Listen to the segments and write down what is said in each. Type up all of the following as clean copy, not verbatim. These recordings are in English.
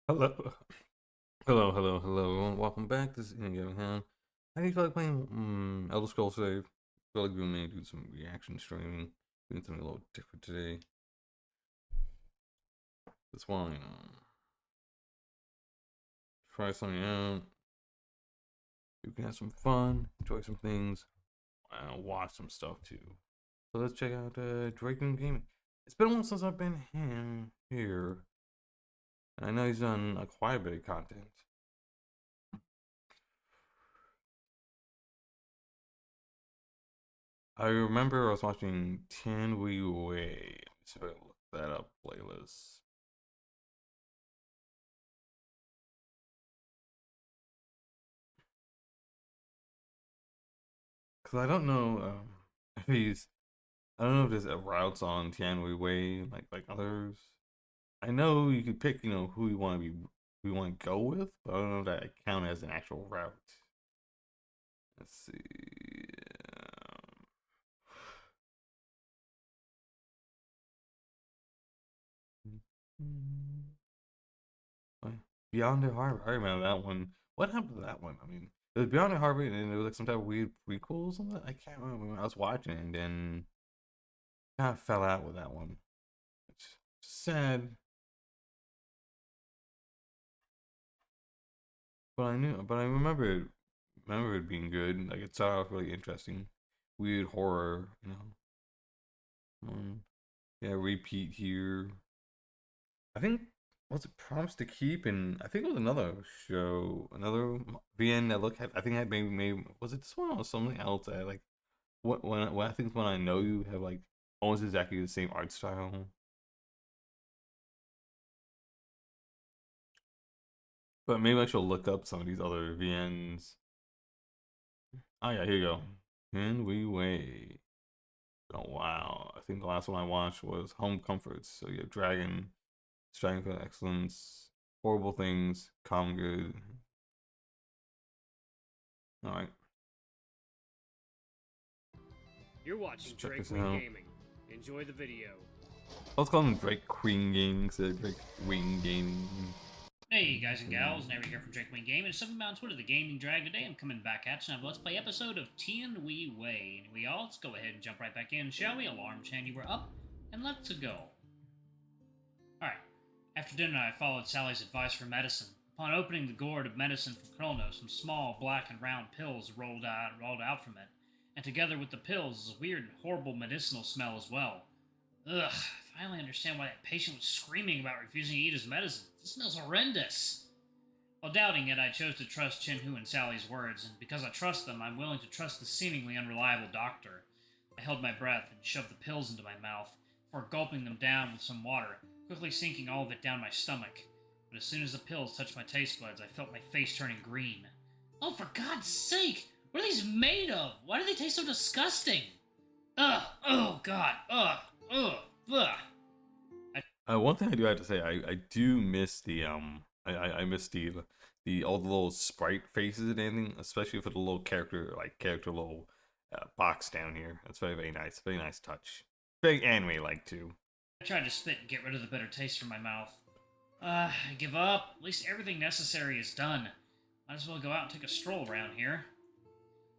Hello, hello. Welcome back. This is InugamiTheHound. How do you feel like playing Elder Scrolls today? I feel like we may do some reaction streaming, doing something a little different today. That's why try something out. You can have some fun, enjoy some things, and watch some stuff too. So let's check out Drake and Gaming. It's been a while since I've been here, and I know he's done quite a bit of content. I remember I was watching Can We Wait. So I look that up playlist. Cause I don't know if he's I don't know if there's a routes on Tian We Wei like others. I know you could pick, who you want to be who you want to go with, but I don't know if that count as an actual route. Let's see. Beyond the Harbor. I remember that one. What happened to that one? I mean, it was Beyond the Harbor, and it was like some type of weird prequel or something. I can't remember when I was watching, and then kind of fell out with that one. It's sad, but I remember it being good. Like it started off really interesting, weird horror. Yeah, repeat here. I think was it Promise to Keep, and I think it was another show, another VN that looked. I think had maybe was it this one or something else? That like when I think when I know you have like almost exactly the same art style. But maybe I should look up some of these other VNs. Oh yeah, here you go. Can we wait? Oh wow. I think the last one I watched was Home Comforts. So you have Dragon, Striving for Excellence, Horrible Things, Calm Good. Alright, You're let's watching check Drake this Wing out. Gaming. Enjoy the video. I was calling him Drake Queen Gaming instead of Drake Wing Gaming. Hey guys and gals, Nary here from Drake Wing Game, and something about Twitter, the Gaming Drag. Today I'm coming back at you on a Let's Play episode of Tian We Wei. And we all, let's go ahead and jump right back in, shall we? Alarm Chan, you were up, and let's go. Alright, after dinner I followed Sally's advice for medicine. Upon opening the gourd of medicine from Kronos, some small black and round pills rolled out from it, and together with the pills is a weird and horrible medicinal smell as well. Ugh, I finally understand why that patient was screaming about refusing to eat his medicine. It smells horrendous. While doubting it, I chose to trust Chin Hu and Sally's words, and because I trust them, I'm willing to trust the seemingly unreliable doctor. I held my breath and shoved the pills into my mouth, before gulping them down with some water, quickly sinking all of it down my stomach. But as soon as the pills touched my taste buds, I felt my face turning green. Oh, for God's sake! What are these made of? Why do they taste so disgusting? Ugh! Oh, God! Ugh! Ugh! Ugh! One thing I do have to say, I do miss I miss the all the little sprite faces and anything, especially for the little character little box down here. That's very nice touch. Very anime like too. I tried to spit and get rid of the bitter taste from my mouth. I give up. At least everything necessary is done. Might as well go out and take a stroll around here.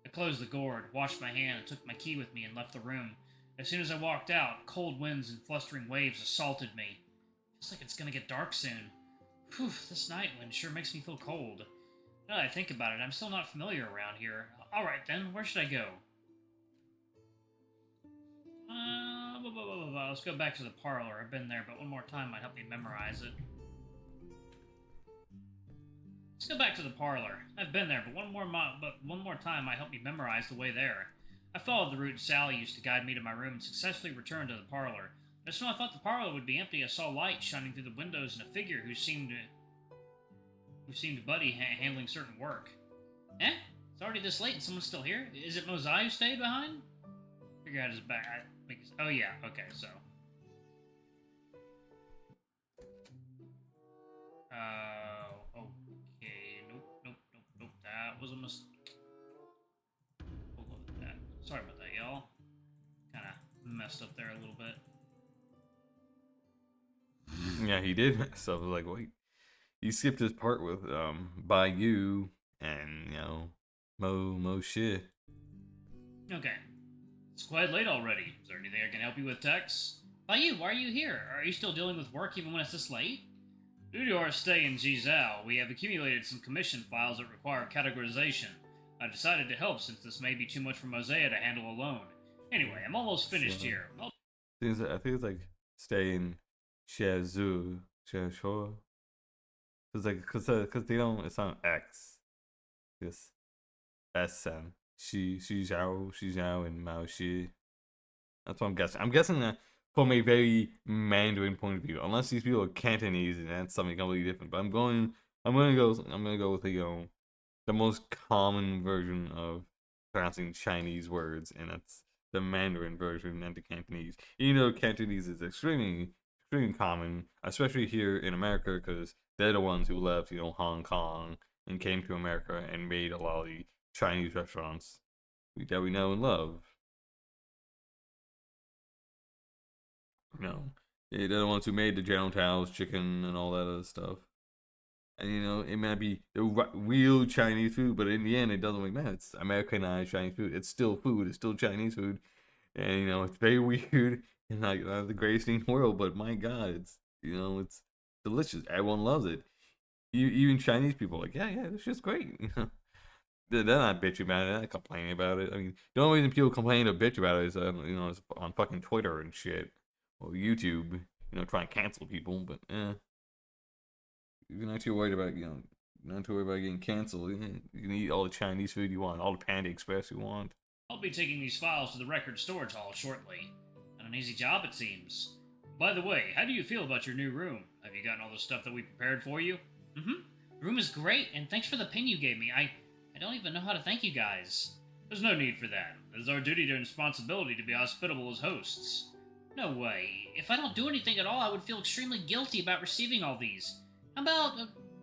I closed the gourd, washed my hand, and took my key with me and left the room. As soon as I walked out, cold winds and flustering waves assaulted me. Feels like it's gonna get dark soon. Whew, this night wind sure makes me feel cold. Now that I think about it, I'm still not familiar around here. Alright then, where should I go? Let's go back to the parlor. I've been there, but one more time might help me memorize it. Let's go back to the parlor. I've been there, but one more time might help me memorize the way there. I followed the route Sally used to guide me to my room and successfully returned to the parlor. Just when I thought the parlor would be empty, I saw light shining through the windows and a figure who seemed buddy handling certain work. Eh? It's already this late and someone's still here? Is it Mosai who stayed behind? Figure out his back. Oh yeah, okay, so. Okay. Nope. That was a mistake. We'll go with that. Sorry about that, y'all. Kinda messed up there a little bit. Yeah, he did. So I was like, wait, you skipped this part with by you and Mo shit. Okay. It's quite late already. Is there anything I can help you with, Tex? By you, why are you here? Are you still dealing with work even when it's this late? Due to our stay in Jizao, we have accumulated some commission files that require categorization. I decided to help since this may be too much for Mosea to handle alone. Anyway, I'm almost finished So, here. I think it's like stay in Shizu, Shizhou. Cause like, cause they don't. It's not X. It's SM. Zhao, and Mao Shi. That's what I'm guessing. I'm guessing that from a very Mandarin point of view, unless these people are Cantonese and that's something completely different. But I'm gonna go with the most common version of pronouncing Chinese words, and that's the Mandarin version and the Cantonese. Even though Cantonese is extremely common, especially here in America, because they're the ones who left, Hong Kong and came to America and made a lot of the Chinese restaurants that we know and love. They're the ones who made the General Tao's chicken and all that other stuff. And it might be the real Chinese food, but in the end, it doesn't really matter. It's Americanized Chinese food. It's still food. It's still Chinese food, and it's very weird and like not the greatest thing in the world. But my God, it's delicious. Everyone loves it. Even Chinese people are like, yeah, it's just great. They're not bitching about it. They're not complaining about it. I mean, the only reason people complain or bitch about it is it's on fucking Twitter and shit or YouTube. Trying to cancel people, but you're not too worried about not too worried about getting canceled. You can eat all the Chinese food you want, all the Panda Express you want. I'll be taking these files to the record storage hall shortly. Not an easy job, it seems. By the way, how do you feel about your new room? Have you gotten all the stuff that we prepared for you? Mm-hmm. The room is great, and thanks for the pin you gave me. I don't even know how to thank you guys. There's no need for that. It is our duty and responsibility to be hospitable as hosts. No way. If I don't do anything at all, I would feel extremely guilty about receiving all these. How about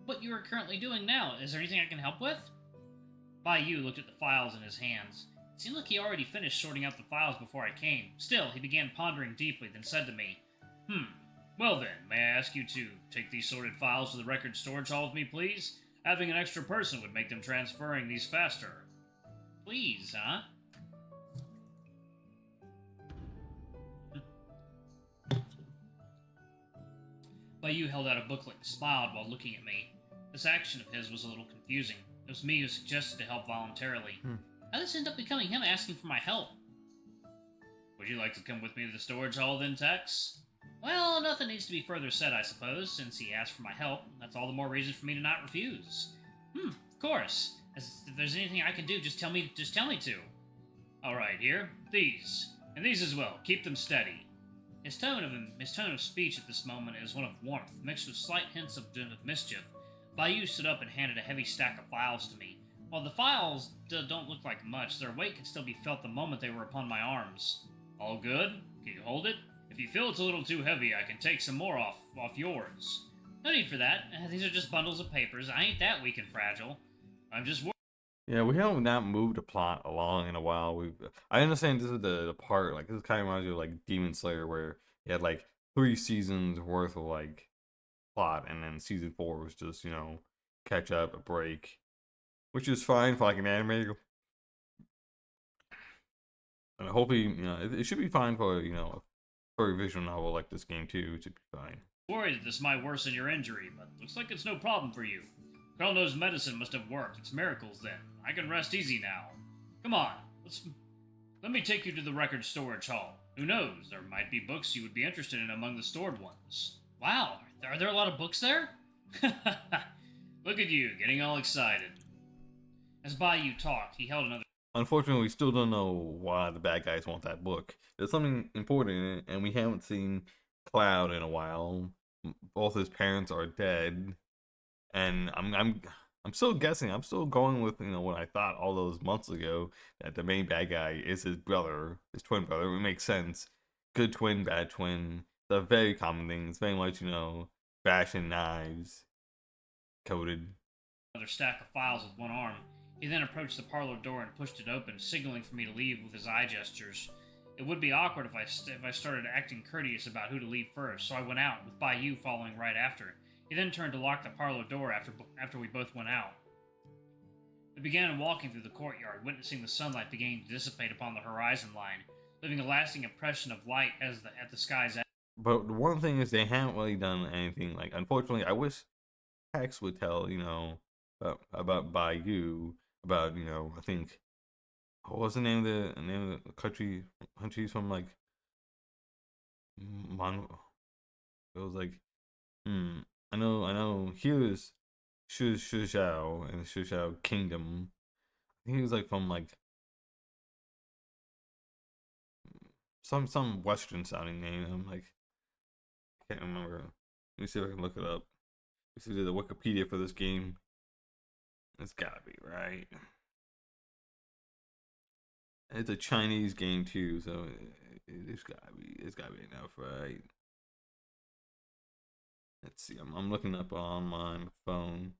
what you are currently doing now? Is there anything I can help with? Bai Yu looked at the files in his hands. It seemed like he already finished sorting out the files before I came. Still, he began pondering deeply, then said to me, Well then, may I ask you to take these sorted files to the record storage hall with me, please? Having an extra person would make them transferring these faster. Please, huh? Bai Yu held out a booklet and smiled while looking at me. This action of his was a little confusing. It was me who suggested to help voluntarily. How did this end up becoming him asking for my help? Would you like to come with me to the storage hall then, Tex? Well, nothing needs to be further said, I suppose, since he asked for my help. That's all the more reason for me to not refuse. Of course. If there's anything I can do, just tell me to. Alright, here. These. And these as well. Keep them steady. His tone of speech at this moment is one of warmth, mixed with slight hints of mischief. Bai Yu stood up and handed a heavy stack of files to me. While the files don't look like much, their weight could still be felt the moment they were upon my arms. All good? Can you hold it? If you feel it's a little too heavy, I can take some more off yours. No need for that. These are just bundles of papers. I ain't that weak and fragile. I'm just worried. Yeah, we have not moved the plot along in a while. I understand this is the part, like, this kind of reminds me of, like, Demon Slayer, where you had, like, 3 seasons worth of, like, plot, and then season 4 was just, catch up, a break, which is fine for, like, an anime. And hopefully, it should be fine for, for a visual novel like this game, too. It should be fine. Worried that this might worsen your injury, but looks like it's no problem for you. Colonel knows medicine must have worked. It's miracles, then. I can rest easy now. Come on, let me take you to the record storage hall. Who knows, there might be books you would be interested in among the stored ones. Wow, are there a lot of books there? Look at you, getting all excited. As Bai Yu talked, he held another... Unfortunately, we still don't know why the bad guys want that book. There's something important in it, and we haven't seen Cloud in a while. Both his parents are dead. And I'm still guessing. I'm still going with what I thought all those months ago, that the main bad guy is his brother, his twin brother. It makes sense. Good twin, bad twin. They're very common things. Very much fashion knives, coded. Another stack of files with one arm. He then approached the parlor door and pushed it open, signaling for me to leave with his eye gestures. It would be awkward if I started acting courteous about who to leave first, so I went out with Bai Yu following right after. He then turned to lock the parlor door after we both went out. We began walking through the courtyard, witnessing the sunlight beginning to dissipate upon the horizon line, leaving a lasting impression of light at the sky's edge. But the one thing is they haven't really done anything. Like, unfortunately, I wish Hex would tell, about Bayou, about, I think, what was the name of the countries from, like, it was like, I know, here's Shuzhou and Shuzhou Kingdom. I think he was, like, from, like, some Western sounding name. I'm like, I can't remember. Let me see if I can look it up. This is the Wikipedia for this game. It's gotta be right. It's a Chinese game too, so it's gotta be enough, right? Let's see. I'm looking up on my phone.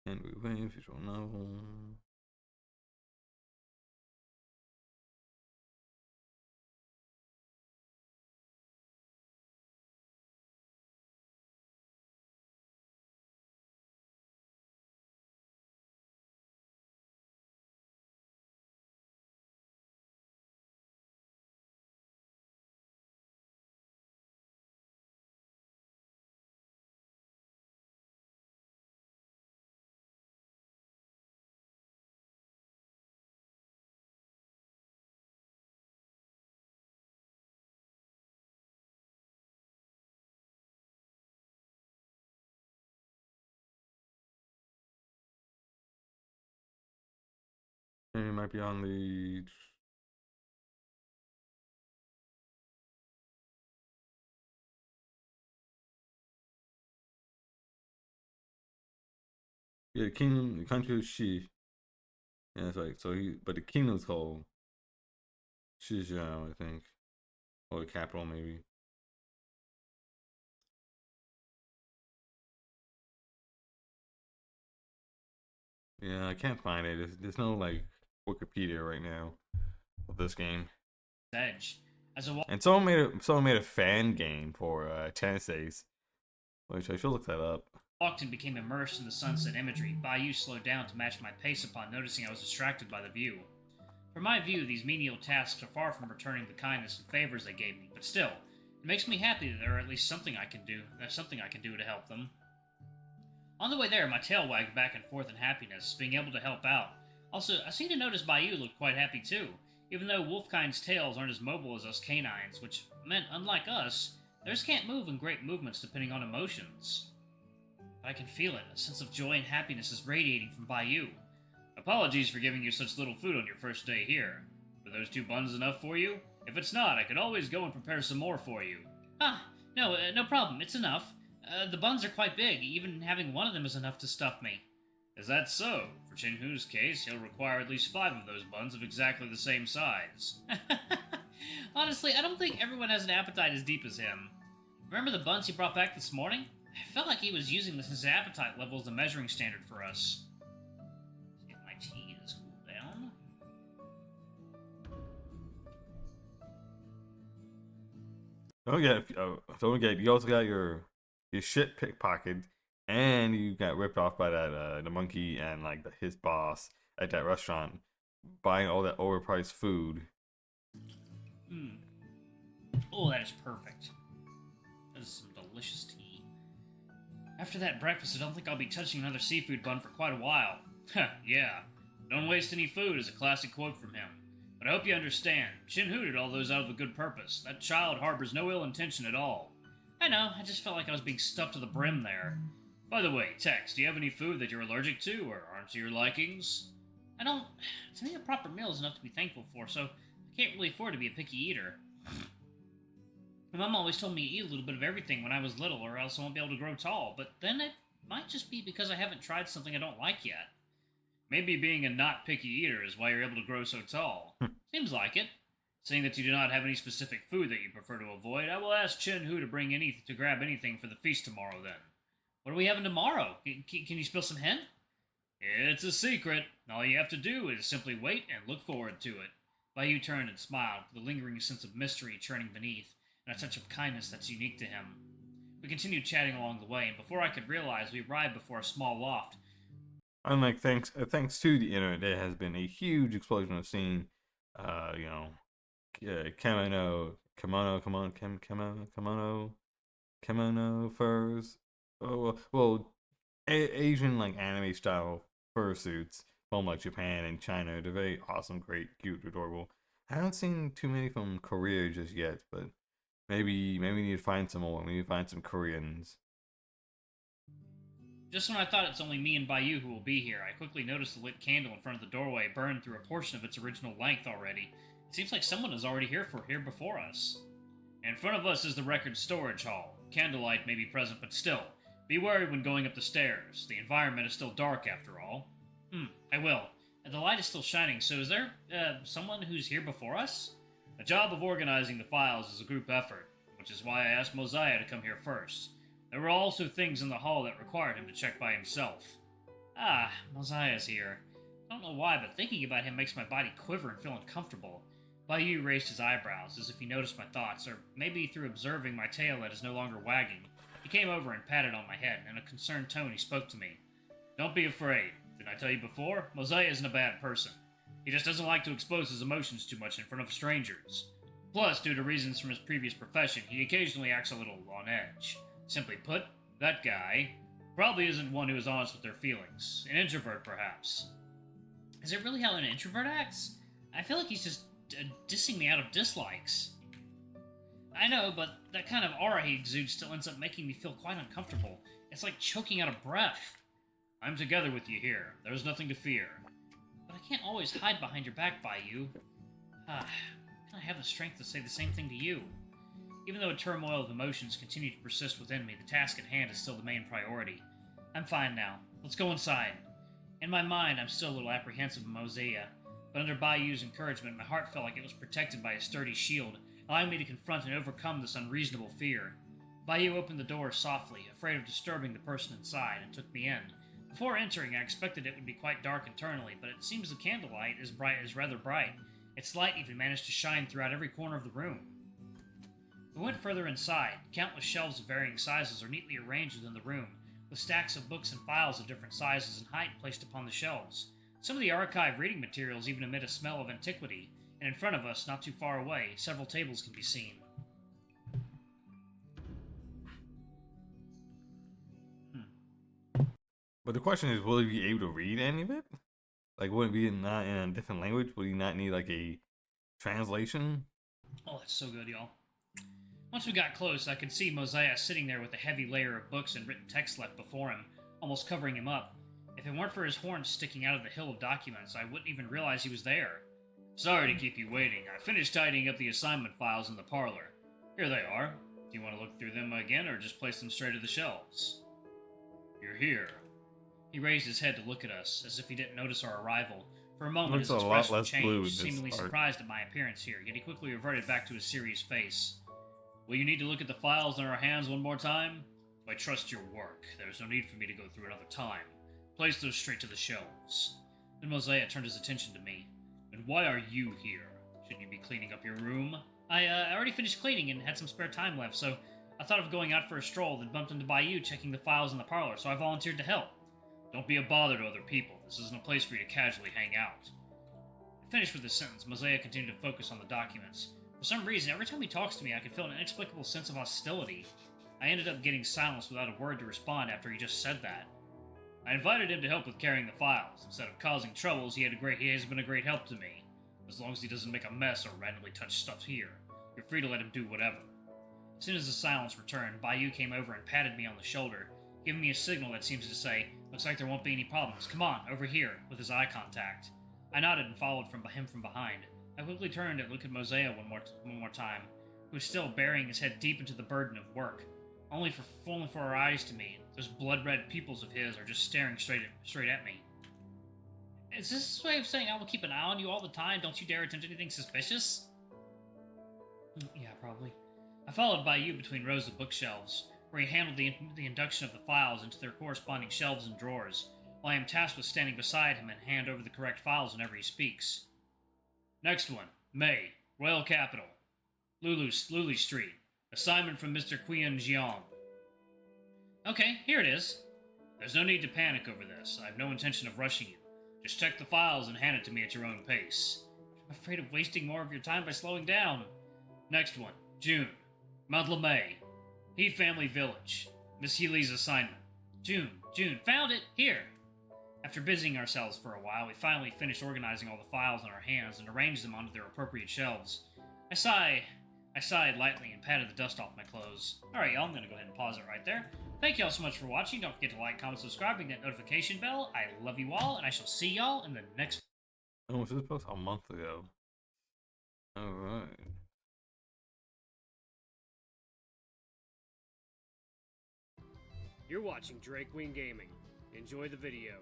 Henry Wayne visual novel. And it might be on the. Yeah, the kingdom, the country is Shi. Yeah, that's right. But the kingdom's called Shizhou, I think, or the capital maybe. Yeah, I can't find it. There's no like Wikipedia right now of this game. Edge. And someone made a fan game for Tennis Ace, which I should look that up. Walked and became immersed in the sunset imagery, Bayou slowed down to match my pace upon noticing I was distracted by the view. From my view, these menial tasks are far from returning the kindness and favors they gave me, but still, it makes me happy that there are at least something I can do. There's something I can do to help them. On the way there, my tail wagged back and forth in happiness, being able to help out. Also, I seem to notice Bayou looked quite happy too, even though wolfkind's tails aren't as mobile as us canines, which meant, unlike us, theirs can't move in great movements depending on emotions. But I can feel it. A sense of joy and happiness is radiating from Bayou. Apologies for giving you such little food on your first day here. Were those 2 buns enough for you? If it's not, I could always go and prepare some more for you. No problem. It's enough. The buns are quite big. Even having one of them is enough to stuff me. Is that so? For Chinhu's case, he'll require at least 5 of those buns of exactly the same size. Honestly, I don't think everyone has an appetite as deep as him. Remember the buns he brought back this morning? I felt like he was using his appetite level as the measuring standard for us. See if my tea is cooled down. Don't forget, you also got your shit pickpocketed, and you got ripped off by that the monkey and like his boss at that restaurant, buying all that overpriced food. Oh, that is perfect. That is some delicious tea. After that breakfast, I don't think I'll be touching another seafood bun for quite a while. Yeah. Don't waste any food is a classic quote from him. But I hope you understand. Chinhu did all those out of a good purpose. That child harbors no ill intention at all. I know, I just felt like I was being stuffed to the brim there. By the way, Tex, do you have any food that you're allergic to, or aren't to your likings? I don't... To me, a proper meal is enough to be thankful for, so I can't really afford to be a picky eater. My mom always told me to eat a little bit of everything when I was little, or else I won't be able to grow tall, but then it might just be because I haven't tried something I don't like yet. Maybe being a not picky eater is why you're able to grow so tall. Seems like it. Seeing that you do not have any specific food that you prefer to avoid, I will ask Chinhu to grab anything for the feast tomorrow then. What are we having tomorrow? Can you spill some hint? It's a secret. All you have to do is simply wait and look forward to it. Bayou turned and smiled, with a lingering sense of mystery churning beneath, and a touch of kindness that's unique to him. We continued chatting along the way, and before I could realize, we arrived before a small loft. Unlike thanks to the internet, there has been a huge explosion of seeing, you know, kimono furs. Oh, well, Asian like anime style fursuits from like Japan and China. They're very awesome, great, cute, adorable. I haven't seen too many from Korea just yet, but maybe we need to find some more. We need to find some Koreans. Just when I thought it's only me and Bayou who will be here, I quickly noticed the lit candle in front of the doorway burned through a portion of its original length already. It seems like someone is already here before us. In front of us is the record storage hall. Candlelight may be present, but still, be wary when going up the stairs. The environment is still dark after all. I will. And the light is still shining, so is there, someone who's here before us? The job of organizing the files is a group effort, which is why I asked Mosiah to come here first. There were also things in the hall that required him to check by himself. Ah, Mosiah's here. I don't know why, but thinking about him makes my body quiver and feel uncomfortable. Bayou raised his eyebrows, as if he noticed my thoughts, or maybe through observing my tail that is no longer wagging. He came over and patted on my head, and in a concerned tone he spoke to me. Don't be afraid. Didn't I tell you before? Mosiah isn't a bad person. He just doesn't like to expose his emotions too much in front of strangers. Plus, due to reasons from his previous profession, he occasionally acts a little on edge. Simply put, that guy probably isn't one who is honest with their feelings. An introvert, perhaps. Is it really how an introvert acts? I feel like he's just dissing me out of dislikes. I know, but that kind of aura he exudes still ends up making me feel quite uncomfortable. It's like choking out a breath. I'm together with you here. There's nothing to fear. But I can't always hide behind your back, Bayou. Can I have the strength to say the same thing to you? Even though a turmoil of emotions continue to persist within me, the task at hand is still the main priority. I'm fine now. Let's go inside. In my mind, I'm still a little apprehensive of Mosiah, but under Bayou's encouragement, my heart felt like it was protected by a sturdy shield, allowing me to confront and overcome this unreasonable fear. Bayou opened the door softly, afraid of disturbing the person inside, and took me in. Before entering, I expected it would be quite dark internally, but it seems the candlelight is rather bright. Its light even managed to shine throughout every corner of the room. We went further inside. Countless shelves of varying sizes are neatly arranged within the room, with stacks of books and files of different sizes and height placed upon the shelves. Some of the archive reading materials even emit a smell of antiquity, and in front of us, not too far away, several tables can be seen. But the question is, will he be able to read any of it? Like, would it be not in a different language? Would he not need like a translation? Oh, that's so good, y'all. Once we got close, I could see Mosiah sitting there with a heavy layer of books and written text left before him, almost covering him up. If it weren't for his horns sticking out of the hill of documents, I wouldn't even realize he was there. Sorry to keep you waiting. I finished tidying up the assignment files in the parlor. Here they are. Do you want to look through them again, or just place them straight to the shelves? You're here. He raised his head to look at us, as if he didn't notice our arrival. For a moment, his expression changed, seemingly surprised at my appearance here, yet he quickly reverted back to his serious face. Will you need to look at the files in our hands one more time? I trust your work. There is no need for me to go through another time. Place those straight to the shelves. Then Mosiah turned his attention to me. And why are you here? Shouldn't you be cleaning up your room? I already finished cleaning and had some spare time left, so I thought of going out for a stroll, then bumped into Bayou checking the files in the parlor, so I volunteered to help. Don't be a bother to other people. This isn't a place for you to casually hang out. I finished with this sentence. Mosiah continued to focus on the documents. For some reason, every time he talks to me, I can feel an inexplicable sense of hostility. I ended up getting silenced without a word to respond after he just said that. I invited him to help with carrying the files. Instead of causing troubles, he has been a great help to me. As long as he doesn't make a mess or randomly touch stuff here, you're free to let him do whatever. As soon as the silence returned, Bayou came over and patted me on the shoulder, giving me a signal that seems to say, looks like there won't be any problems. Come on, over here, with his eye contact. I nodded and followed him from behind. I quickly turned and looked at Mosiah one more time, who was still burying his head deep into the burden of work. Only for our eyes to meet. Those blood-red pupils of his are just staring straight at me. Is this his way of saying I will keep an eye on you all the time? Don't you dare attempt anything suspicious? Yeah, probably. I followed Bayou between rows of bookshelves, where he handled the induction of the files into their corresponding shelves and drawers, while I am tasked with standing beside him and hand over the correct files whenever he speaks. Next one. May. Royal Capital. Lulu Street. Assignment from Mr. Qian Jiang. Okay, here it is. There's no need to panic over this. I have no intention of rushing you. Just check the files and hand it to me at your own pace. I'm afraid of wasting more of your time by slowing down. Next one, June. Mount LeMay. He Family Village. Miss Healy's assignment. June, found it! Here! After busying ourselves for a while, we finally finished organizing all the files in our hands and arranged them onto their appropriate shelves. I sighed lightly and patted the dust off my clothes. Alright, y'all, I'm gonna go ahead and pause it right there. Thank y'all so much for watching. Don't forget to like, comment, subscribe, and that notification bell. I love you all, and I shall see y'all in the next. Oh, was this post a month ago? Alright. You're watching Drake Queen Gaming. Enjoy the video.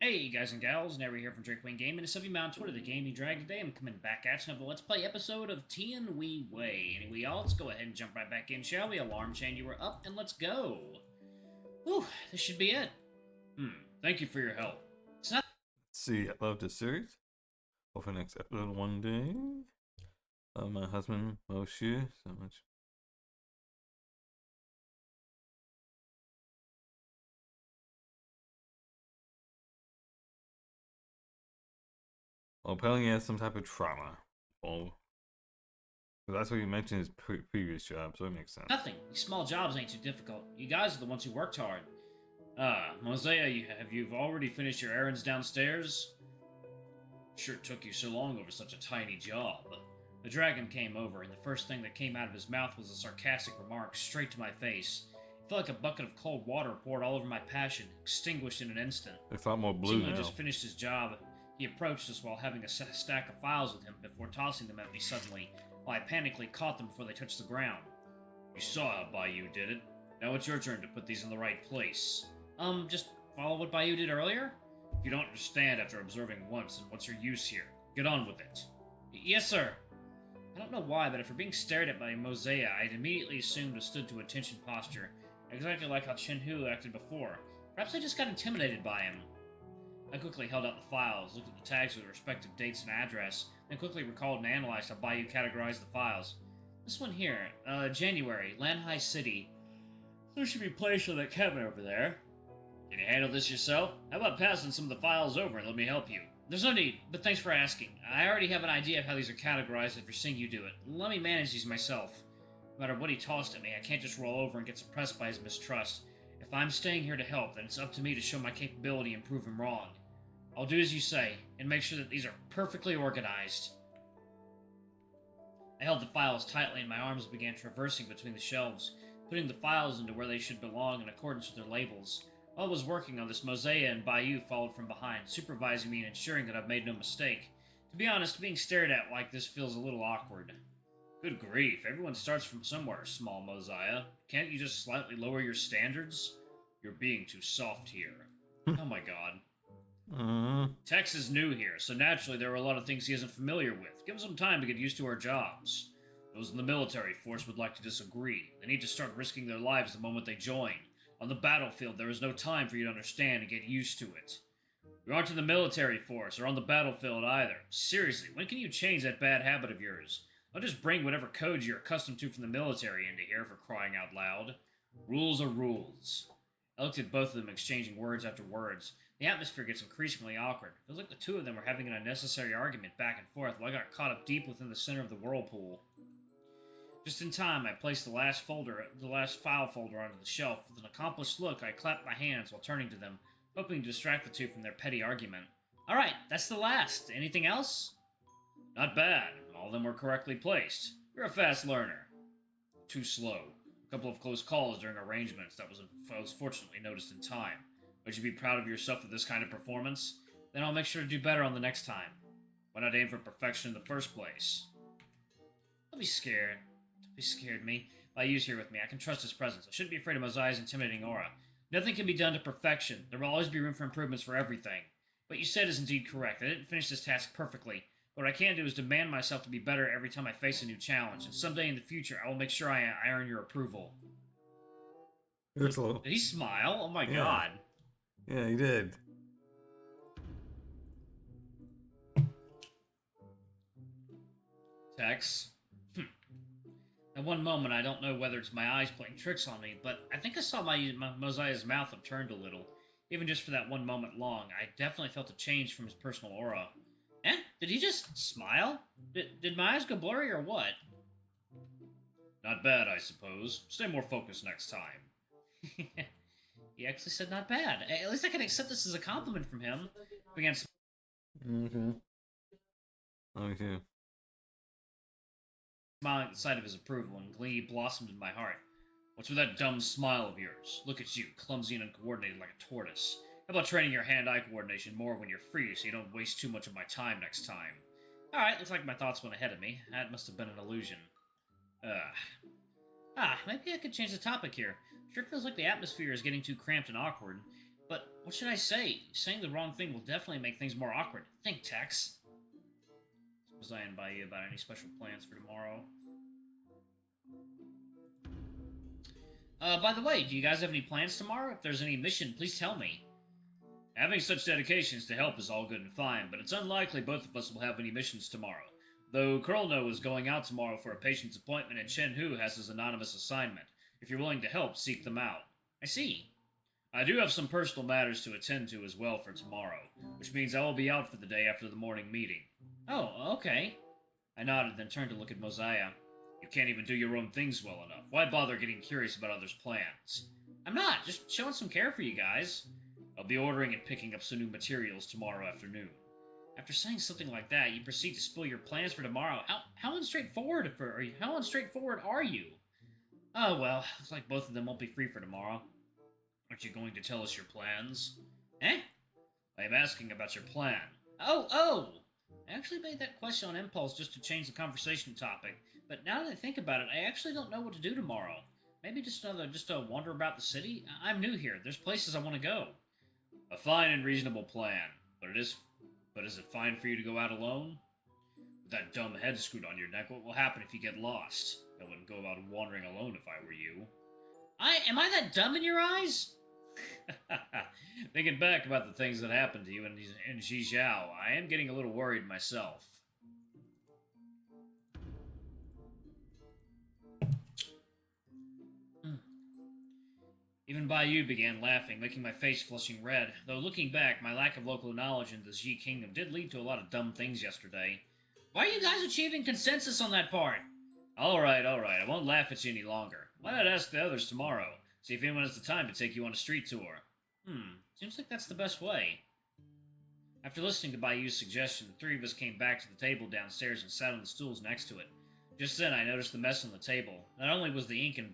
Hey guys and gals, Never here from Drake Queen Gaming, and some of you on Twitter, the Gaming Drag. Today I'm coming back at you with a Let's Play episode of Tien We Wei. Anyway, y'all, let's go ahead and jump right back in, shall we? Alarm chain, you were up, and let's go. Whew, this should be it. Thank you for your help. It's not. See, I love this series. Hope for next episode one day. My husband, Moshe, so much. Well, apparently he has some type of trauma. Well, that's what you mentioned in his previous job, so it makes sense. Nothing. These small jobs ain't too difficult. You guys are the ones who worked hard. Mosea, you've already finished your errands downstairs? Sure took you so long over such a tiny job. The dragon came over, and the first thing that came out of his mouth was a sarcastic remark straight to my face. It felt like a bucket of cold water poured all over my passion, extinguished in an instant. It's a lot more blue Seemingly now. just finished his job. He approached us while having a stack of files with him before tossing them at me suddenly, while I panically caught them before they touched the ground. You saw how Bayou did it. Now it's your turn to put these in the right place. Just follow what Bayou did earlier? If you don't understand after observing once, then what's your use here? Get on with it. Yes, sir. I don't know why, but after being stared at by Mosea, I had immediately assumed a stood to attention posture, exactly like how Chen-Hu acted before. Perhaps I just got intimidated by him. I quickly held out the files, looked at the tags with their respective dates and address, then quickly recalled and analyzed how Bayou categorized the files. This one here, January, Lanhai City. There should be placed on that cabinet over there. Can you handle this yourself? How about passing some of the files over and let me help you? There's no need, but thanks for asking. I already have an idea of how these are categorized after seeing you do it. Let me manage these myself. No matter what he tossed at me, I can't just roll over and get suppressed by his mistrust. If I'm staying here to help, then it's up to me to show my capability and prove him wrong. I'll do as you say, and make sure that these are perfectly organized. I held the files tightly in my arms and began traversing between the shelves, putting the files into where they should belong in accordance with their labels. While I was working on this, Mosea and Bayou followed from behind, supervising me and ensuring that I've made no mistake. To be honest, being stared at like this feels a little awkward. Good grief, everyone starts from somewhere, small Mosea. Can't you just slightly lower your standards? You're being too soft here. Oh my god. Tex is new here, so naturally there are a lot of things he isn't familiar with. Give him some time to get used to our jobs. Those in the military force would like to disagree. They need to start risking their lives the moment they join. On the battlefield, there is no time for you to understand and get used to it. We aren't in the military force or on the battlefield either. Seriously, when can you change that bad habit of yours? I'll just bring whatever codes you're accustomed to from the military into here, for crying out loud. Rules are rules. I looked at both of them exchanging words after words. The atmosphere gets increasingly awkward. It feels like the two of them were having an unnecessary argument back and forth while I got caught up deep within the center of the whirlpool. Just in time, I placed the last file folder onto the shelf. With an accomplished look, I clapped my hands while turning to them, hoping to distract the two from their petty argument. Alright, that's the last. Anything else? Not bad. All of them were correctly placed. You're a fast learner. Too slow. A couple of close calls during arrangements that was fortunately noticed in time. Would you be proud of yourself for this kind of performance? Then I'll make sure to do better on the next time. Why not aim for perfection in the first place? Don't be scared. Don't be scared, me. Bayou's here with me. I can trust his presence. I shouldn't be afraid of Mosai's intimidating aura. Nothing can be done to perfection. There will always be room for improvements for everything. What you said is indeed correct. I didn't finish this task perfectly. What I can do is demand myself to be better every time I face a new challenge, and someday in the future I will make sure I earn your approval. Did he smile? Oh my god. Yeah, he did. Tex. At one moment, I don't know whether it's my eyes playing tricks on me, but I think I saw my Mosiah's mouth upturned a little. Even just for that one moment long, I definitely felt a change from his personal aura. Eh? Did he just smile? Did my eyes go blurry or what? Not bad, I suppose. Stay more focused next time. He actually said not bad. At least I can accept this as a compliment from him. Began Mm-hmm. Me too. smiling at the sight of his approval, and glee blossomed in my heart. What's with that dumb smile of yours? Look at you, clumsy and uncoordinated like a tortoise. How about training your hand-eye coordination more when you're free so you don't waste too much of my time next time? Alright, looks like my thoughts went ahead of me. That must have been an illusion. Maybe I could change the topic here. Sure feels like the atmosphere is getting too cramped and awkward. But what should I say? Saying the wrong thing will definitely make things more awkward. Think, Tex. Was I invite you about any special plans for tomorrow? By the way, do you guys have any plans tomorrow? If there's any mission, please tell me. Having such dedications to help is all good and fine, but it's unlikely both of us will have any missions tomorrow. Though Kurlno is going out tomorrow for a patient's appointment, and Chen Hu has his anonymous assignment. If you're willing to help, seek them out. I see. I do have some personal matters to attend to as well for tomorrow, which means I will be out for the day after the morning meeting. Oh, okay. I nodded, then turned to look at Mosiah. You can't even do your own things well enough. Why bother getting curious about others' plans? I'm not, just showing some care for you guys. I'll be ordering and picking up some new materials tomorrow afternoon. After saying something like that, you proceed to spill your plans for tomorrow. How unstraightforward are you? Oh well, looks like both of them won't be free for tomorrow. Aren't you going to tell us your plans? Eh? I'm asking about your plan. Oh! I actually made that question on impulse just to change the conversation topic, but now that I think about it, I actually don't know what to do tomorrow. Maybe just a wander about the city? I'm new here. There's places I want to go. A fine and reasonable plan, but is it fine for you to go out alone? With that dumb head screwed on your neck, what will happen if you get lost? I wouldn't go about wandering alone if I were you. Am I that dumb in your eyes? Thinking back about the things that happened to you in Zhijiao, I am getting a little worried myself. Even Baiyu began laughing, making my face flushing red, though looking back, my lack of local knowledge in the Xi Kingdom did lead to a lot of dumb things yesterday. Why are you guys achieving consensus on that part? Alright, I won't laugh at you any longer. Why not ask the others tomorrow? See if anyone has the time to take you on a street tour. Seems like that's the best way. After listening to Bayou's suggestion, the three of us came back to the table downstairs and sat on the stools next to it. Just then, I noticed the mess on the table. Not only was the ink and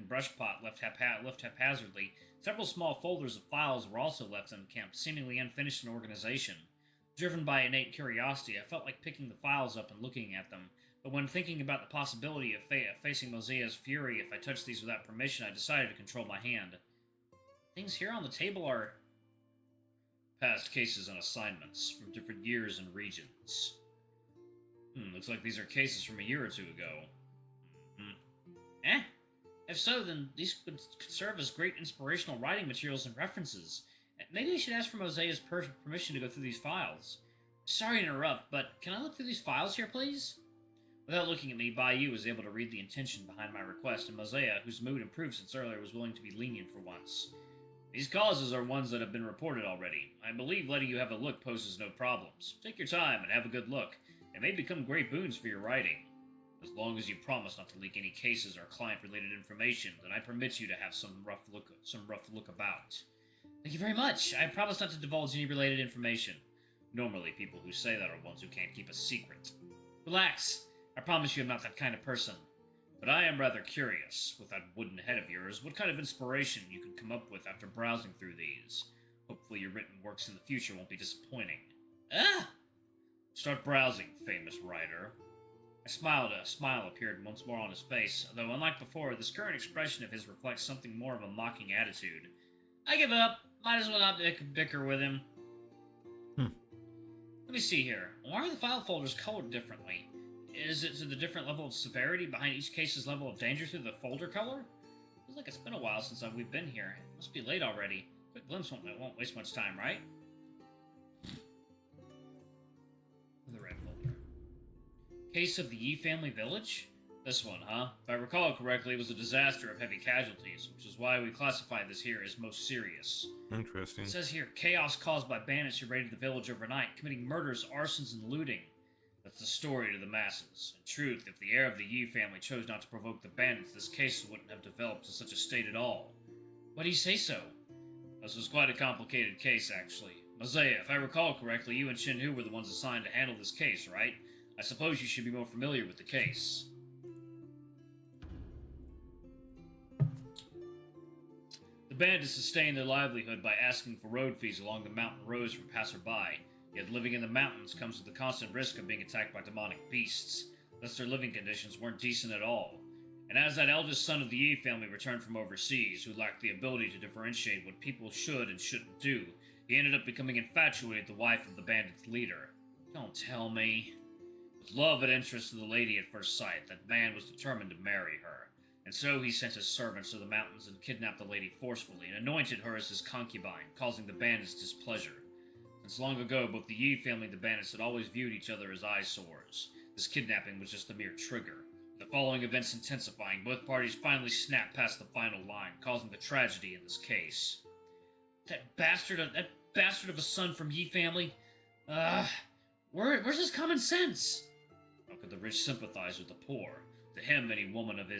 brush pot left haphazardly, several small folders of files were also left unkempt, seemingly unfinished in organization. Driven by innate curiosity, I felt like picking the files up and looking at them, but when thinking about the possibility of facing Mosiah's fury if I touched these without permission, I decided to control my hand. Things here on the table are past cases and assignments from different years and regions. Looks like these are cases from a year or two ago. Eh? If so, then these could serve as great inspirational writing materials and references. Maybe we should ask for Mosiah's permission to go through these files. Sorry to interrupt, but can I look through these files here, please? Without looking at me, Baiyu was able to read the intention behind my request, and Mosiah, whose mood improved since earlier, was willing to be lenient for once. These causes are ones that have been reported already. I believe letting you have a look poses no problems. Take your time and have a good look. They may become great boons for your writing. As long as you promise not to leak any cases or client-related information, then I permit you to have some rough look about. Thank you very much. I promise not to divulge any related information. Normally, people who say that are ones who can't keep a secret. Relax. I promise you I'm not that kind of person. But I am rather curious, with that wooden head of yours, what kind of inspiration you could come up with after browsing through these. Hopefully your written works in the future won't be disappointing. Start browsing, famous writer. I smiled. A smile appeared once more on his face, though unlike before, this current expression of his reflects something more of a mocking attitude. I give up. Might as well not bicker with him. Let me see here. Why are the file folders colored differently? Is it to the different level of severity behind each case's level of danger through the folder color? Feels like it's been a while since we've been here. It must be late already. Quick glimpse won't waste much time, right? The red folder. Case of the Yi family village? This one, huh? If I recall correctly, it was a disaster of heavy casualties, which is why we classify this here as most serious. Interesting. It says here, chaos caused by bandits who raided the village overnight, committing murders, arsons, and looting. That's the story to the masses. In truth, if the heir of the Yi family chose not to provoke the bandits, this case wouldn't have developed to such a state at all. Why do you say so? This was quite a complicated case, actually. Mosaic, if I recall correctly, you and Shinhu were the ones assigned to handle this case, right? I suppose you should be more familiar with the case. The bandits sustained their livelihood by asking for road fees along the mountain roads from passerby. Yet living in the mountains comes with the constant risk of being attacked by demonic beasts. Thus their living conditions weren't decent at all. And as that eldest son of the Yi family returned from overseas, who lacked the ability to differentiate what people should and shouldn't do, he ended up becoming infatuated with the wife of the bandits' leader. Don't tell me. With love and interest in the lady at first sight, that man was determined to marry her. And so he sent his servants to the mountains and kidnapped the lady forcefully and anointed her as his concubine, causing the bandits displeasure. Since long ago, both the Yi family and the bandits had always viewed each other as eyesores. This kidnapping was just a mere trigger. The following events intensifying, both parties finally snapped past the final line, causing the tragedy in this case. That bastard of a son from Yi family? Where's his common sense? How could the rich sympathize with the poor? To him, any woman of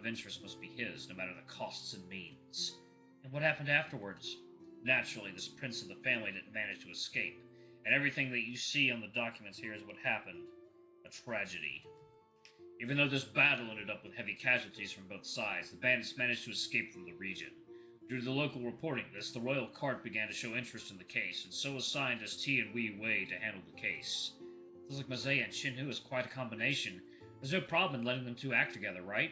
interest must be his, no matter the costs and means. And what happened afterwards? Naturally, this prince of the family didn't manage to escape, and everything that you see on the documents here is what happened. A tragedy. Even though this battle ended up with heavy casualties from both sides, the bandits managed to escape from the region. Due to the local reporting of this, the royal court began to show interest in the case, and so assigned T and Wei to handle the case. Feels like Mosaic and Shinhu is quite a combination. There's no problem in letting them two act together, right?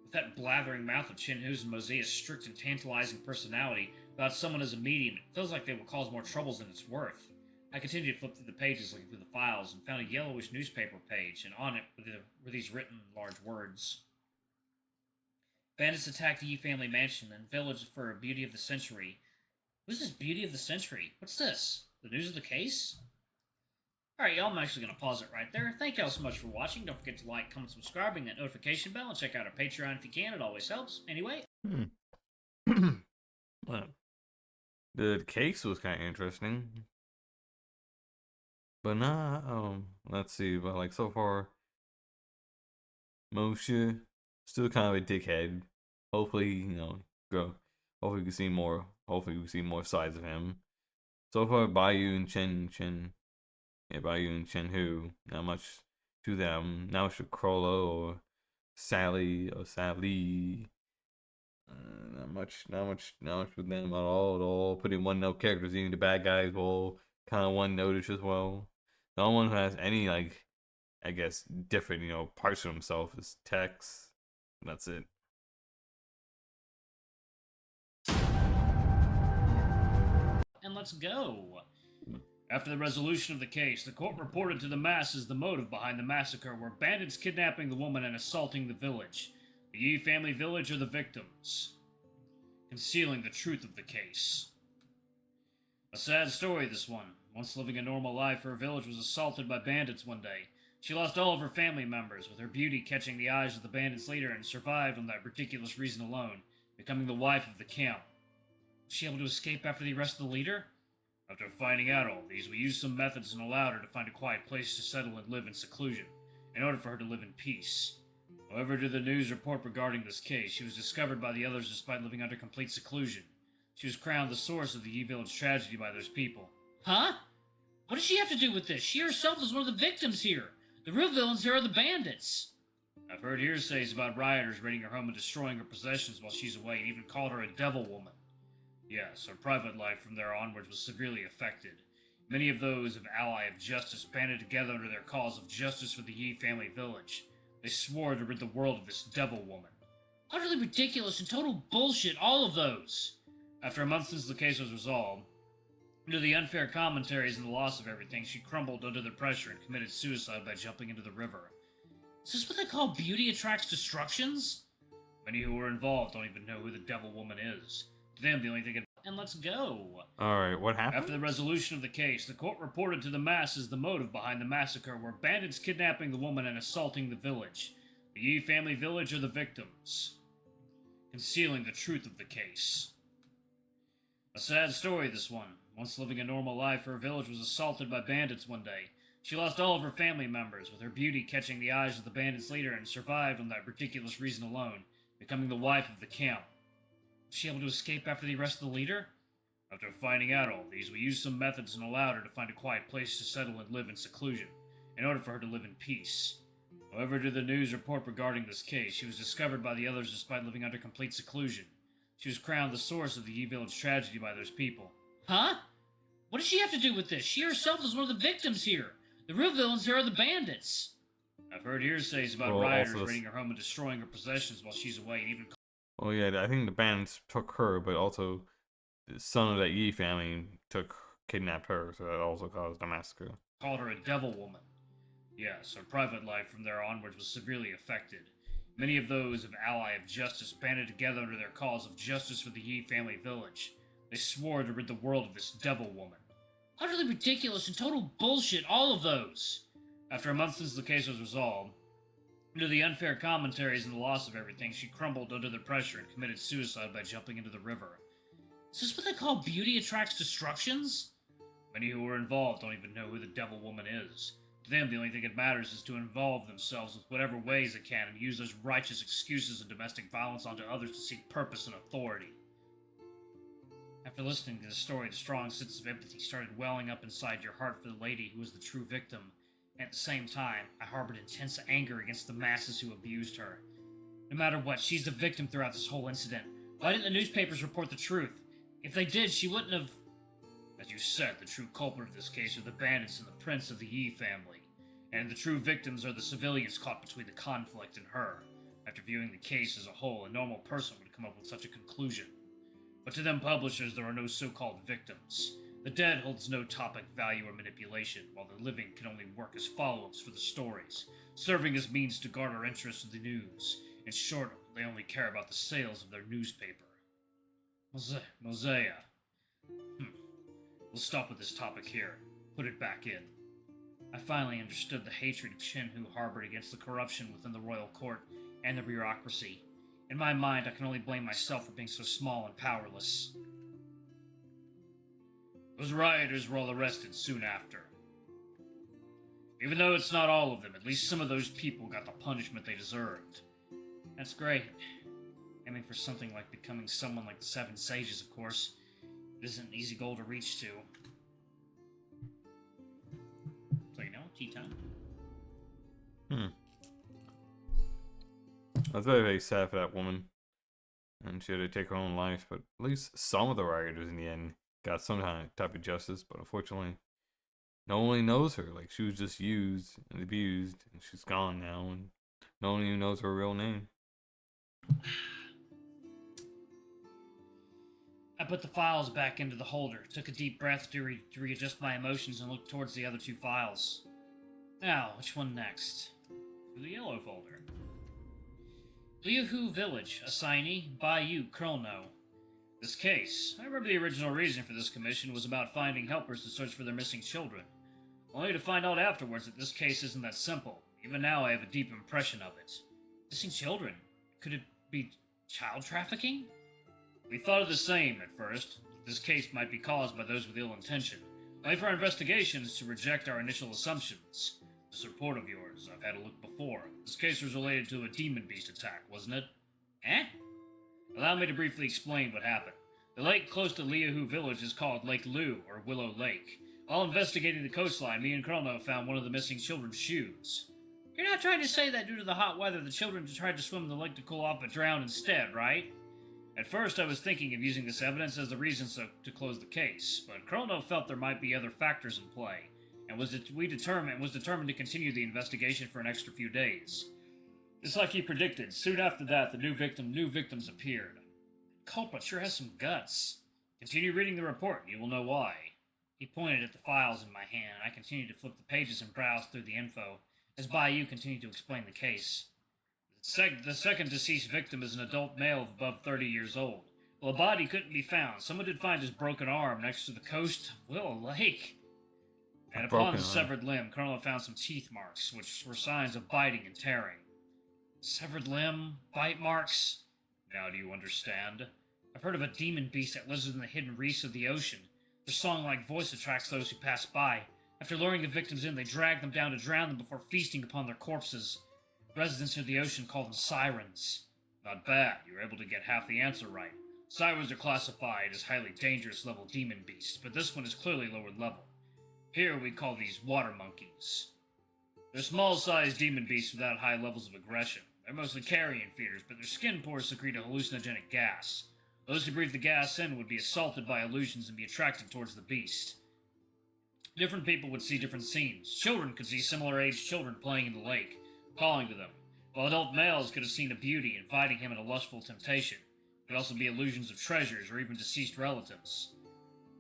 With that blathering mouth of Shinhu's and Mosai's strict and tantalizing personality, without someone as a medium, it feels like they will cause more troubles than it's worth. I continued to flip through the pages looking through the files and found a yellowish newspaper page, and on it were these written in large words. Bandits attacked the Yi family mansion and village for a beauty of the century. Who's this beauty of the century? What's this? The news of the case? Alright, y'all, I'm actually going to pause it right there. Thank y'all so much for watching. Don't forget to like, comment, subscribe, ring that notification bell, and check out our Patreon if you can. It always helps. Anyway. Well, the case was kind of interesting. But nah, let's see. But like so far, Moshe still kind of a dickhead. Hopefully, grow. Hopefully we can see more. Hopefully we can see more sides of him. So far, Bayou and Bayou and Shenhu, not much to them. Not much to Krollo or Sally. Not much with them at all. Putting one note characters, even the bad guys, all kind of one notish as well. The only one who has any I guess different parts of himself is Tex. That's it. And let's go. After the resolution of the case, the court reported to the masses the motive behind the massacre were bandits kidnapping the woman and assaulting the village. The Yi family village are the victims, concealing the truth of the case. A sad story, this one. Once living a normal life, her village was assaulted by bandits one day. She lost all of her family members, with her beauty catching the eyes of the bandits' leader, and survived on that ridiculous reason alone, becoming the wife of the camp. Was she able to escape after the arrest of the leader? After finding out all these, we used some methods and allowed her to find a quiet place to settle and live in seclusion, in order for her to live in peace. However, due to the news report regarding this case, she was discovered by the others despite living under complete seclusion. She was crowned the source of the Yi village tragedy by those people. Huh? What does she have to do with this? She herself is one of the victims here. The real villains here are the bandits. I've heard hearsays about rioters raiding her home and destroying her possessions while she's away, and even called her a devil woman. Yes, her private life from there onwards was severely affected. Many of those of Ally of Justice banded together under their cause of justice for the Yi family village. They swore to rid the world of this devil woman. Utterly ridiculous and total bullshit, all of those. After a month since the case was resolved, due to the unfair commentaries and the loss of everything, she crumbled under the pressure and committed suicide by jumping into the river. Is this what they call beauty attracts destructions? Many who were involved don't even know who the devil woman is. To them, the only thing and let's go. Alright, what happened? After the resolution of the case, the court reported to the masses the motive behind the massacre were bandits kidnapping the woman and assaulting the village. The Yi family village are the victims, concealing the truth of the case. A sad story, this one. Once living a normal life, her village was assaulted by bandits one day. She lost all of her family members, with her beauty catching the eyes of the bandits' leader, and survived on that ridiculous reason alone, becoming the wife of the camp. Was she able to escape after the arrest of the leader? After finding out all these, we used some methods and allowed her to find a quiet place to settle and live in seclusion, in order for her to live in peace. However, to the news report regarding this case, she was discovered by the others despite living under complete seclusion. She was crowned the source of the Yi village tragedy by those people. Huh? What does she have to do with this? She herself is one of the victims here. The real villains here are the bandits. I've heard hearsays about rioters raiding her home and destroying her possessions while she's away, and even... Oh yeah, I think the bandits took her, but also the son of that Yi family kidnapped her, so that also caused a massacre. Called her a devil woman. Yes, her private life from there onwards was severely affected. Many of those of Ally of Justice banded together under their cause of justice for the Yi family village. They swore to rid the world of this devil woman. Utterly ridiculous and total bullshit, all of those! After a month since the case was resolved, due to the unfair commentaries and the loss of everything, she crumbled under the pressure and committed suicide by jumping into the river. Is this what they call beauty attracts destructions? Many who were involved don't even know who the devil woman is. To them, the only thing that matters is to involve themselves with whatever ways it can and use those righteous excuses of domestic violence onto others to seek purpose and authority. After listening to the story, the strong sense of empathy started welling up inside your heart for the lady who was the true victim. And at the same time, I harbored intense anger against the masses who abused her. No matter what, she's the victim throughout this whole incident. Why didn't the newspapers report the truth? If they did, she wouldn't have... As you said, the true culprit of this case are the bandits and the prince of the Yi family. And the true victims are the civilians caught between the conflict and her. After viewing the case as a whole, a normal person would come up with such a conclusion. But to them publishers, there are no so-called victims. The dead holds no topic, value, or manipulation, while the living can only work as follow-ups for the stories, serving as means to garner interest in the news. In short, they only care about the sales of their newspaper. Mosaic. We'll stop with this topic here. Put it back in. I finally understood the hatred Shenhu harbored against the corruption within the royal court and the bureaucracy. In my mind, I can only blame myself for being so small and powerless. Those rioters were all arrested soon after. Even though it's not all of them, at least some of those people got the punishment they deserved. That's great. Aiming for something like becoming someone like the Seven Sages, of course. It isn't an easy goal to reach to. So you know, tea time. I was very, very sad for that woman. And she had to take her own life, but at least some of the rioters in the end got some type of justice, but unfortunately, no one really knows her. Like, she was just used and abused, and she's gone now, and no one even knows her real name. I put the files back into the holder, took a deep breath to readjust my emotions, and looked towards the other two files. Now, which one next? To the yellow folder. Liuhu Village, assignee, Bayou Chrono. This case, I remember the original reason for this commission was about finding helpers to search for their missing children. Only to find out afterwards that this case isn't that simple. Even now I have a deep impression of it. Missing children? Could it be child trafficking? We thought of the same at first. This case might be caused by those with ill intention. Only for our investigations to reject our initial assumptions. This report of yours, I've had a look before. This case was related to a demon beast attack, wasn't it? Eh? Allow me to briefly explain what happened. The lake close to Liuhu village is called Lake Lu, or Willow Lake. While investigating the coastline, me and Chrono found one of the missing children's shoes. You're not trying to say that due to the hot weather, the children tried to swim in the lake to cool off but drowned instead, right? At first, I was thinking of using this evidence as the reason to close the case, but Chrono felt there might be other factors in play, and was determined to continue the investigation for an extra few days. Just like he predicted, soon after that, the new victims appeared. Culprit sure has some guts. Continue reading the report, and you will know why. He pointed at the files in my hand, and I continued to flip the pages and browse through the info, as Bayou continued to explain the case. The second deceased victim is an adult male of above 30 years old. While a body couldn't be found, someone did find his broken arm next to the coast of Willow Lake. And upon the severed limb, Colonel found some teeth marks, which were signs of biting and tearing. Severed limb, bite marks. Now do you understand? I've heard of a demon beast that lives in the hidden reefs of the ocean. Their song-like voice attracts those who pass by. After luring the victims in, they drag them down to drown them before feasting upon their corpses. Residents of the ocean call them sirens. Not bad, you were able to get half the answer right. Sirens are classified as highly dangerous level demon beasts, but this one is clearly lower level. Here we call these water monkeys. They're small-sized demon beasts without high levels of aggression. They're mostly carrion feeders, but their skin pores secrete a hallucinogenic gas. Those who breathe the gas in would be assaulted by illusions and be attracted towards the beast. Different people would see different scenes. Children could see similar-aged children playing in the lake, calling to them, while adult males could have seen a beauty, inviting him in a lustful temptation. It could also be illusions of treasures or even deceased relatives.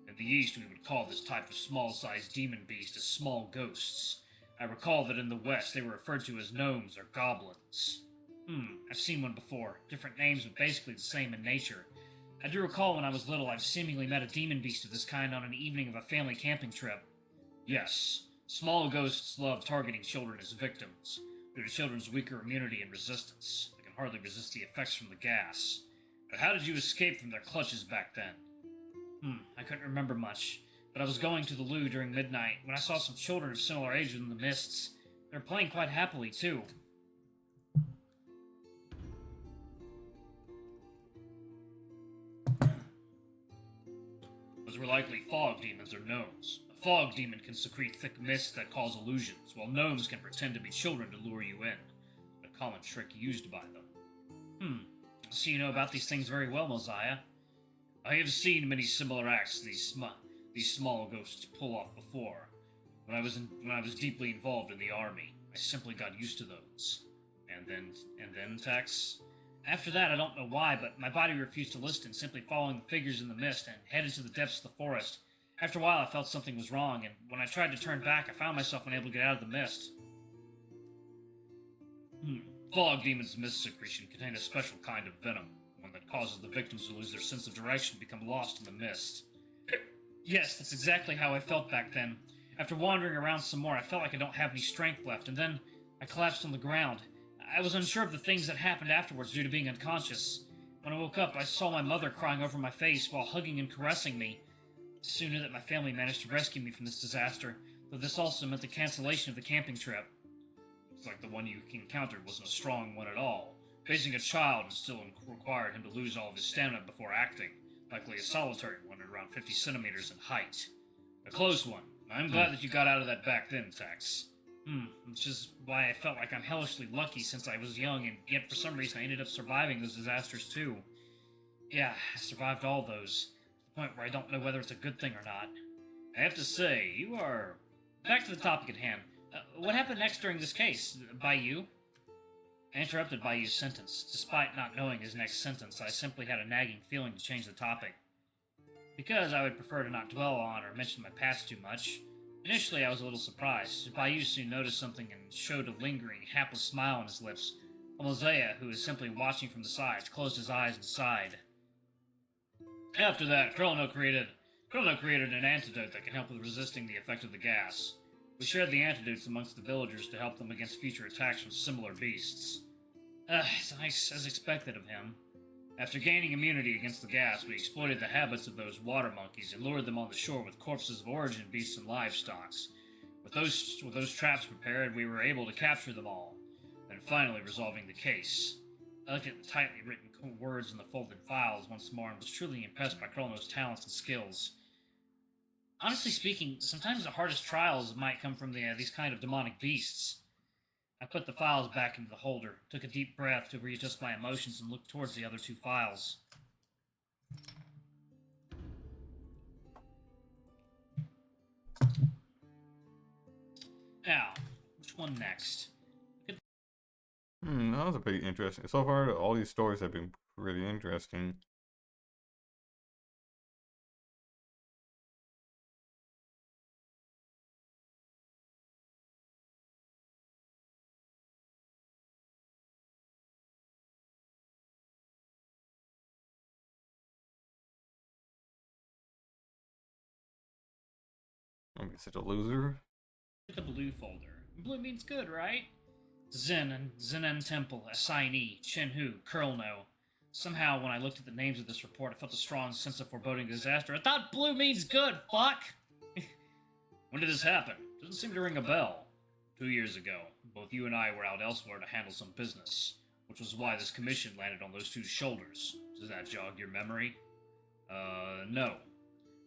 In the East, we would call this type of small-sized demon beast as small ghosts. I recall that in the West, they were referred to as gnomes or goblins. I've seen one before. Different names, but basically the same in nature. I do recall when I was little, I've seemingly met a demon beast of this kind on an evening of a family camping trip. Yes, small ghosts love targeting children as victims, due to children's weaker immunity and resistance. They can hardly resist the effects from the gas. But how did you escape from their clutches back then? I couldn't remember much, but I was going to the loo during midnight when I saw some children of similar age in the mists. They were playing quite happily, too. Those were likely fog demons or gnomes. A fog demon can secrete thick mists that cause illusions, while gnomes can pretend to be children to lure you in. A common trick used by them. So you know about these things very well, Mosiah. I have seen many similar acts these small ghosts pull off before. When I was deeply involved in the army, I simply got used to those. And then, Tex? After that, I don't know why, but my body refused to listen, simply following the figures in the mist and headed to the depths of the forest. After a while, I felt something was wrong, and when I tried to turn back, I found myself unable to get out of the mist. Fog demons' mist secretion contain a special kind of venom, one that causes the victims to lose their sense of direction and become lost in the mist. Yes, that's exactly how I felt back then. After wandering around some more, I felt like I don't have any strength left, and then I collapsed on the ground. I was unsure of the things that happened afterwards due to being unconscious. When I woke up, I saw my mother crying over my face while hugging and caressing me. I soon knew that my family managed to rescue me from this disaster, though this also meant the cancellation of the camping trip. Looks like the one you encountered wasn't a strong one at all. Facing a child still required him to lose all of his stamina before acting, likely a solitary one at around 50 centimeters in height. A close one. I'm glad that you got out of that back then, Tex. Which is why I felt like I'm hellishly lucky since I was young, and yet for some reason I ended up surviving those disasters too. Yeah, I survived all those, to the point where I don't know whether it's a good thing or not. I have to say, you are... Back to the topic at hand. What happened next during this case? Bayou? I interrupted Bayou's sentence. Despite not knowing his next sentence, I simply had a nagging feeling to change the topic. Because I would prefer to not dwell on or mention my past too much. Initially, I was a little surprised. Bayou soon noticed something and showed a lingering, hapless smile on his lips. Mosiah, who was simply watching from the sides, closed his eyes and sighed. After that, Krillno created an antidote that can help with resisting the effect of the gas. We shared the antidotes amongst the villagers to help them against future attacks from similar beasts. As expected of him. After gaining immunity against the gas, we exploited the habits of those water monkeys and lured them on the shore with corpses of origin beasts and livestock. With those traps prepared, we were able to capture them all, and finally resolving the case. I looked at the tightly written words in the folded files once more and was truly impressed by Krillno's talents and skills. Honestly speaking, sometimes the hardest trials might come from these kind of demonic beasts. I put the files back into the holder, took a deep breath to readjust my emotions, and looked towards the other two files. Now, which one next? That was a pretty interesting. So far, all these stories have been pretty interesting. I'm such a loser. The blue folder. Blue means good, right? Zenan Temple, Assignee, Chenhu, Kurlno. Somehow, when I looked at the names of this report, I felt a strong sense of foreboding disaster. I thought blue means good, fuck! When did this happen? Doesn't seem to ring a bell. 2 years ago, both you and I were out elsewhere to handle some business, which was why this commission landed on those two shoulders. Does that jog your memory? No.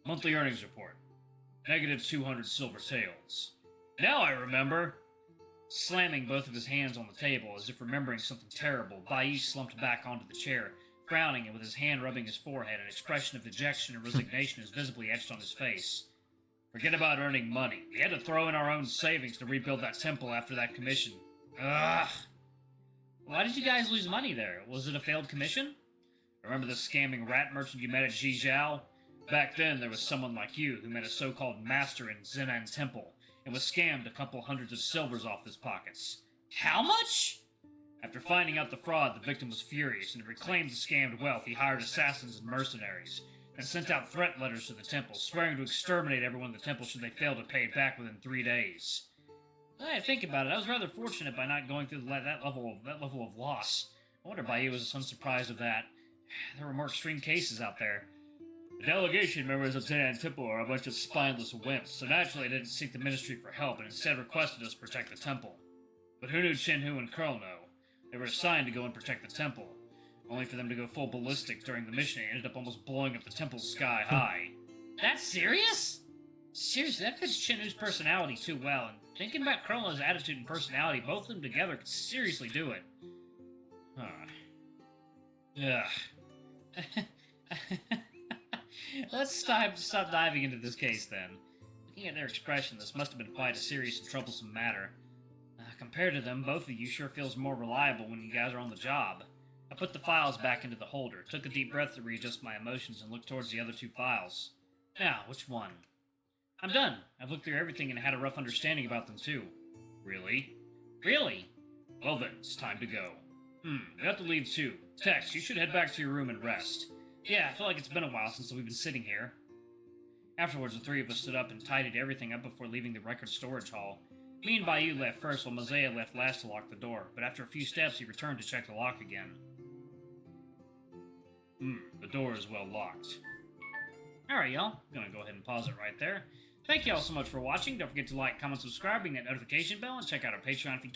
Monthly earnings report. Negative 200 silver taels. Now I remember! Slamming both of his hands on the table, as if remembering something terrible, Bai slumped back onto the chair, frowning and with his hand rubbing his forehead, an expression of dejection and resignation is visibly etched on his face. Forget about earning money. We had to throw in our own savings to rebuild that temple after that commission. Ugh! Why did you guys lose money there? Was it a failed commission? Remember the scamming rat merchant you met at Zhizhou? Back then, there was someone like you who met a so-called master in Zenan Temple, and was scammed a couple hundreds of silvers off his pockets. How much? After finding out the fraud, the victim was furious, and to reclaim the scammed wealth, he hired assassins and mercenaries, and sent out threat letters to the temple, swearing to exterminate everyone in the temple should they fail to pay it back within 3 days. I think about it, I was rather fortunate by not going through that level of loss. I wonder Bai was unsurprised of that. There were more extreme cases out there. The delegation members of Zenan Temple are a bunch of spineless wimps, so naturally they didn't seek the ministry for help and instead requested us protect the temple. But who knew Chenhu and Kurlno? They were assigned to go and protect the temple, only for them to go full ballistic during the mission and ended up almost blowing up the temple sky high. That's serious? Seriously, that fits Chenhu's personality too well, and thinking about Kurlno's attitude and personality, both of them together could seriously do it. Ugh. Let's stop diving into this case, then. Looking at their expression, this must have been quite a serious and troublesome matter. Compared to them, both of you sure feels more reliable when you guys are on the job. I put the files back into the holder, took a deep breath to readjust my emotions, and looked towards the other 2 files. Now, which one? I'm done. I've looked through everything and had a rough understanding about them, too. Really? Really? Well then, it's time to go. We have to leave, too. Tex, you should head back to your room and rest. Yeah, I feel like it's been a while since we've been sitting here. Afterwards, the 3 of us stood up and tidied everything up before leaving the record storage hall. Me and Bayou left first, while Mosea left last to lock the door, but after a few steps, he returned to check the lock again. The door is well locked. Alright, y'all. I'm gonna go ahead and pause it right there. Thank y'all so much for watching. Don't forget to like, comment, subscribe, ring that notification bell, and check out our Patreon if you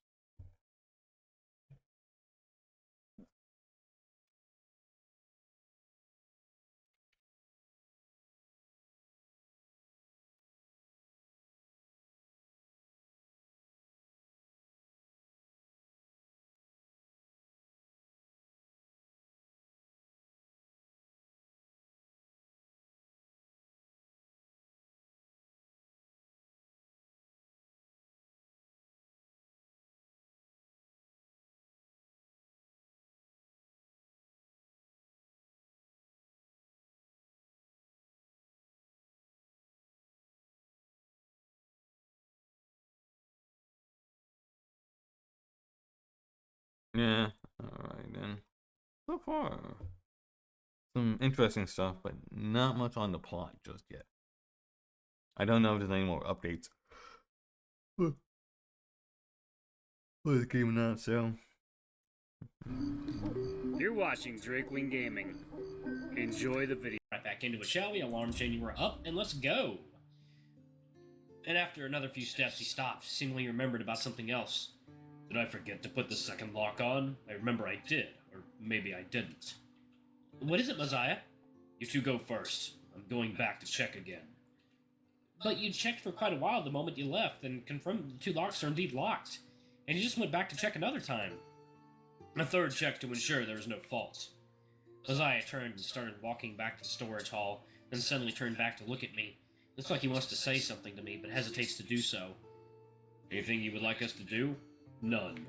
Yeah, alright then. So far, some interesting stuff, but not much on the plot just yet. I don't know if there's any more updates for the game or not, so. You're watching Drakewing Gaming. Enjoy the video. right back into it, shall we? Alarm chain, you were up, and let's go. And after another few steps, he stopped, seemingly remembered about something else. Did I forget to put the second lock on? I remember I did, or maybe I didn't. What is it, Messiah? You two go first. I'm going back to check again. But you checked for quite a while the moment you left, and confirmed the 2 locks are indeed locked. And you just went back to check another time. A third check to ensure there was no fault. Messiah turned and started walking back to the storage hall, then suddenly turned back to look at me. Looks like he wants to say something to me, but hesitates to do so. Anything you would like us to do? None.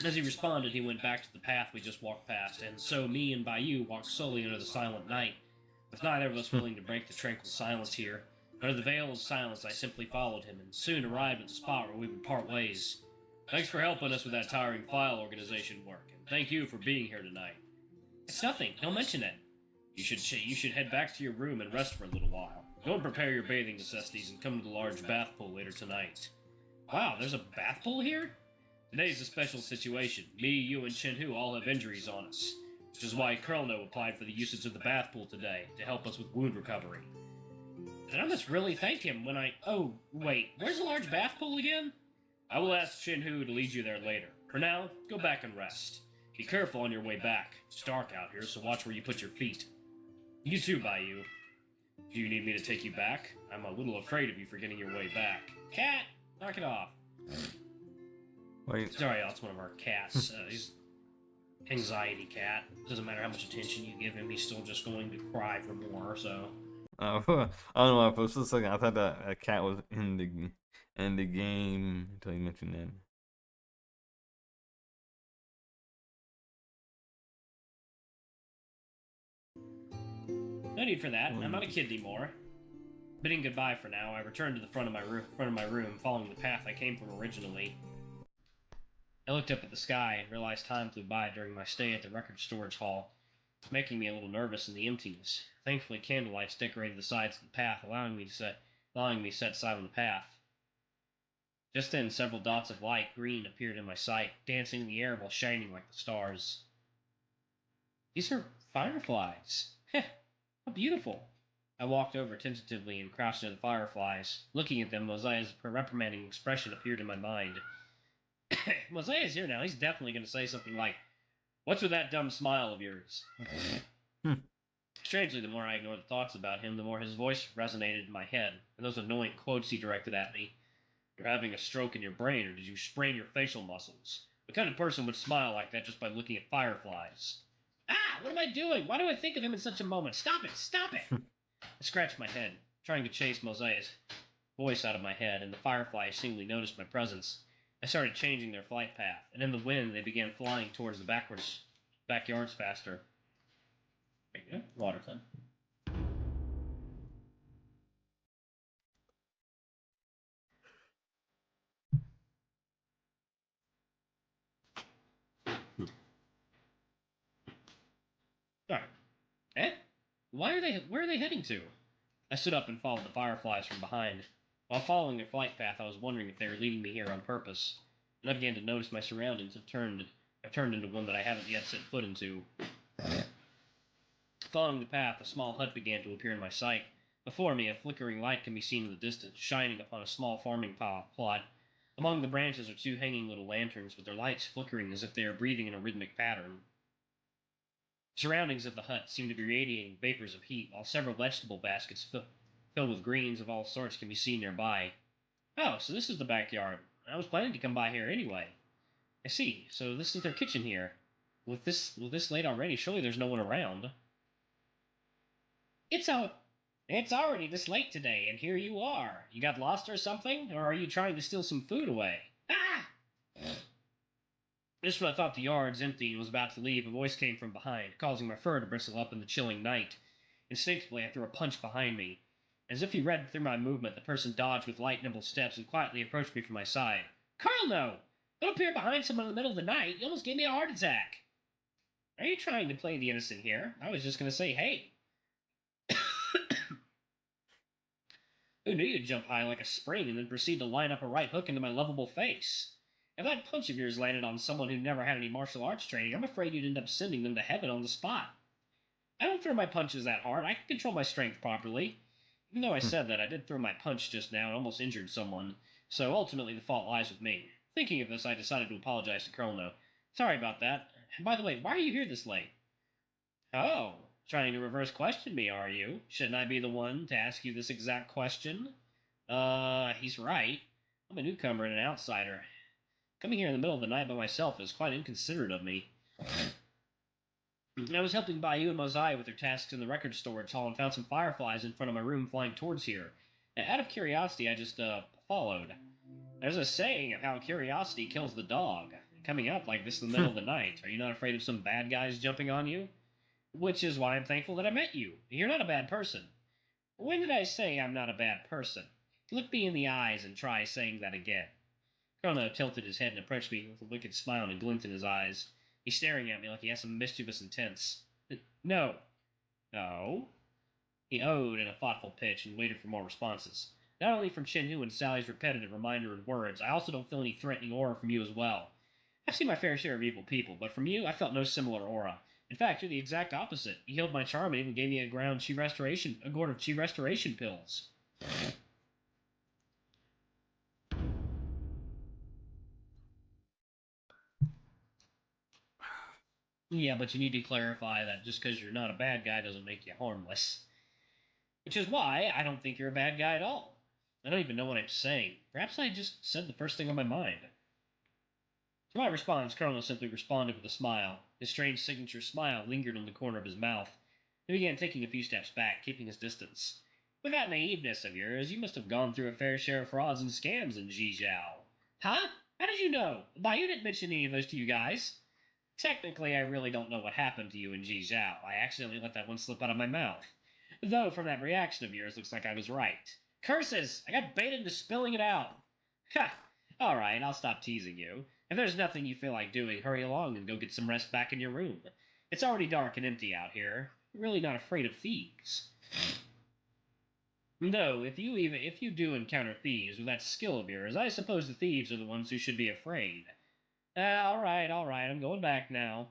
As he responded, he went back to the path we just walked past, and so me and Bayou walked slowly into the silent night, with neither of us willing to break the tranquil silence here. Under the veil of silence, I simply followed him, and soon arrived at the spot where we would part ways. Thanks for helping us with that tiring file organization work, and thank you for being here tonight. It's nothing. Don't mention it. You should head back to your room and rest for a little while. Go and prepare your bathing necessities and come to the large bath pool later tonight. Wow, there's a bath pool here? Today's a special situation. Me, you, and Shinhu all have injuries on us, which is why Kurlno applied for the usage of the bath pool today to help us with wound recovery. Then I must really thank him when I... Oh, wait, where's the large bath pool again? I will ask Shinhu to lead you there later. For now, go back and rest. Be careful on your way back. It's dark out here, so watch where you put your feet. You too, Bayou. Do you need me to take you back? I'm a little afraid of you forgetting your way back. Cat! Knock it off. Wait. Sorry, that's one of our cats. He's anxiety cat. Doesn't matter how much attention you give him, he's still just going to cry for more, so... I don't know. For just a second, I thought that a cat was in the game until you mentioned that. No need for that. I'm not a kid anymore. Bidding goodbye for now, I returned to the front of my room, following the path I came from originally. I looked up at the sky and realized time flew by during my stay at the record storage hall, making me a little nervous in the emptiness. Thankfully, candlelights decorated the sides of the path, allowing me to set sight on the path. Just then, several dots of light green appeared in my sight, dancing in the air while shining like the stars. These are fireflies. Heh, how beautiful. I walked over tentatively and crouched near the fireflies. Looking at them, Mosiah's reprimanding expression appeared in my mind. Mosiah's here now. He's definitely going to say something like, "What's with that dumb smile of yours?" Strangely, the more I ignored the thoughts about him, the more his voice resonated in my head, and those annoying quotes he directed at me. You're having a stroke in your brain, or did you sprain your facial muscles? What kind of person would smile like that just by looking at fireflies? Ah! What am I doing? Why do I think of him in such a moment? Stop it! Stop it! I scratched my head, trying to chase Mosiah's voice out of my head, and the fireflies seemingly noticed my presence. I started changing their flight path, and in the wind they began flying towards the backyards faster. There you go. Water time. Alright. Eh? Where are they heading to? I stood up and followed the fireflies from behind. While following their flight path, I was wondering if they were leading me here on purpose. And I began to notice my surroundings have turned into one that I haven't yet set foot into. Following the path, a small hut began to appear in my sight. Before me, a flickering light can be seen in the distance, shining upon a small farming plot. Among the branches are two hanging little lanterns, with their lights flickering as if they are breathing in a rhythmic pattern. The surroundings of the hut seem to be radiating vapors of heat, while several vegetable baskets filled with greens of all sorts can be seen nearby. Oh, so this is the backyard. I was planning to come by here anyway. I see. So this is their kitchen here. With this late already, surely there's no one around. It's already this late today, and here you are. You got lost or something? Or are you trying to steal some food away? Ah! Just when I thought the yard's empty and was about to leave, a voice came from behind, causing my fur to bristle up in the chilling night. Instinctively, I threw a punch behind me. As if he read through my movement, the person dodged with light, nimble steps and quietly approached me from my side. Carl, no! Don't appear behind someone in the middle of the night. You almost gave me a heart attack. Are you trying to play the innocent here? I was just going to say, hey. Who knew you'd jump high like a spring and then proceed to line up a right hook into my lovable face? If that punch of yours landed on someone who never had any martial arts training, I'm afraid you'd end up sending them to heaven on the spot. I don't throw my punches that hard. I can control my strength properly. Even though I said that, I did throw my punch just now and almost injured someone, so ultimately the fault lies with me. Thinking of this, I decided to apologize to Kurlno. Sorry about that. And by the way, why are you here this late? Oh, trying to reverse question me, are you? Shouldn't I be the one to ask you this exact question? He's right. I'm a newcomer and an outsider. Coming here in the middle of the night by myself is quite inconsiderate of me. I was helping Bayou and Mosiah with their tasks in the record storage hall and found some fireflies in front of my room flying towards here. Out of curiosity, I just, followed. There's a saying of how curiosity kills the dog. Coming out like this in the middle of the night, are you not afraid of some bad guys jumping on you? Which is why I'm thankful that I met you. You're not a bad person. When did I say I'm not a bad person? Look me in the eyes and try saying that again. Kurlno tilted his head and approached me with a wicked smile and a glint in his eyes. He's staring at me like he has some mischievous intents. No. No? He owed in a thoughtful pitch and waited for more responses. Not only from Chin-Hu and Sally's repetitive reminder and words, I also don't feel any threatening aura from you as well. I've seen my fair share of evil people, but from you, I felt no similar aura. In fact, you're the exact opposite. You healed my charm and even gave me a gourd of chi restoration pills. Yeah, but you need to clarify that just because you're not a bad guy doesn't make you harmless. Which is why I don't think you're a bad guy at all. I don't even know what I'm saying. Perhaps I just said the first thing on my mind. To my response, Colonel simply responded with a smile. His strange signature smile lingered on the corner of his mouth. He began taking a few steps back, keeping his distance. With that naiveness of yours, you must have gone through a fair share of frauds and scams in Jizhao. Huh? How did you know? Why, you didn't mention any of those to you guys. Technically, I really don't know what happened to you in Jizhao. I accidentally let that one slip out of my mouth. Though, from that reaction of yours, looks like I was right. Curses! I got baited into spilling it out. Ha! Alright, I'll stop teasing you. If there's nothing you feel like doing, hurry along and go get some rest back in your room. It's already dark and empty out here. You're really not afraid of thieves. No, if you do encounter thieves with that skill of yours, I suppose the thieves are the ones who should be afraid. Alright, I'm going back now.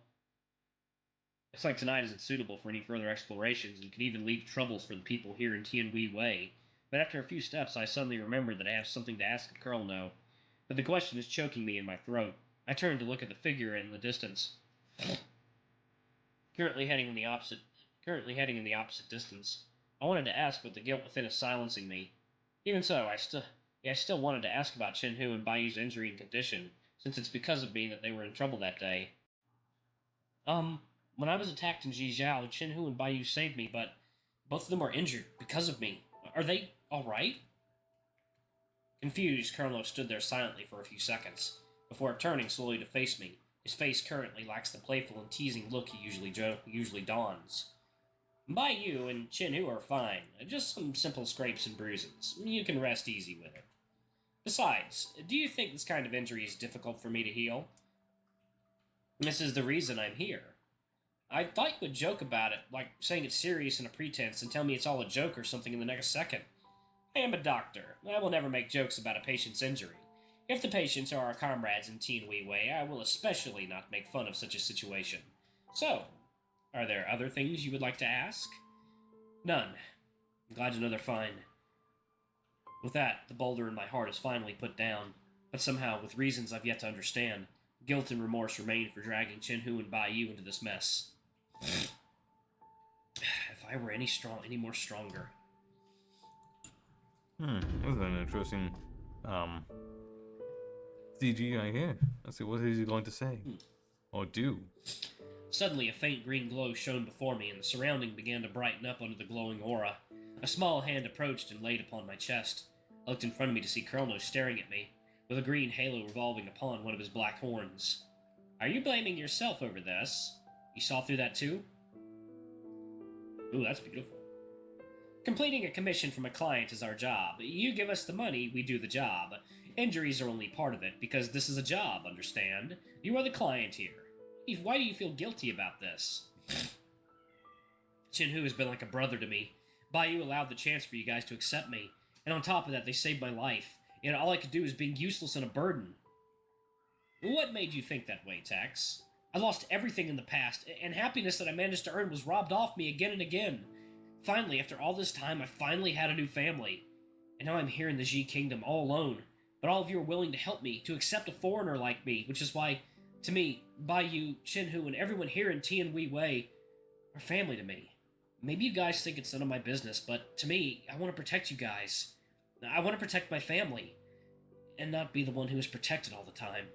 Looks like tonight isn't suitable for any further explorations and could even leave troubles for the people here in Tianhui Wei. But after a few steps, I suddenly remembered that I have something to ask the Colonel now. But the question is choking me in my throat. I turned to look at the figure in the distance. Currently heading in the opposite distance. I wanted to ask, but the guilt within is silencing me. Even so, I still wanted to ask about Chin-Hu and Bayu's injury and condition, since it's because of me that they were in trouble that day. When I was attacked in Jizhao, Chin-Hu and Bayu saved me, but both of them are injured because of me. Are they alright? Confused, Colonel stood there silently for a few seconds, before turning slowly to face me. His face currently lacks the playful and teasing look he usually dons. Bayu and Chin-Hu are fine, just some simple scrapes and bruises. You can rest easy with it. Besides, do you think this kind of injury is difficult for me to heal? This is the reason I'm here. I thought you would joke about it, like saying it's serious and a pretense, and tell me it's all a joke or something in the next second. I am a doctor. I will never make jokes about a patient's injury. If the patients are our comrades in Tianhui Wei, I will especially not make fun of such a situation. So, are there other things you would like to ask? None. I'm glad to know they're fine. With that, the boulder in my heart is finally put down, but somehow, with reasons I've yet to understand, guilt and remorse remain for dragging Chin-Hu and Bayu into this mess. If I were any more stronger. This is an interesting CG right here. Let's see, what is he going to say? Or do? Suddenly, a faint green glow shone before me, and the surrounding began to brighten up under the glowing aura. A small hand approached and laid upon my chest. I looked in front of me to see Colonel staring at me, with a green halo revolving upon one of his black horns. Are you blaming yourself over this? You saw through that too? Ooh, that's beautiful. Completing a commission from a client is our job. You give us the money, we do the job. Injuries are only part of it, because this is a job, understand? You are the client here. Why do you feel guilty about this? Chin-Hu has been like a brother to me. Bayu allowed the chance for you guys to accept me, and on top of that, they saved my life. Yet all I could do is being useless and a burden. What made you think that way, Tex? I lost everything in the past, and happiness that I managed to earn was robbed off me again and again. Finally, after all this time, I finally had a new family. And now I'm here in the Ji Kingdom all alone, but all of you are willing to help me, to accept a foreigner like me, which is why, to me, Bayu, Chin-Hu, and everyone here in Tianhui Wei are family to me. Maybe you guys think it's none of my business, but to me, I want to protect you guys. I want to protect my family, and not be the one who is protected all the time.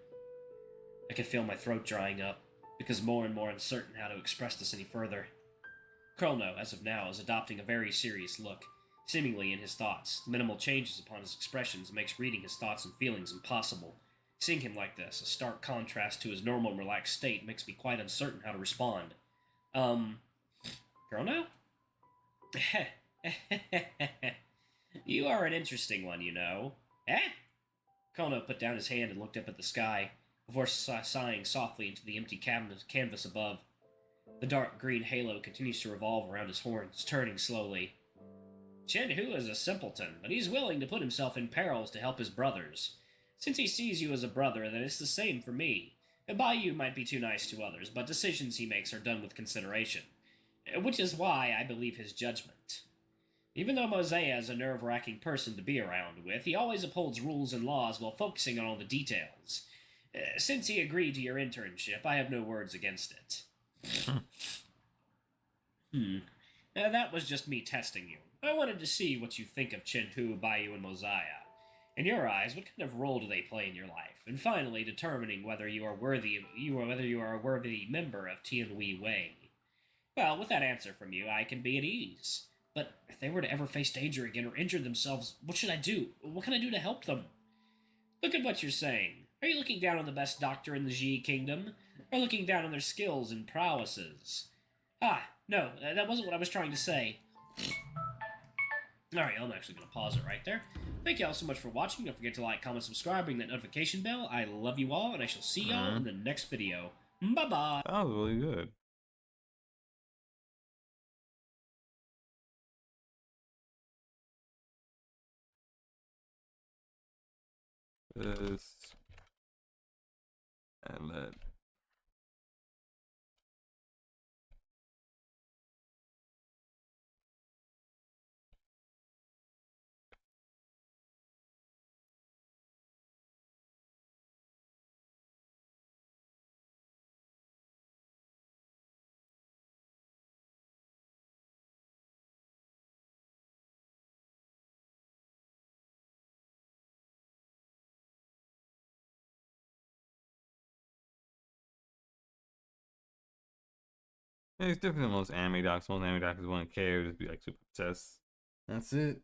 I can feel my throat drying up, because more and more uncertain how to express this any further. Krolno, as of now, is adopting a very serious look, seemingly in his thoughts. The minimal changes upon his expressions makes reading his thoughts and feelings impossible. Seeing him like this, a stark contrast to his normal relaxed state, makes me quite uncertain how to respond. Krolno? You are an interesting one, you know. Eh? Kono put down his hand and looked up at the sky, before sighing softly into the empty canvas above. The dark green halo continues to revolve around his horns, turning slowly. Chen-Hu is a simpleton, but he's willing to put himself in perils to help his brothers. Since he sees you as a brother, then it's the same for me. Bai might be too nice to others, but decisions he makes are done with consideration. Which is why I believe his judgment. Even though Mosea is a nerve-wracking person to be around with, he always upholds rules and laws while focusing on all the details. Since he agreed to your internship, I have no words against it. That was just me testing you. I wanted to see what you think of Chen-Hu, Bayou, and Mosiah. In your eyes, what kind of role do they play in your life? And finally, determining whether you are a worthy member of Tianhui Wei. Well, with that answer from you, I can be at ease. But if they were to ever face danger again or injure themselves, what should I do? What can I do to help them? Look at what you're saying. Are you looking down on the best doctor in the Ji Kingdom? Or looking down on their skills and prowesses? No, that wasn't what I was trying to say. Alright, I'm actually going to pause it right there. Thank you all so much for watching. Don't forget to like, comment, subscribe, ring that notification bell. I love you all, and I shall see y'all in the next video. Bye-bye! That was really good. This and let yeah, it's different than most anime docs. Most anime docs wouldn't care, just be like super obsessed. That's it.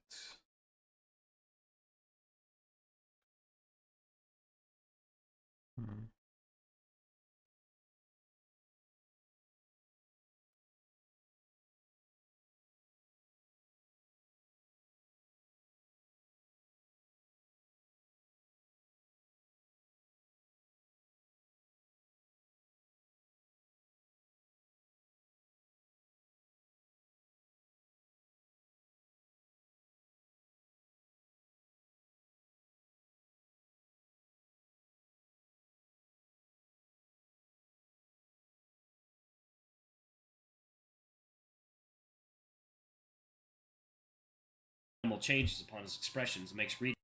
Changes upon his expressions makes reading.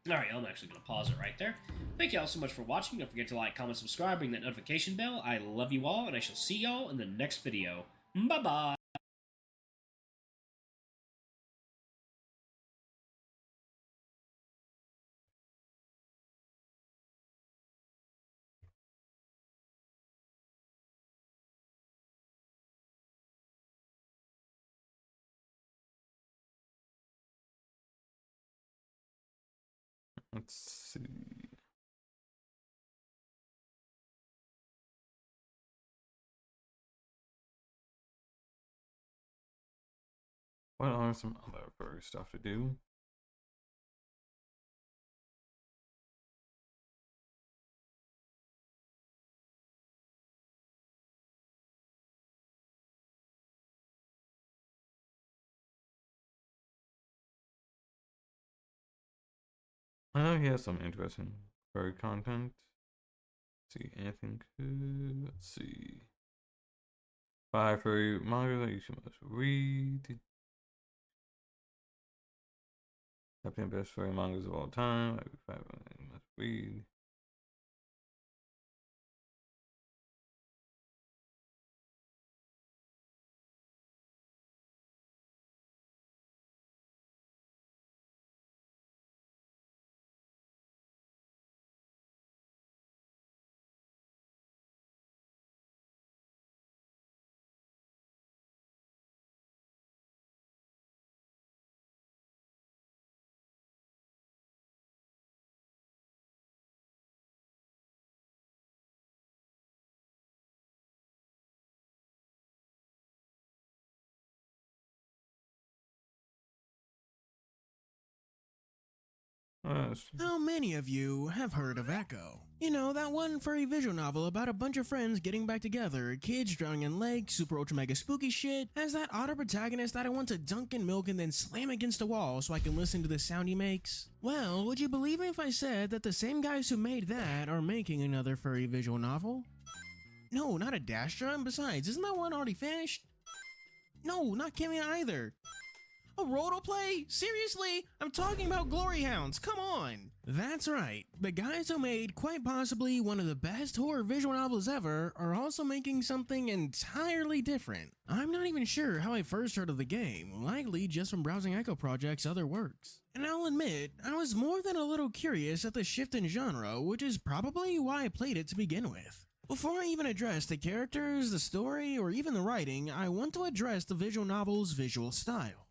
Alright, I'm actually going to pause it right there. Thank you all so much for watching. Don't forget to like, comment, subscribe, ring that notification bell. I love you all, and I shall see y'all in the next video. Bye-bye! Let's see. What are some other furry stuff to do? I know he has some interesting furry content. Let's see, anything good? Let's see. 5 furry manga that you should must read. Top 10 best furry mangas of all time. 5 you must read. How many of you have heard of Echo? You know, that one furry visual novel about a bunch of friends getting back together, kids drowning in lakes, super ultra mega spooky shit, has that otter protagonist that I want to dunk in milk and then slam against a wall so I can listen to the sound he makes? Well, would you believe me if I said that the same guys who made that are making another furry visual novel? No, not a Dastra, and besides, isn't that one already finished? No, not Kimmy either. A rotoplay? Seriously? I'm talking about Glory Hounds, come on! That's right, the guys who made quite possibly one of the best horror visual novels ever are also making something entirely different. I'm not even sure how I first heard of the game, likely just from browsing Echo Project's other works. And I'll admit, I was more than a little curious at the shift in genre, which is probably why I played it to begin with. Before I even address the characters, the story, or even the writing, I want to address the visual novel's visual style.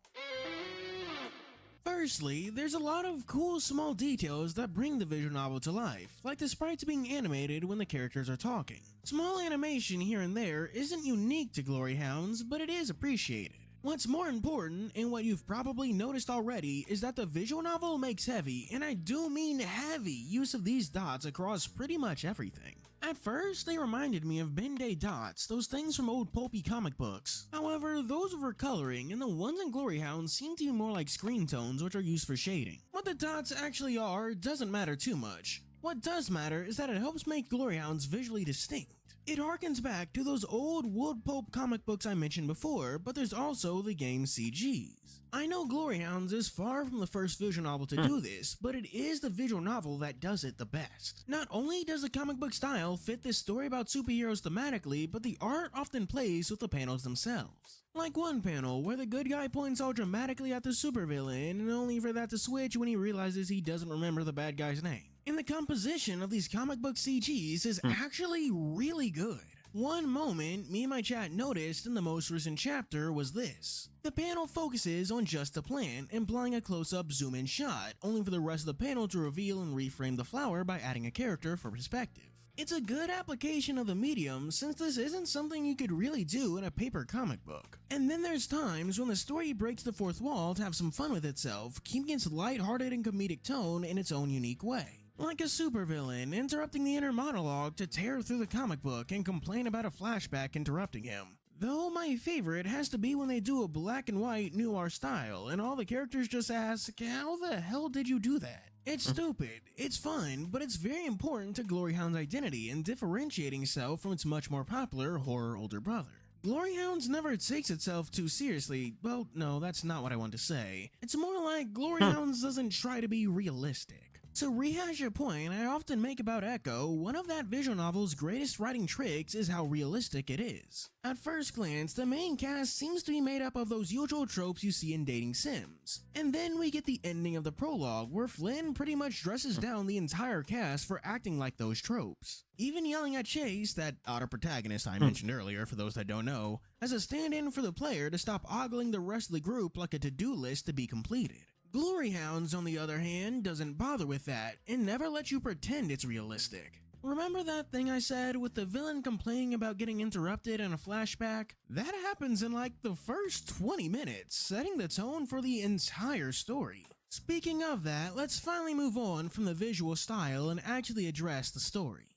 Firstly, there's a lot of cool small details that bring the visual novel to life, like the sprites being animated when the characters are talking. Small animation here and there isn't unique to Glory Hounds, but it is appreciated. What's more important, and what you've probably noticed already, is that the visual novel makes heavy, and I do mean heavy, use of these dots across pretty much everything. At first, they reminded me of Ben-Day dots, those things from old pulpy comic books. However, those were coloring, and the ones in Glory Hound seem to be more like screen tones, which are used for shading. What the dots actually are doesn't matter too much. What does matter is that it helps make Glory Hounds visually distinct. It harkens back to those old wood pulp comic books I mentioned before, but there's also the game's CGs. I know Glory Hounds is far from the first visual novel to do this, but it is the visual novel that does it the best. Not only does the comic book style fit this story about superheroes thematically, but the art often plays with the panels themselves. Like one panel where the good guy points all dramatically at the supervillain, and only for that to switch when he realizes he doesn't remember the bad guy's name. And the composition of these comic book CGs is actually really good. One moment me and my chat noticed in the most recent chapter was this. The panel focuses on just the plant, implying a close-up zoom-in shot, only for the rest of the panel to reveal and reframe the flower by adding a character for perspective. It's a good application of the medium since this isn't something you could really do in a paper comic book. And then there's times when the story breaks the fourth wall to have some fun with itself, keeping its light-hearted and comedic tone in its own unique way. Like a supervillain interrupting the inner monologue to tear through the comic book and complain about a flashback interrupting him. Though my favorite has to be when they do a black and white noir style and all the characters just ask, how the hell did you do that? It's stupid, it's fun, but it's very important to Glory Hound's identity and differentiating itself from its much more popular horror older brother. Glory Hounds never takes itself too seriously. Well, no, that's not what I want to say. It's more like Glory Hounds doesn't try to be realistic. To rehash a point I often make about Echo, one of that visual novel's greatest writing tricks is how realistic it is. At first glance, the main cast seems to be made up of those usual tropes you see in dating sims. And then we get the ending of the prologue, where Flynn pretty much dresses down the entire cast for acting like those tropes. Even yelling at Chase, that otter protagonist I mentioned earlier for those that don't know, as a stand-in for the player to stop ogling the rest of the group like a to-do list to be completed. Glory Hounds, on the other hand, doesn't bother with that and never lets you pretend it's realistic. Remember that thing I said with the villain complaining about getting interrupted in a flashback? That happens in like the first 20 minutes, setting the tone for the entire story. Speaking of that, let's finally move on from the visual style and actually address the story.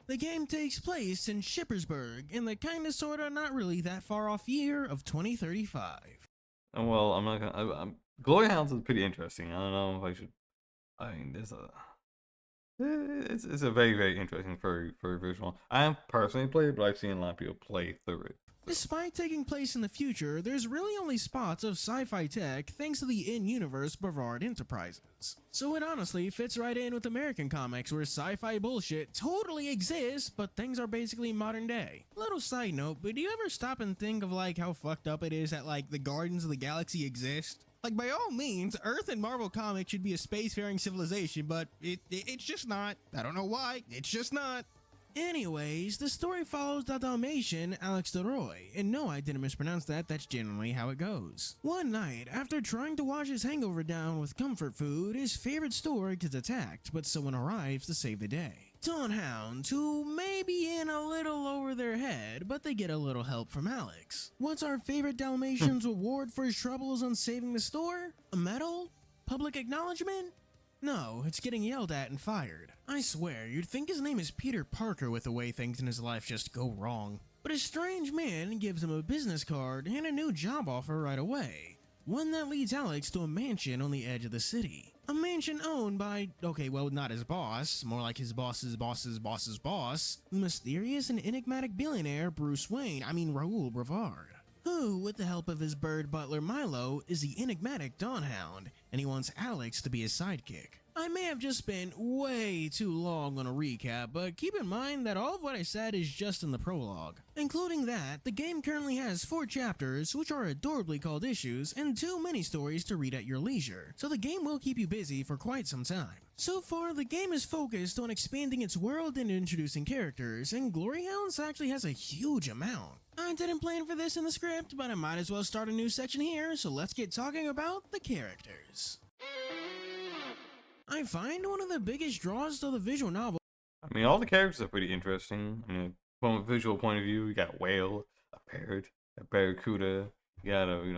The game takes place in Shippersburg in the kinda sorta not really that far off year of 2035. Well, I'm not gonna. Glory Hounds is pretty interesting. I don't know if I should. I mean, it's a very, very interesting furry visual. I haven't personally played, but I've seen a lot of people play through it. Despite taking place in the future, there's really only spots of sci-fi tech thanks to the in-universe Brevard Enterprises. So it honestly fits right in with American comics where sci-fi bullshit totally exists, but things are basically modern day. Little side note, but do you ever stop and think of like how fucked up it is that like the Guardians of the Galaxy exist? Like, by all means, Earth and Marvel Comics should be a spacefaring civilization, but it's just not. I don't know why, it's just not. Anyways, the story follows the Dalmatian Alex DeRoy, and no, I didn't mispronounce that, that's generally how it goes. One night, after trying to wash his hangover down with comfort food, his favorite store gets attacked, but someone arrives to save the day. Hounds, who may be in a little over their head, but they get a little help from Alex. What's our favorite Dalmatian's reward for his troubles on saving the store? A medal? public acknowledgement? No, it's getting yelled at and fired. I swear, you'd think his name is Peter Parker with the way things in his life just go wrong. But a strange man gives him a business card and a new job offer right away. One that leads Alex to a mansion on the edge of the city. A mansion owned by, okay, well, not his boss, more like his boss's boss's boss's boss, the mysterious and enigmatic billionaire Raoul Brevard, who, with the help of his bird butler Milo, is the enigmatic Dawn Hound, and he wants Alex to be his sidekick. I may have just spent way too long on a recap, but keep in mind that all of what I said is just in the prologue. Including that, the game currently has 4 chapters, which are adorably called issues, and 2 mini-stories to read at your leisure, so the game will keep you busy for quite some time. So far, the game is focused on expanding its world and introducing characters, and Glory Hounds actually has a huge amount. I didn't plan for this in the script, but I might as well start a new section here, so let's get talking about the characters. I find one of the biggest draws to the visual novel. I mean, all the characters are pretty interesting. I mean, from a visual point of view, you got a whale, a parrot, a barracuda, you got a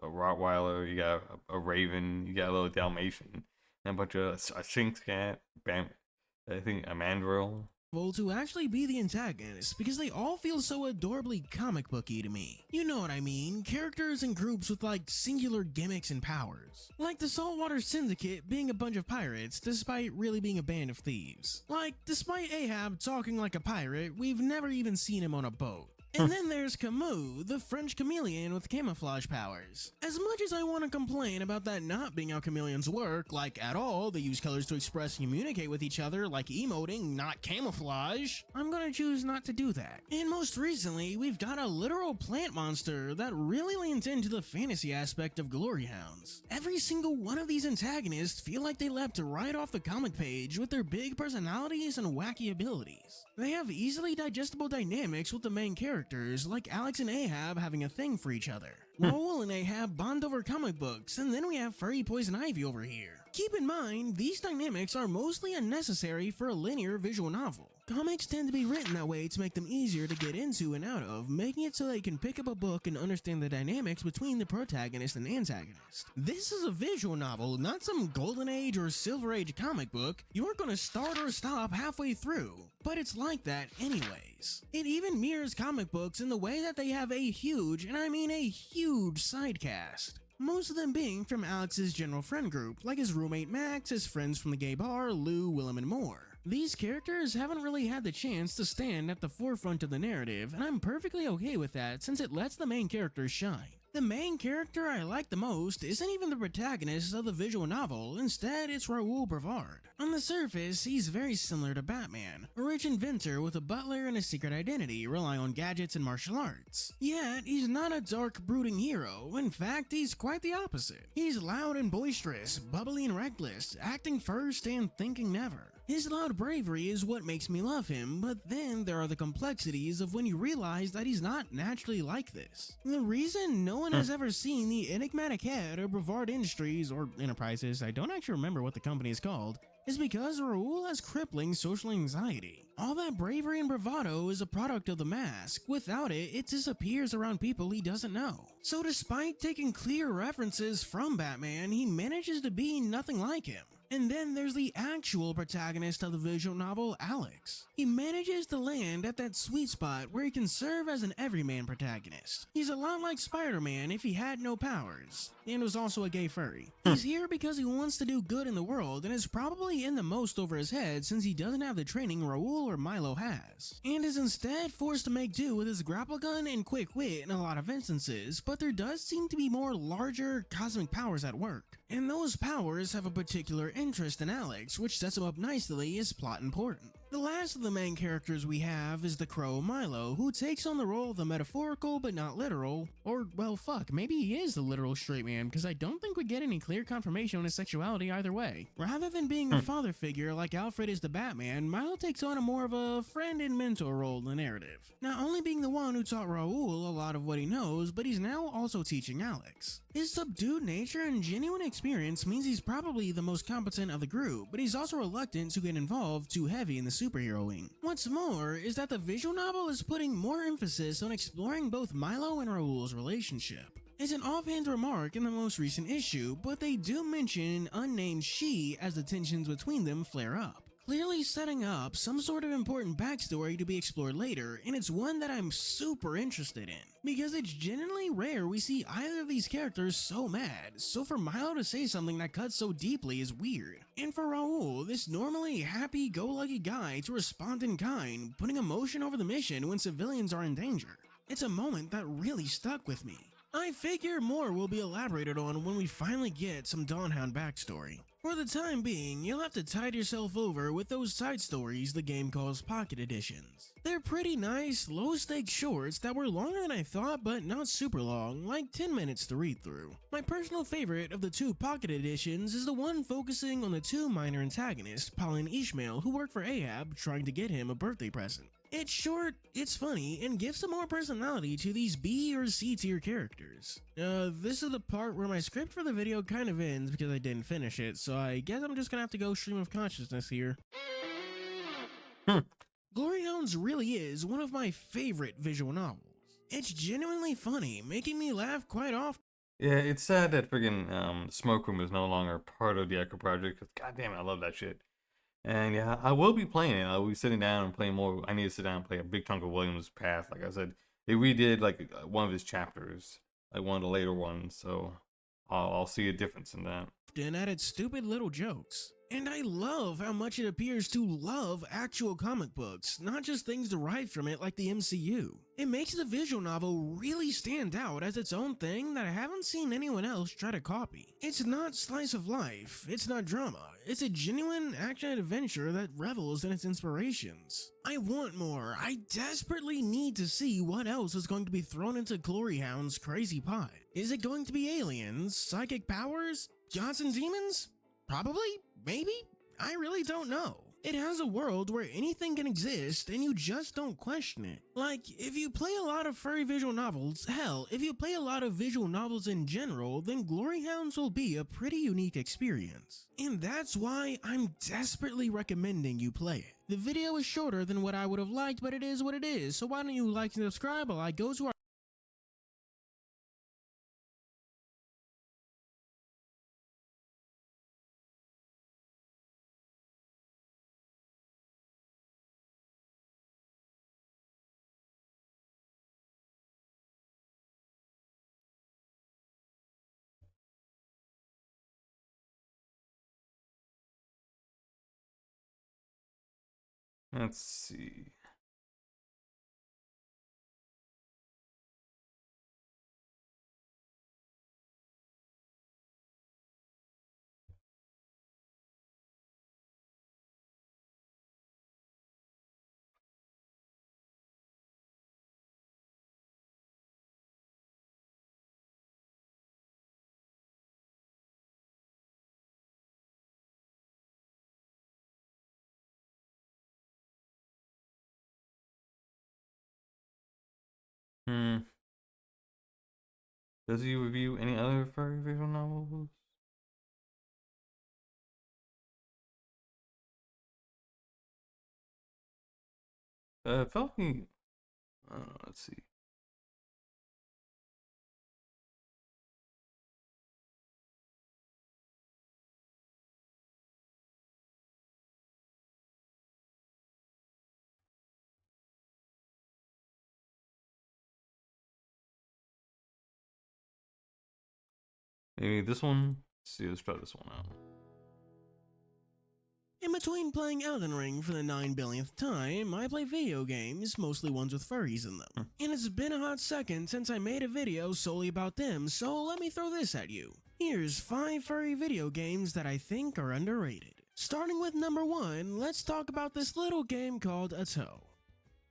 Rottweiler, you got a raven, you got a little Dalmatian, and a bunch of a Sphinx cat, I think a mandrill. To actually be the antagonists because they all feel so adorably comic booky to me. You know what I mean, characters and groups with like singular gimmicks and powers. Like the Saltwater Syndicate being a bunch of pirates despite really being a band of thieves. Like, despite Ahab talking like a pirate, we've never even seen him on a boat. And then there's Camus, the French chameleon with camouflage powers. As much as I want to complain about that not being how chameleons work, like at all, they use colors to express and communicate with each other like emoting, not camouflage, I'm gonna choose not to do that. And most recently, we've got a literal plant monster that really leans into the fantasy aspect of Glory Hounds. Every single one of these antagonists feel like they leapt right off the comic page with their big personalities and wacky abilities. They have easily digestible dynamics with the main characters, like Alex and Ahab having a thing for each other. Raoul and Ahab bond over comic books, and then we have Furry Poison Ivy over here. Keep in mind, these dynamics are mostly unnecessary for a linear visual novel. Comics tend to be written that way to make them easier to get into and out of, making it so they can pick up a book and understand the dynamics between the protagonist and antagonist. This is a visual novel, not some Golden Age or Silver Age comic book. You aren't going to start or stop halfway through, but it's like that anyways. It even mirrors comic books in the way that they have a huge, and I mean a huge, side cast. Most of them being from Alex's general friend group, like his roommate Max, his friends from the gay bar, Lou, Willem, and more. These characters haven't really had the chance to stand at the forefront of the narrative, and I'm perfectly okay with that since it lets the main characters shine. The main character I like the most isn't even the protagonist of the visual novel, instead it's Raoul Brevard. On the surface, he's very similar to Batman, a rich inventor with a butler and a secret identity, relying on gadgets and martial arts. Yet, he's not a dark, brooding hero, in fact, he's quite the opposite. He's loud and boisterous, bubbly and reckless, acting first and thinking never. His loud bravery is what makes me love him, but then there are the complexities of when you realize that he's not naturally like this. The reason no one has ever seen the enigmatic head of Brevard Industries, or Enterprises, I don't actually remember what the company is called, is because Raoul has crippling social anxiety. All that bravery and bravado is a product of the mask. Without it, it disappears around people he doesn't know. So despite taking clear references from Batman, he manages to be nothing like him. And then there's the actual protagonist of the visual novel, Alex. He manages to land at that sweet spot where he can serve as an everyman protagonist. He's a lot like Spider-Man if he had no powers, and was also a gay furry. He's here because he wants to do good in the world and is probably in the most over his head since he doesn't have the training Raoul or Milo has, and is instead forced to make do with his grapple gun and quick wit in a lot of instances, but there does seem to be more larger cosmic powers at work. And those powers have a particular interest in Alex, which sets him up nicely as plot important. The last of the main characters we have is the crow Milo, who takes on the role of the metaphorical but not literal, or well fuck, maybe he is the literal straight man because I don't think we get any clear confirmation on his sexuality either way. Rather than being a father figure like Alfred is the Batman, Milo takes on a more of a friend and mentor role in the narrative. Not only being the one who taught Raoul a lot of what he knows, but he's now also teaching Alex. His subdued nature and genuine experience means he's probably the most competent of the group, but he's also reluctant to get involved too heavy in the superheroing. What's more is that the visual novel is putting more emphasis on exploring both Milo and Raoul's relationship. It's an offhand remark in the most recent issue, but they do mention an unnamed she as the tensions between them flare up, clearly setting up some sort of important backstory to be explored later, and it's one that I'm super interested in, because it's genuinely rare we see either of these characters so mad, so for Milo to say something that cuts so deeply is weird. And for Raul, this normally happy-go-lucky guy to respond in kind, putting emotion over the mission when civilians are in danger. It's a moment that really stuck with me. I figure more will be elaborated on when we finally get some Dawnhound backstory. For the time being, you'll have to tide yourself over with those side stories the game calls Pocket Editions. They're pretty nice, low-stakes shorts that were longer than I thought but not super long, like 10 minutes to read through. My personal favorite of the two Pocket Editions is the one focusing on the two minor antagonists, Paul and Ishmael, who work for Ahab trying to get him a birthday present. It's short, it's funny, and gives some more personality to these B or C tier characters. This is the part where my script for the video kind of ends because I didn't finish it, so I guess I'm just gonna have to go stream of consciousness here. Glory Hounds really is one of my favorite visual novels. It's genuinely funny, making me laugh quite often. Yeah, it's sad that friggin' Smoke Room is no longer part of the Echo Project, because goddamn, I love that shit. And yeah, I will be playing it. I'll be sitting down and playing more. I need to sit down and play a big chunk of William's Path. Like I said, they redid like one of his chapters, like one of the later ones. So I'll see a difference in that. And at its stupid little jokes. And I love how much it appears to love actual comic books, not just things derived from it like the MCU. It makes the visual novel really stand out as its own thing that I haven't seen anyone else try to copy. It's not slice of life, it's not drama, it's a genuine action adventure that revels in its inspirations. I want more. I desperately need to see what else is going to be thrown into Glory Hound's crazy pot. Is it going to be aliens, psychic powers, gods and demons? Probably? Maybe? I really don't know. It has a world where anything can exist and you just don't question it. Like, if you play a lot of furry visual novels, hell, if you play a lot of visual novels in general, then Glory Hounds will be a pretty unique experience. And that's why I'm desperately recommending you play it. The video is shorter than what I would have liked, but it is what it is, so why don't you like and subscribe while I go to our Let's see. Does he review any other furry visual novels? Felt me. Let's see. Maybe this one? Let's see, let's try this one out. In between playing Elden Ring for the 9 billionth time, I play video games, mostly ones with furries in them. And it's been a hot second since I made a video solely about them, so let me throw this at you. Here's 5 furry video games that I think are underrated. Starting with number 1, let's talk about this little game called Atto.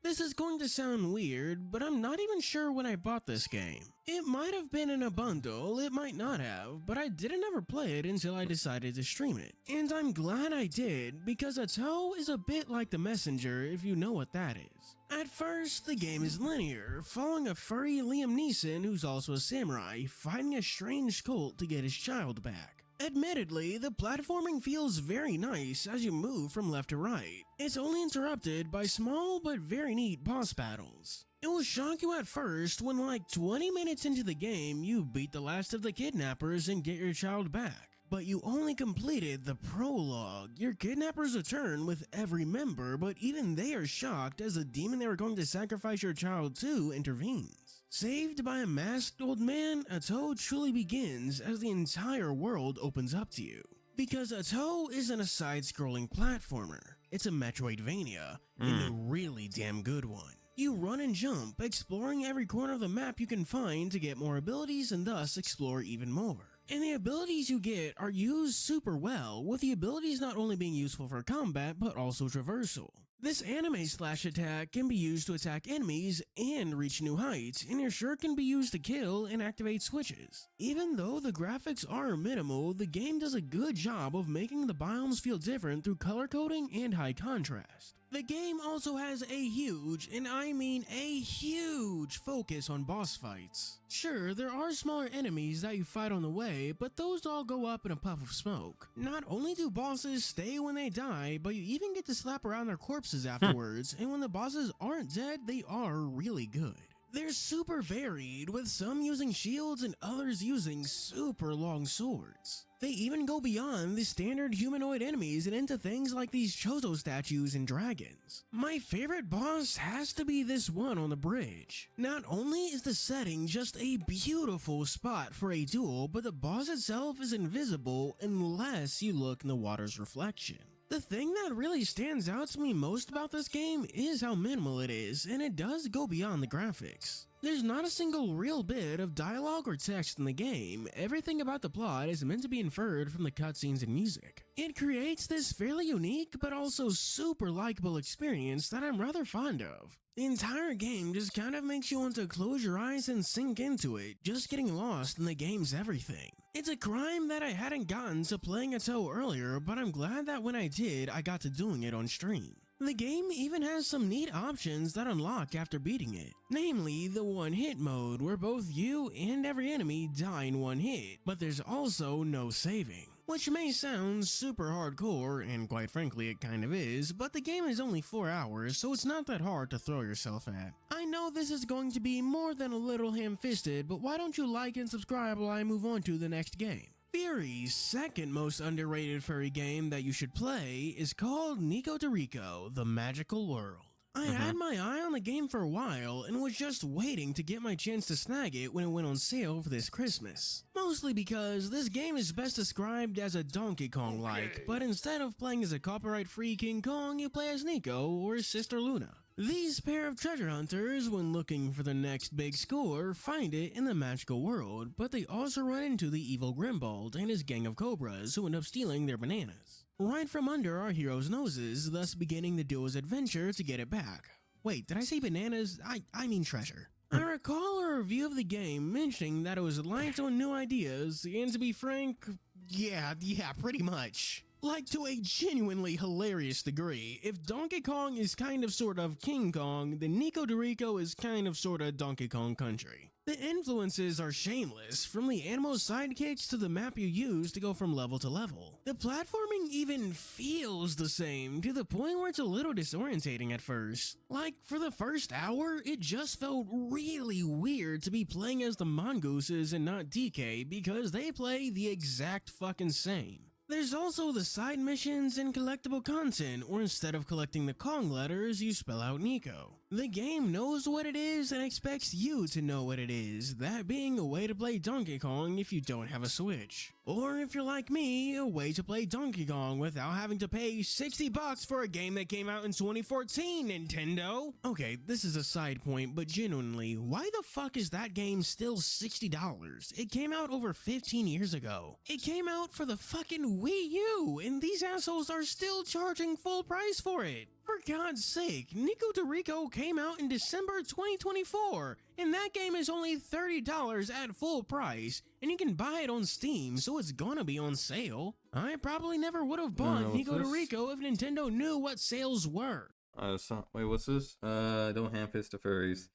This is going to sound weird, but I'm not even sure when I bought this game. It might have been in a bundle, it might not have, but I didn't ever play it until I decided to stream it. And I'm glad I did, because Atto is a bit like The Messenger if you know what that is. At first, the game is linear, following a furry Liam Neeson who's also a samurai, fighting a strange cult to get his child back. Admittedly, the platforming feels very nice as you move from left to right. It's only interrupted by small but very neat boss battles. It will shock you at first when like 20 minutes into the game you beat the last of the kidnappers and get your child back. But you only completed the prologue. Your kidnappers return with every member, but even they are shocked as the demon they were going to sacrifice your child to intervenes. Saved by a masked old man, Ato truly begins as the entire world opens up to you. Because Ato isn't a side-scrolling platformer, it's a Metroidvania, and a really damn good one. You run and jump, exploring every corner of the map you can find to get more abilities and thus explore even more. And the abilities you get are used super well, with the abilities not only being useful for combat but also traversal. This anime slash attack can be used to attack enemies and reach new heights, and your shirt can be used to kill and activate switches. Even though the graphics are minimal, the game does a good job of making the biomes feel different through color coding and high contrast. The game also has a huge, and I mean a huge, focus on boss fights. Sure, there are smaller enemies that you fight on the way, but those all go up in a puff of smoke. Not only do bosses stay when they die, but you even get to slap around their corpses afterwards, and when the bosses aren't dead, they are really good. They're super varied, with some using shields and others using super long swords. They even go beyond the standard humanoid enemies and into things like these Chozo statues and dragons. My favorite boss has to be this one on the bridge. Not only is the setting just a beautiful spot for a duel, but the boss itself is invisible unless you look in the water's reflection. The thing that really stands out to me most about this game is how minimal it is, and it does go beyond the graphics. There's not a single real bit of dialogue or text in the game. Everything about the plot is meant to be inferred from the cutscenes and music. It creates this fairly unique but also super likable experience that I'm rather fond of. The entire game just kind of makes you want to close your eyes and sink into it, just getting lost in the game's everything. It's a crime that I hadn't gotten to playing Ato earlier, but I'm glad that when I did, I got to doing it on stream. The game even has some neat options that unlock after beating it, namely the one-hit mode where both you and every enemy die in one hit, but there's also no saving. Which may sound super hardcore, and quite frankly it kind of is, but the game is only 4 hours, so it's not that hard to throw yourself at. I know this is going to be more than a little ham-fisted, but why don't you like and subscribe while I move on to the next game? Furry's second most underrated furry game that you should play is called InugamiTheHound, The Magical World. I had my eye on the game for a while and was just waiting to get my chance to snag it when it went on sale for this Christmas. Mostly because this game is best described as a Donkey Kong-like, but instead of playing as a copyright-free King Kong, you play as Nico or his sister Luna. These pair of treasure hunters, when looking for the next big score, find it in the magical world, but they also run into the evil Grimbald and his gang of cobras who end up stealing their bananas right from under our heroes' noses, thus beginning the duo's adventure to get it back. Wait, did I say bananas? I mean treasure. I recall a review of the game mentioning that it was light on new ideas, and to be frank, yeah, pretty much. Like, to a genuinely hilarious degree. If Donkey Kong is kind of sort of King Kong, then InugamiTheHound is kind of sort of Donkey Kong Country. The influences are shameless, from the animal sidekicks to the map you use to go from level to level. The platforming even feels the same, to the point where it's a little disorientating at first. Like, for the first hour, it just felt really weird to be playing as the mongooses and not DK, because they play the exact fucking same. There's also the side missions and collectible content, where instead of collecting the Kong letters, you spell out Nico. The game knows what it is and expects you to know what it is, that being a way to play Donkey Kong if you don't have a Switch. Or if you're like me, a way to play Donkey Kong without having to pay $60 for a game that came out in 2014, Nintendo! Okay, this is a side point, but genuinely, why the fuck is that game still $60? It came out over 15 years ago. It came out for the fucking Wii U, and these assholes are still charging full price for it. For God's sake, InugamiTheHound came out in December 2024, and that game is only $30 at full price, and you can buy it on Steam, so it's gonna be on sale. I probably never would have bought InugamiTheHound if Nintendo knew what sales were. Wait, what's this? Don't ham-fist the furries.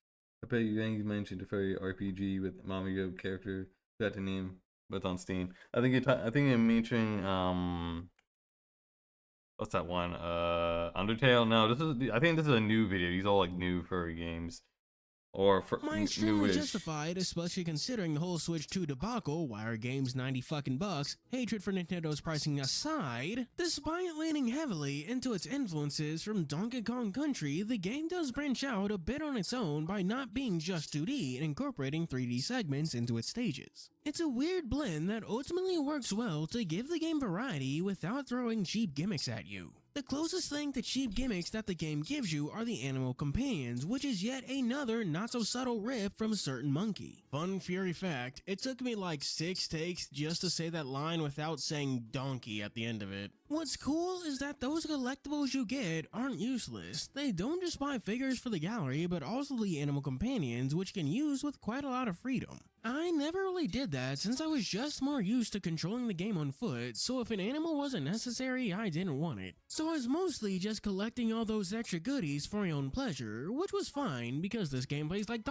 I bet you ain't mentioned the furry RPG with Mario character. Got the name but it's on Steam. I think I think you're mentioning what's that one? Undertale. No, this is. I think this is a new video. These are all like new furry games, or for My extremely newish. justified, especially considering the whole Switch 2 debacle, why our game's 90 fucking bucks, hatred for Nintendo's pricing aside, despite leaning heavily into its influences from Donkey Kong Country, the game does branch out a bit on its own by not being just 2D and incorporating 3D segments into its stages. It's a weird blend that ultimately works well to give the game variety without throwing cheap gimmicks at you. The closest thing to cheap gimmicks that the game gives you are the animal companions, which is yet another not so subtle rip from Certain Monkey. Fun Fury fact, it took me like 6 takes just to say that line without saying donkey at the end of it. What's cool is that those collectibles you get aren't useless. They don't just buy figures for the gallery, but also the animal companions, which can use with quite a lot of freedom. I never really did that since I was just more used to controlling the game on foot, so if an animal wasn't necessary, I didn't want it. So I was mostly just collecting all those extra goodies for my own pleasure, which was fine because this game plays like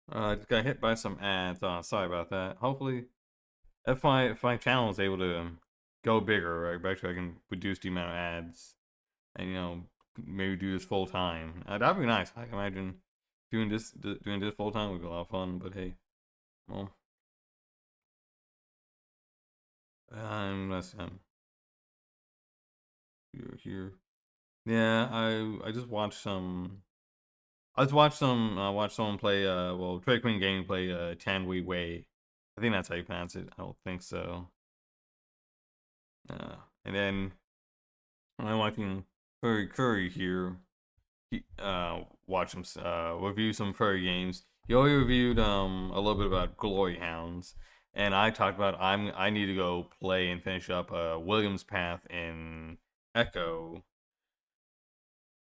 I just got hit by some ads. Sorry about that. Hopefully, if my channel is able to go bigger, right? Actually, I can reduce the amount of ads, and maybe do this full time. That'd be nice. I can imagine doing this full time would be a lot of fun. But hey, well, let's here. Yeah, I just watched some. I just watched someone play Trade Queen Gaming play Tan Wei Wei. I think that's how you pronounce it. I don't think so. And then I'm watching Furry Curry here. Watch him review some furry games. He already reviewed a little bit about Glory Hounds, and I talked about I need to go play and finish up William's Path in Echo,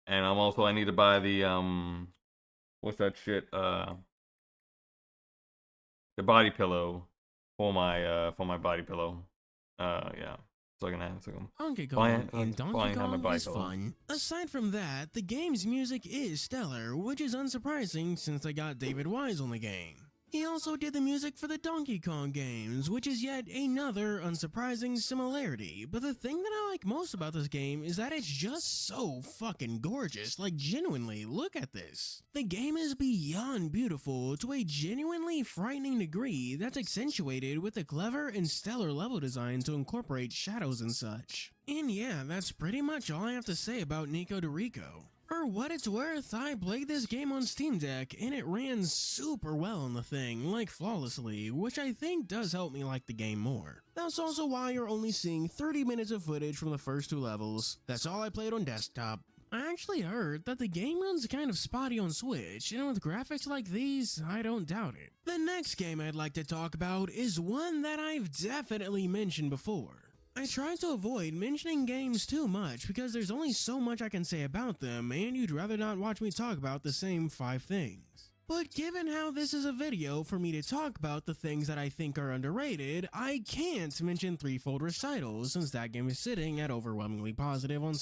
and I need to buy the what's that shit the body pillow for my body pillow. Yeah. So I can have Donkey Flying- Kong in Donkey flying on my Kong is bicycle. fun. Aside from that, the game's music is stellar, which is unsurprising since they got David Wise on the game. He also did the music for the Donkey Kong games, which is yet another unsurprising similarity. But the thing that I like most about this game is that it's just so fucking gorgeous. Like, genuinely, look at this. The game is beyond beautiful to a genuinely frightening degree that's accentuated with a clever and stellar level design to incorporate shadows and such. And yeah, that's pretty much all I have to say about Nico DeRico. For what it's worth, I played this game on Steam Deck and it ran super well on the thing, like flawlessly, which I think does help me like the game more. That's also why you're only seeing 30 minutes of footage from the first 2 levels. That's all I played on desktop. I actually heard that the game runs kind of spotty on Switch, and with graphics like these, I don't doubt it. The next game I'd like to talk about is one that I've definitely mentioned before. I try to avoid mentioning games too much because there's only so much I can say about them, and you'd rather not watch me talk about the same 5 things. But given how this is a video for me to talk about the things that I think are underrated, I can't mention Threefold Recitals since that game is sitting at overwhelmingly positive on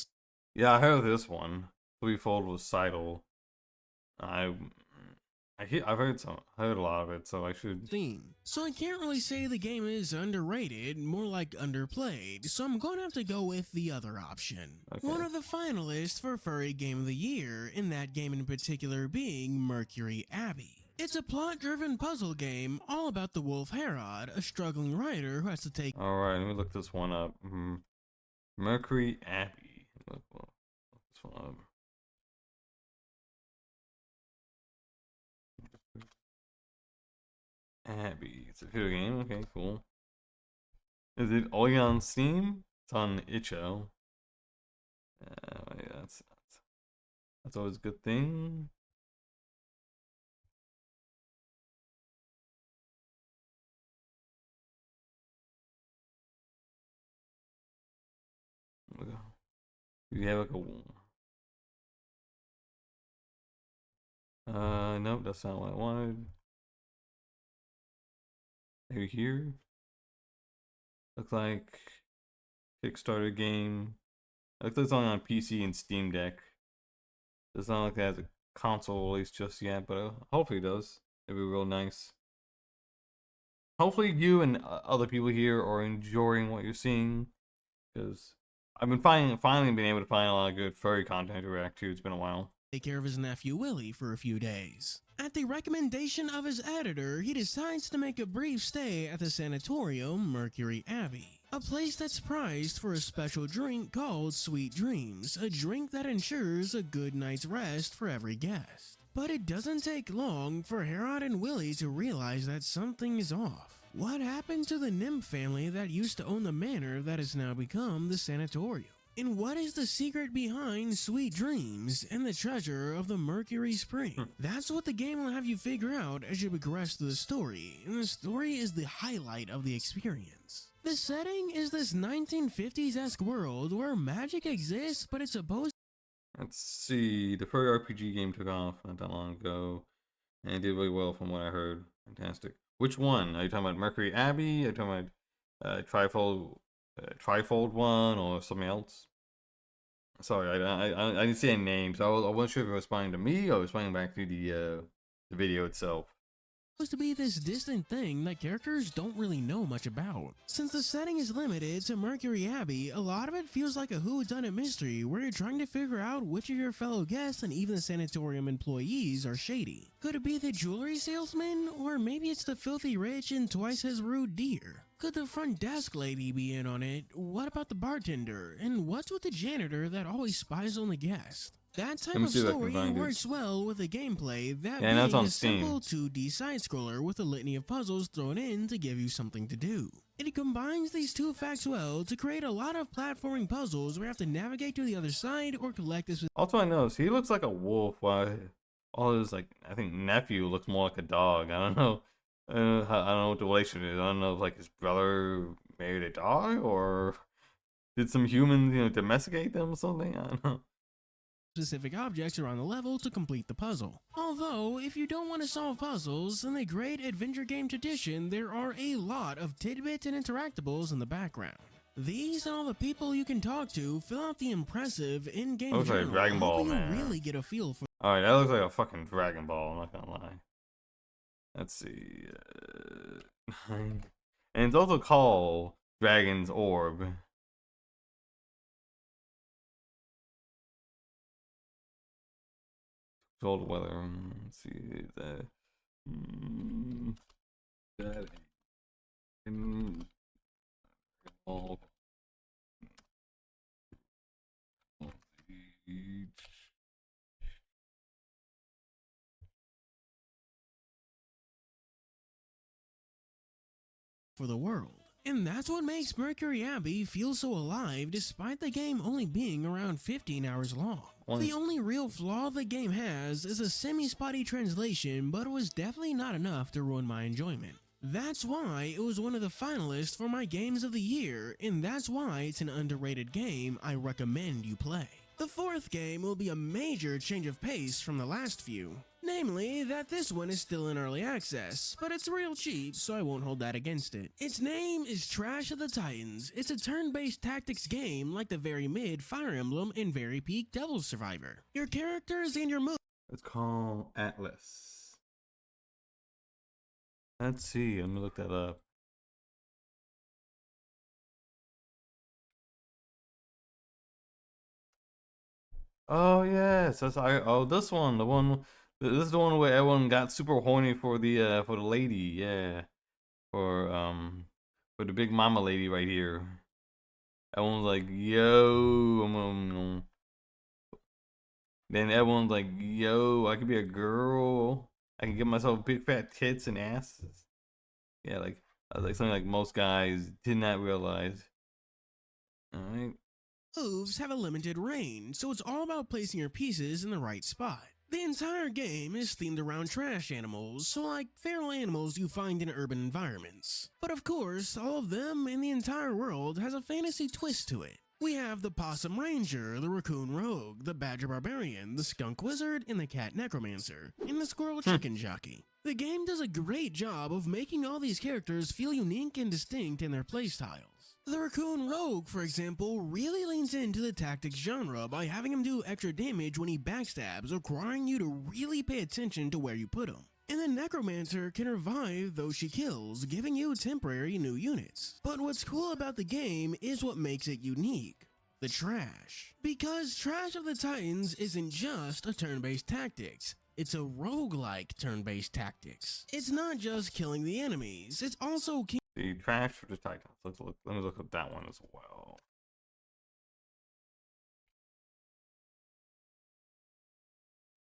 Yeah, I heard this one. Threefold Recital. I've heard a lot of it, so I should. Steam. So I can't really say the game is underrated, more like underplayed, so I'm gonna have to go with the other option. Okay. One of the finalists for Furry Game of the Year, in that game in particular being Mercury Abbey. It's a plot-driven puzzle game all about the wolf Herod, a struggling writer who has to take Alright, let me look this one up. Mercury Abbey. Look this one up. Abby. It's a video game. Okay, cool. Is it only on Steam? It's on itch.io. Yeah, that's always a good thing. You have like a nope, that's not what I wanted. Maybe here. Looks like Kickstarter game. Looks like it's only on PC and Steam Deck. Doesn't look like it has a console release just yet, but hopefully it does. It'd be real nice. hopefully you and other people here are enjoying what you're seeing, because I've been finally been able to find a lot of good furry content to react to. It's been a while. Take care of his nephew Willie for a few days. At the recommendation of his editor, he decides to make a brief stay at the sanatorium Mercury Abbey, a place that's prized for a special drink called Sweet Dreams, a drink that ensures a good night's rest for every guest. But it doesn't take long for Herod and Willie to realize that something is off. What happened to the nymph family that used to own the manor that has now become the sanatorium? And what is the secret behind Sweet Dreams and the treasure of the Mercury Spring? That's what the game will have you figure out as you progress through the story, and the story is the highlight of the experience. The setting is this 1950s-esque world where magic exists, but it's supposed. Let's see. The furry RPG game took off not that long ago, and it did really well from what I heard. Fantastic. Which one? Are you talking about Mercury Abbey? Are you talking about Trifold one or something else? Sorry, I didn't see any names. I wasn't sure if it was responding to me or responding back to the video itself. Supposed to be this distant thing that characters don't really know much about. Since the setting is limited to Mercury Abbey, a lot of it feels like a whodunit mystery where you're trying to figure out which of your fellow guests and even the sanatorium employees are shady. Could it be the jewelry salesman? Or maybe it's the filthy rich and twice as rude deer? Could the front desk lady be in on it? What about the bartender? And what's with the janitor that always spies on the guest? That type of story works well with the gameplay, that being a simple 2D side-scroller with a litany of puzzles thrown in to give you something to do. It combines these two facts well to create a lot of platforming puzzles where you have to navigate to the other side or collect this. Also, I noticed he looks like a wolf, while all his, like, I think nephew looks more like a dog. I don't know. I don't know what the relation is. I don't know if, like, his brother married a dog or did some humans, domesticate them or something. I don't know. Specific objects around the level to complete the puzzle. Although, if you don't want to solve puzzles, in the great adventure game tradition, there are a lot of tidbits and interactables in the background. These and all the people you can talk to fill out the impressive in-game journal. Looks like a Dragon Ball, man. You really get a feel for. Alright, that looks like a fucking Dragon Ball, I'm not gonna lie. Let's see. And it's also called Dragon's Orb. Cold weather. Let's see that. For the world. And that's what makes Mercury Abbey feel so alive despite the game only being around 15 hours long. The only real flaw the game has is a semi-spotty translation, but it was definitely not enough to ruin my enjoyment. That's why it was one of the finalists for my games of the year, and that's why it's an underrated game I recommend you play. The fourth game will be a major change of pace from the last few. Namely, that this one is still in early access, but it's real cheap, so I won't hold that against it. Its name is Trash of the Titans. It's a turn-based tactics game like the very mid Fire Emblem and very peak Devil Survivor. Your characters and your moves. It's called Atlas. Let's see, let me look that up. Oh yes, this one, this is the one where everyone got super horny for the lady, yeah, for the big mama lady right here. Everyone's like, yo, then everyone's like, yo, I could be a girl, I can get myself big fat tits and asses. Yeah, like something like most guys did not realize. All right. Moves have a limited range, so it's all about placing your pieces in the right spot. The entire game is themed around trash animals, so like feral animals you find in urban environments. But of course, all of them in the entire world has a fantasy twist to it. We have the Possum Ranger, the Raccoon Rogue, the Badger Barbarian, the Skunk Wizard, and the Cat Necromancer, and the Squirrel Chicken Jockey. The game does a great job of making all these characters feel unique and distinct in their playstyles. The Raccoon Rogue, for example, really leans into the tactics genre by having him do extra damage when he backstabs, requiring you to really pay attention to where you put him. In and the necromancer can revive those she kills, giving you temporary new units. But what's cool about the game is what makes it unique: the trash. Because Trash of the Titans isn't just a turn-based tactics, it's a roguelike turn-based tactics. It's not just killing the enemies, it's also The Trash for the Titans. Let me look at that one as well.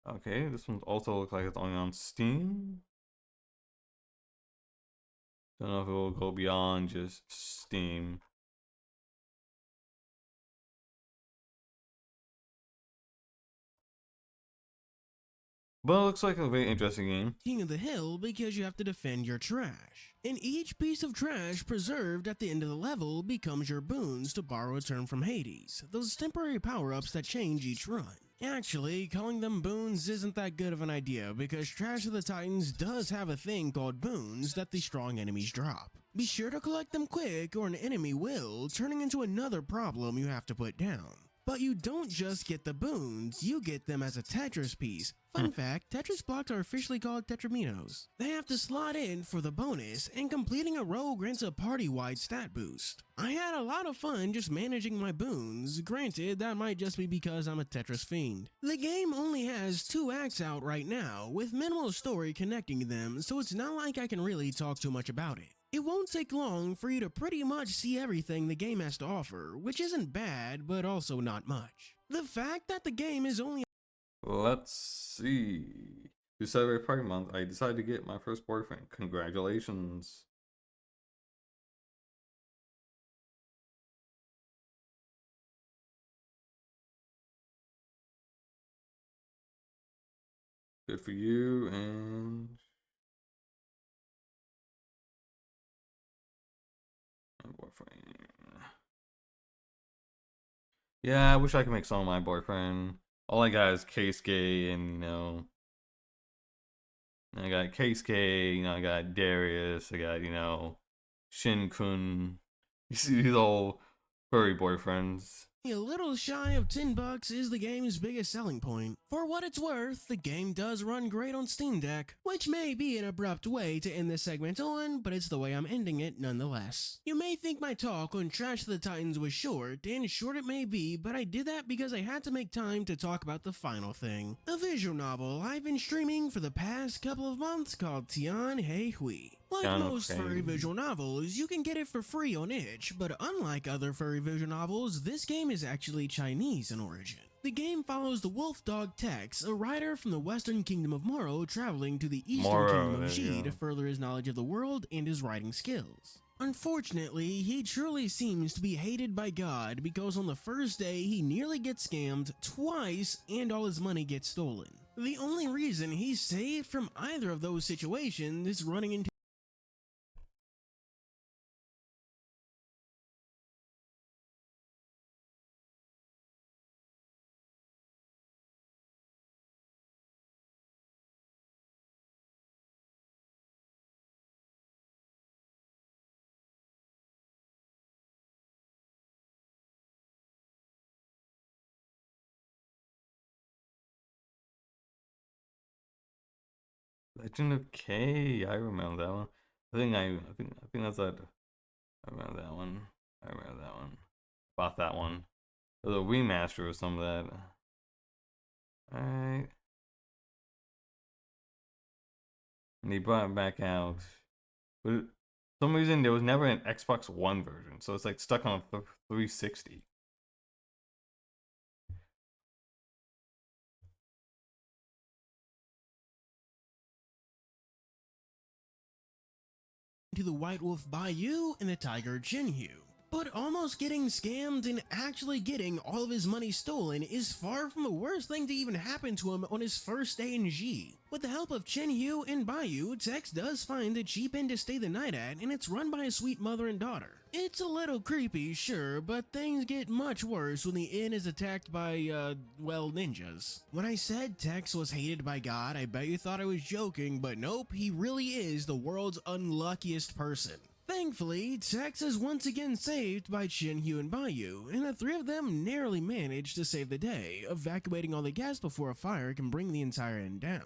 Okay, this one also looks like it's only on Steam. Don't know if it will go beyond just Steam. But it looks like a very interesting game. King of the Hill because you have to defend your trash. And each piece of trash preserved at the end of the level becomes your boons to borrow a term from Hades, those temporary power-ups that change each run. Actually, calling them boons isn't that good of an idea because Trash of the Titans does have a thing called boons that the strong enemies drop. Be sure to collect them quick or an enemy will, turning into another problem you have to put down. But you don't just get the boons, you get them as a Tetris piece. Fun fact, Tetris blocks are officially called Tetraminos. They have to slot in for the bonus, and completing a row grants a party-wide stat boost. I had a lot of fun just managing my boons, granted that might just be because I'm a Tetris fiend. The game only has 2 acts out right now, with minimal story connecting them, so it's not like I can really talk too much about it. It won't take long for you to pretty much see everything the game has to offer, which isn't bad, but also not much. The fact that the game is only Let's see. To celebrate Pride Month, I decided to get my first boyfriend. Congratulations. Good for you, and my boyfriend. Yeah, I wish I could make someone my boyfriend. All I got is Keisuke, and I got Keisuke, I got Darius, I got, Shin-kun. You see these old furry boyfriends. a little shy of $10 is the game's biggest selling point. For what it's worth, the game does run great on Steam Deck, which may be an abrupt way to end this segment on, but it's the way I'm ending it nonetheless. You may think my talk on Trash of the Titans was short, and short it may be, but I did that because I had to make time to talk about the final thing. A visual novel I've been streaming for the past couple of months called Tian Hei Hui. Like most furry visual novels, you can get it for free on itch, but unlike other furry visual novels, this game is actually Chinese in origin. The game follows the wolf dog Tex, a rider from the western kingdom of Moro traveling to the eastern kingdom of Xi to further his knowledge of the world and his writing skills. Unfortunately, he truly seems to be hated by God because on the first day he nearly gets scammed twice and all his money gets stolen. The only reason he's saved from either of those situations is running into Legend of K. I remember that one. I think that's that. I remember that one. I remember that one. Bought that one. It was a remaster of some of that. Alright. And they brought it back out. But for some reason there was never an Xbox One version, so it's like stuck on a 360. the White Wolf Bayou and the Tiger Jinhyu. But almost getting scammed and actually getting all of his money stolen is far from the worst thing to even happen to him on his first day in Xi. With the help of Jinhyu and Bayou, Tex does find a cheap inn to stay the night at, and it's run by a sweet mother and daughter. It's a little creepy, sure, but things get much worse when the inn is attacked by, well, ninjas. When I said Tex was hated by God, I bet you thought I was joking, but nope, he really is the world's unluckiest person. Thankfully, Tex is once again saved by Jinhyu and Bayou, and the three of them narrowly manage to save the day, evacuating all the guests before a fire can bring the entire inn down.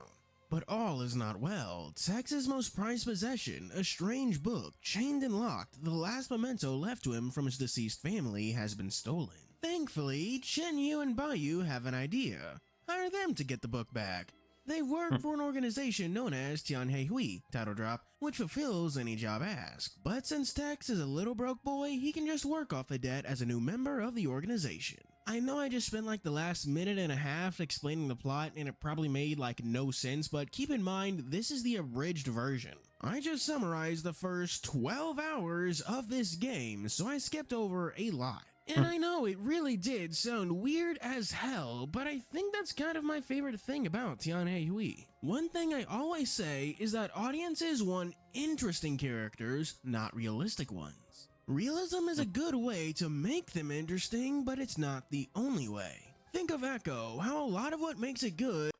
But all is not well. Tex's most prized possession, a strange book, chained and locked, the last memento left to him from his deceased family, has been stolen. Thankfully, Chen Yu and Bai have an idea. Hire them to get the book back. They work for an organization known as Tianhe Hui, title drop, which fulfills any job asked. But since Tex is a little broke boy, he can just work off the debt as a new member of the organization. I know I just spent like the last minute and a half explaining the plot and it probably made like no sense, but keep in mind this is the abridged version. I just summarized the first 12 hours of this game, so I skipped over a lot. And I know it really did sound weird as hell, but I think that's kind of my favorite thing about Tianhe Hui. One thing I always say is that audiences want interesting characters, not realistic ones. Realism is a good way to make them interesting, but it's not the only way. Think of Echo, how a lot of what makes it good.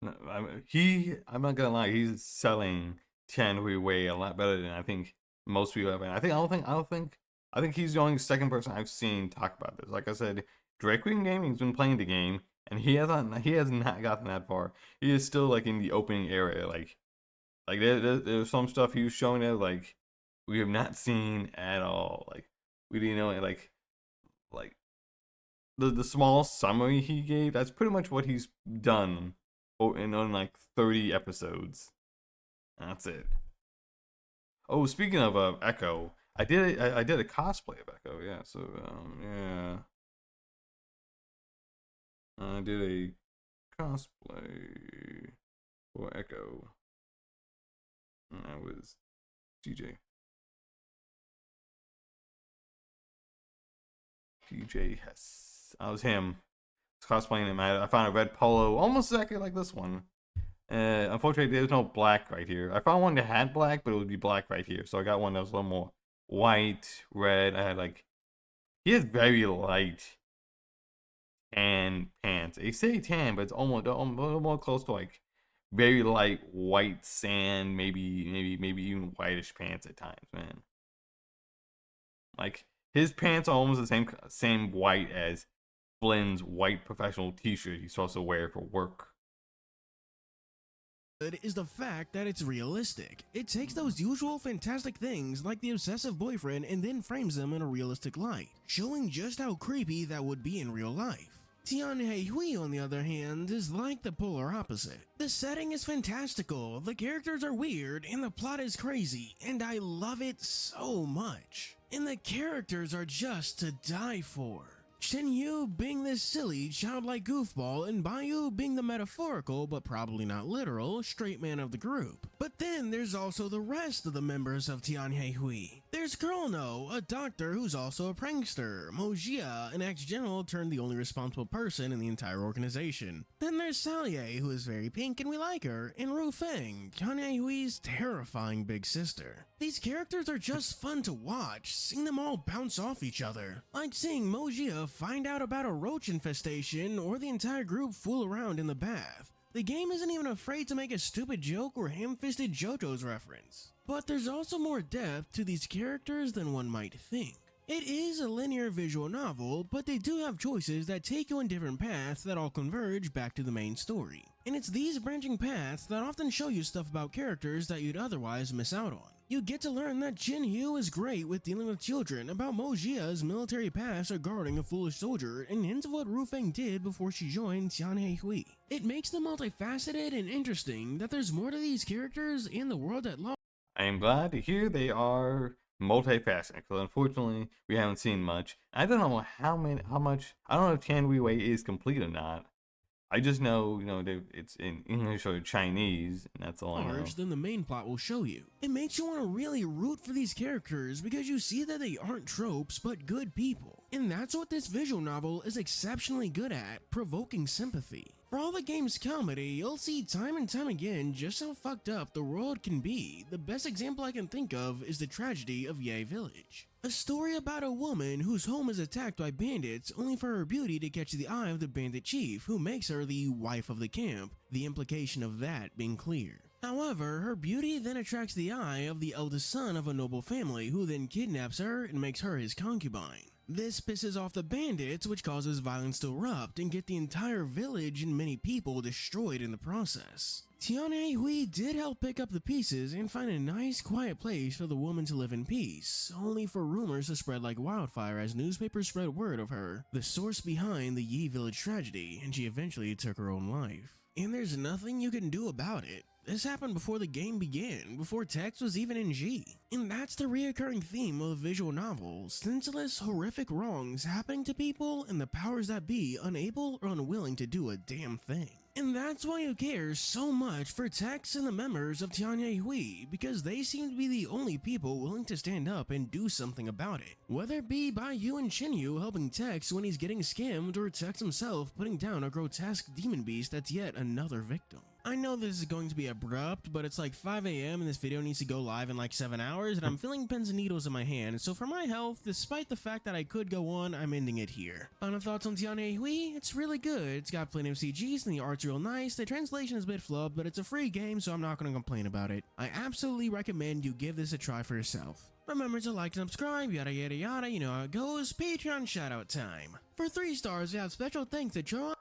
I'm not gonna lie, he's selling Tianhui Wei a lot better than I think most people have. And I think he's the only second person I've seen talk about this. Like I said, Drake Queen Gaming's been playing the game, and he has not gotten that far. He is still like in the opening area. Like there's some stuff he was showing that like we have not seen at all. Like we didn't know it. Like the small summary he gave. That's pretty much what he's done in like 30 episodes. That's it. Oh, speaking of Echo. I did a cosplay of Echo, yeah. So yeah, I did a cosplay for Echo. And I was DJ. Hess. I was him. I was cosplaying him. I found a red polo, almost exactly like this one. Unfortunately, there's no black right here. I found one that had black, but it would be black right here. So I got one that was a little more white, red. I had like, he has very light tan pants. They say tan, but it's almost a little more close to like very light white sand, maybe even whitish pants at times, man. Like his pants are almost the same white as Flynn's white professional t-shirt he's supposed to wear for work. Is the fact that it's realistic. It takes those usual fantastic things like the obsessive boyfriend and then frames them in a realistic light, showing just how creepy that would be in real life. Tianhe Hui, on the other hand, is like the polar opposite. The setting is fantastical, the characters are weird, and the plot is crazy, and I love it so much. And the characters are just to die for. Chen Yu being this silly, childlike goofball, and Bai being the metaphorical, but probably not literal, straight man of the group. But then there's also the rest of the members of Tianhe Hui. There's Kurno, a doctor who's also a prankster, Mojia, an ex-general turned the only responsible person in the entire organization. Then there's Salye, who is very pink and we like her, and Ru Feng, Tianhe Hui's terrifying big sister. These characters are just fun to watch, seeing them all bounce off each other. Like seeing Mojia find out about a roach infestation or the entire group fool around in the bath. The game isn't even afraid to make a stupid joke or ham-fisted JoJo's reference. But there's also more depth to these characters than one might think. It is a linear visual novel, but they do have choices that take you on different paths that all converge back to the main story. And it's these branching paths that often show you stuff about characters that you'd otherwise miss out on. You get to learn that Chen Yu is great with dealing with children, about Mojia's military past regarding a foolish soldier, and hints of what Ru Feng did before she joined Tianhe Hui. It makes them multifaceted and interesting that there's more to these characters and the world at large. I am glad to hear they are multifaceted, because unfortunately we haven't seen much. I don't know how much. I don't know if Tianhui Wei is complete or not. I just know, it's in English or Chinese, and that's all I know. Than the main plot will show you. It makes you want to really root for these characters because you see that they aren't tropes, but good people. And that's what this visual novel is exceptionally good at, provoking sympathy. For all the game's comedy, you'll see time and time again just how fucked up the world can be. The best example I can think of is the tragedy of Ye Village. A story about a woman whose home is attacked by bandits only for her beauty to catch the eye of the bandit chief, who makes her the wife of the camp, the implication of that being clear. However, her beauty then attracts the eye of the eldest son of a noble family, who then kidnaps her and makes her his concubine. This pisses off the bandits, which causes violence to erupt and get the entire village and many people destroyed in the process. Tianhe Hui did help pick up the pieces and find a nice quiet place for the woman to live in peace, only for rumors to spread like wildfire as newspapers spread word of her, the source behind the Yi village tragedy, and she eventually took her own life. And there's nothing you can do about it. This happened before the game began, before text was even in G. And that's the reoccurring theme of the visual novel, senseless, horrific wrongs happening to people and the powers that be unable or unwilling to do a damn thing. And that's why you care so much for Tex and the members of Tianhe Hui, because they seem to be the only people willing to stand up and do something about it. Whether it be by you and Shinyu helping Tex when he's getting skimmed, or Tex himself putting down a grotesque demon beast that's yet another victim. I know this is going to be abrupt, but it's like 5 AM and this video needs to go live in like 7 hours, and I'm feeling pins and needles in my hand, so for my health, despite the fact that I could go on, I'm ending it here. Final thoughts on Tianhe Hui? It's really good. It's got plenty of CGs and the art's real nice. The translation is a bit flubbed, but it's a free game, so I'm not going to complain about it. I absolutely recommend you give this a try for yourself. Remember to like and subscribe, yada yada yada, you know how it goes. Patreon shoutout time. For 3 stars, we have special thanks to John.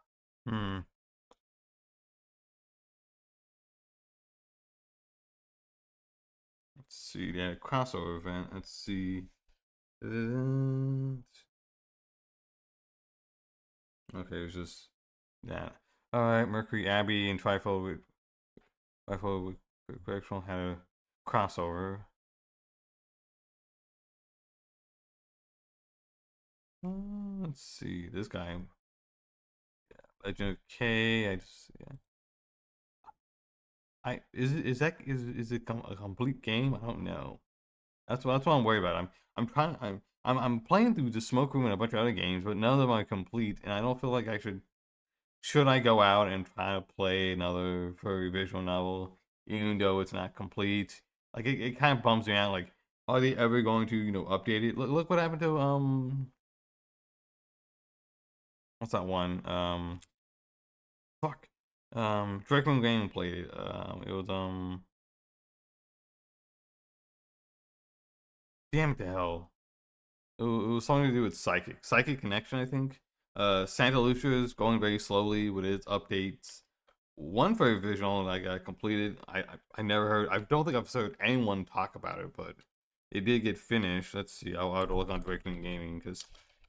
Let's see, yeah, crossover event. Let's see. Okay, it was just that. Alright, Mercury Abbey and Trifold with Correctional had a crossover. Let's see, this guy. Yeah, Legend of K. Is it a complete game? I don't know. That's what I'm worried about. I'm playing through the Smoke Room and a bunch of other games, but none of them are complete, and I don't feel like I should I go out and try to play another furry visual novel, even though it's not complete. Like it kind of bums me out. Like, are they ever going to, update it? Look what happened to what's that one? Fuck. Dragon Game played it. It was damn it to hell. It was something to do with Psychic Connection, I think. Santa Lucia is going very slowly with its updates. One furry visual that I got completed. I never heard. I don't think I've heard anyone talk about it, but it did get finished. Let's see. I'll have to look on Dragon Gaming because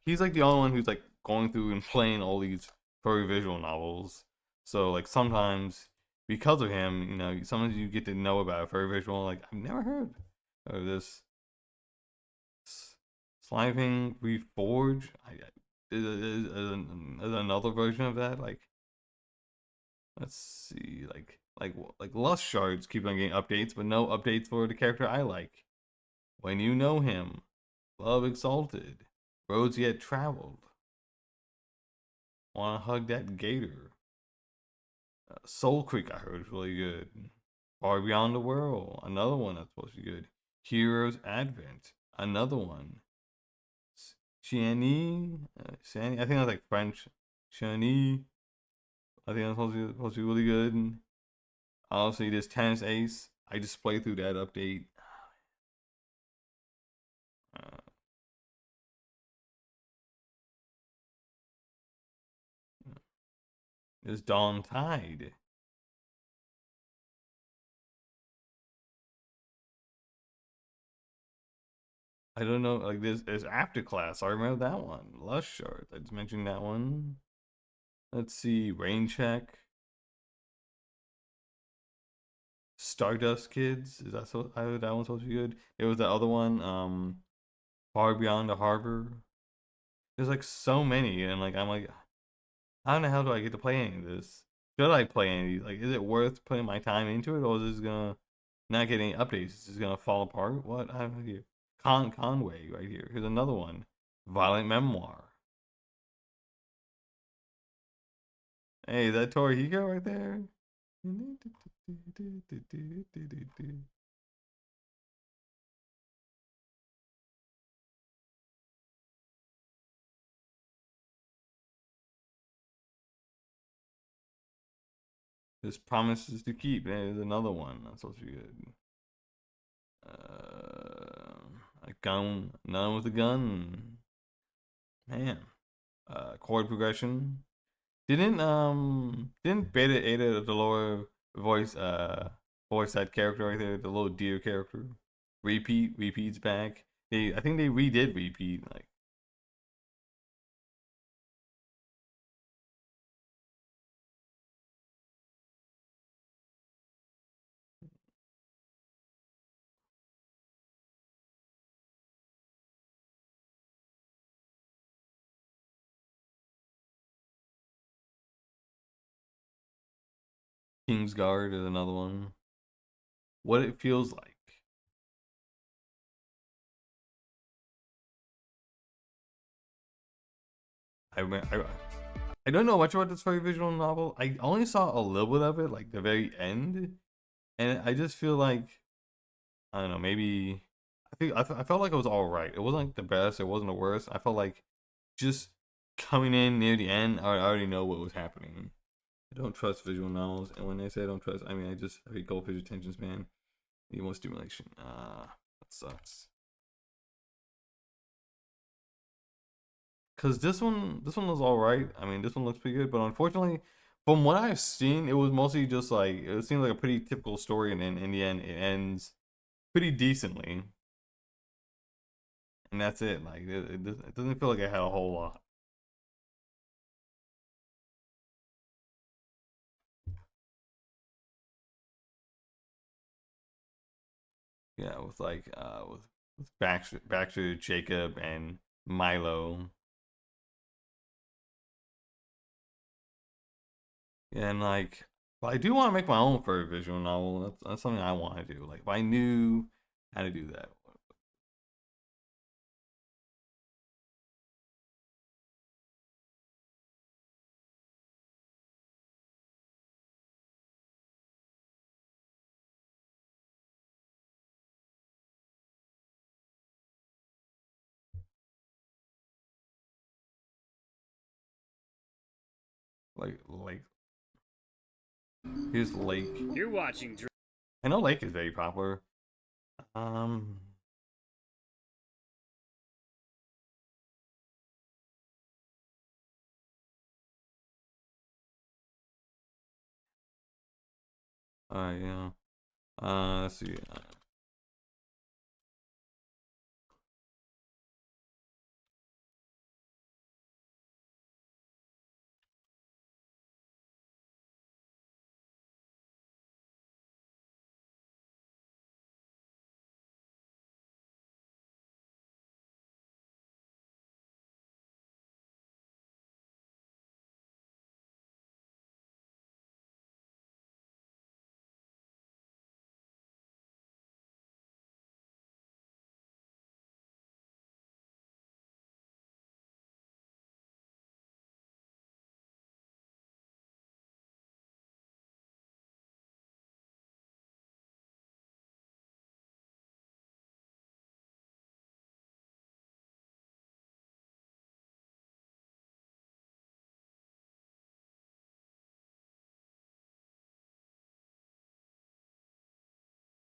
he's like the only one who's like going through and playing all these furry visual novels. So like sometimes because of him, sometimes you get to know about a furry visual. Like I've never heard of this. Sliving Reforge. Is another version of that. Like, let's see. Like Lust Shards keep on getting updates, but no updates for the character I like. When You Know Him, Love Exalted, Roads Yet Traveled. Wanna Hug That Gator. Soul Creek I heard is really good. Far Beyond the World, another one that's supposed to be good. Heroes Advent, another one. Shani, I think that's like French. Shani, I think that's supposed to be really good. Honestly, this Tennis Ace, I just played through that update. This Dawn Tide. I don't know, like this is After Class. I remember that one. Lush Shards. I just mentioned that one. Let's see, Rain Check. Stardust Kids. Is that so? I heard that one's supposed to be good. It was the other one. Far Beyond the Harbor. There's like so many, and like I'm like, how the hell do I get to play any of this? Should I play any of these? Like, is it worth putting my time into it, or is this gonna not get any updates? Is this gonna fall apart? What I have here? Conway right here. Here's another one. Violent Memoir. Hey, is that Torihiko right there? This Promises to Keep. There's another one. That's supposed to be good. A gun. None with a gun. Man, chord progression. Didn't Beta Ada the lower voice that character right there, the little deer character? Repeat's back. I think they redid Repeat, like Kingsguard is another one. What it feels like. I I, I don't know much about this very visual novel. I only saw a little bit of it, like the very end, and I just feel like I don't know. Maybe I felt like it was all right. It wasn't like the best. It wasn't the worst. I felt like just coming in near the end, I already know what was happening. I don't trust visual novels, and when they say I don't trust, I mean I just have a goldfish attention span. Need more stimulation. That sucks. Cause this one was all right. I mean, this one looks pretty good, but unfortunately, from what I've seen, it was mostly just like it seemed like a pretty typical story, and then in the end, it ends pretty decently, and that's it. Like it doesn't feel like it had a whole lot. Yeah, with like with Baxter, Jacob, and Milo. Yeah, and like, but I do want to make my own furry visual novel. That's something I want to do. Like, if I knew how to do that, like here's Lake. You're watching I know Lake is very popular. Um, yeah. Let's see.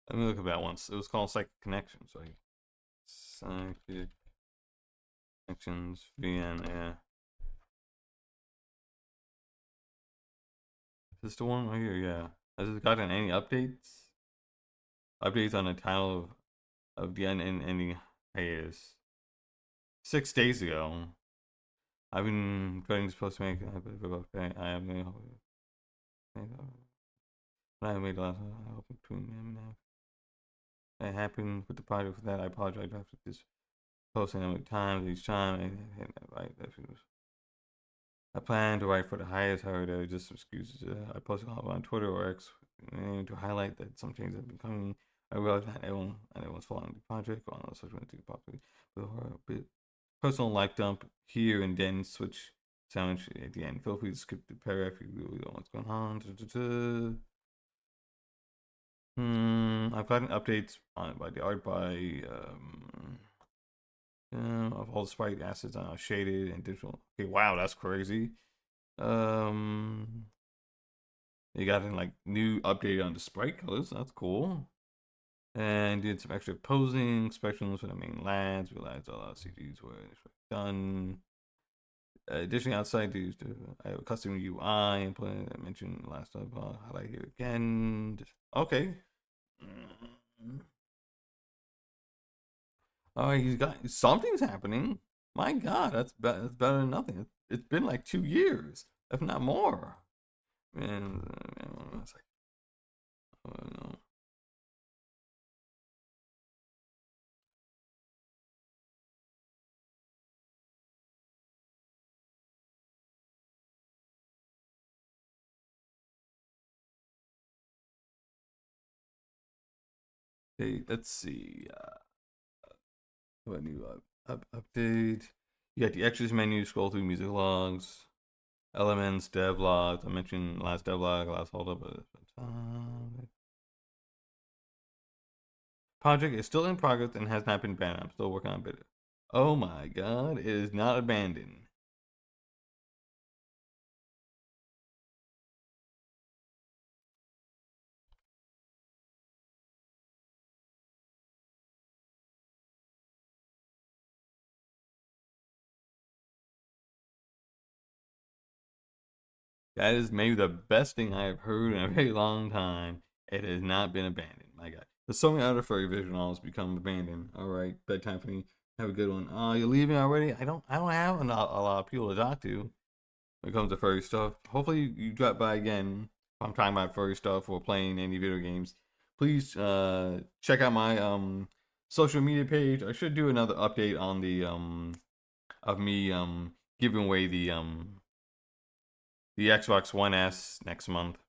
Let me look at that once. It was called Psychic Connections, right? Psychic Connections VN. Yeah. Is this the one right here? Yeah. Has it gotten any updates? Updates on the title of the ending hiatus. 6 days ago. I've been trying supposed to make. I have made. I have made a lot. I hope between them now. That happened with the project. For that, I apologize after this posting how many times each time. And right, I plan to write for the highest. However, there are just some excuses. I posted on Twitter or X to highlight that some changes have been coming. I realize not everyone's following the project on social media properly, but a bit personal like dump here and then switch sandwich at the end. Feel free to skip the paragraph if you really don't know what's going on. I've gotten updates on by the art by of all the sprite assets shaded and digital. Okay, wow, that's crazy. You got in like new update on the sprite colors. That's cool. And did some extra posing spectrums for the main lads. Realized all our CGs were done. Additionally, outside these, I have a custom UI implement. I mentioned last time. Highlight here again. Okay. Oh, he's got something's happening. My God, that's better than nothing. It's been like 2 years, if not more. Man, it's like, oh no. Hey, let's see. What new update? You got the extras menu. Scroll through music logs, elements, dev logs. I mentioned last dev log, last hold up. Project is still in progress and has not been banned. I'm still working on it. Oh my God, it is not abandoned. That is maybe the best thing I have heard in a very long time. It has not been abandoned. My God. There's so many other furry visual novels become abandoned. All right, bedtime for me. Have a good one. You're leaving already? I don't have a lot of people to talk to when it comes to furry stuff. Hopefully you drop by again. If I'm talking about furry stuff or playing any video games, please check out my social media page. I should do another update on the of me giving away the Xbox One S next month.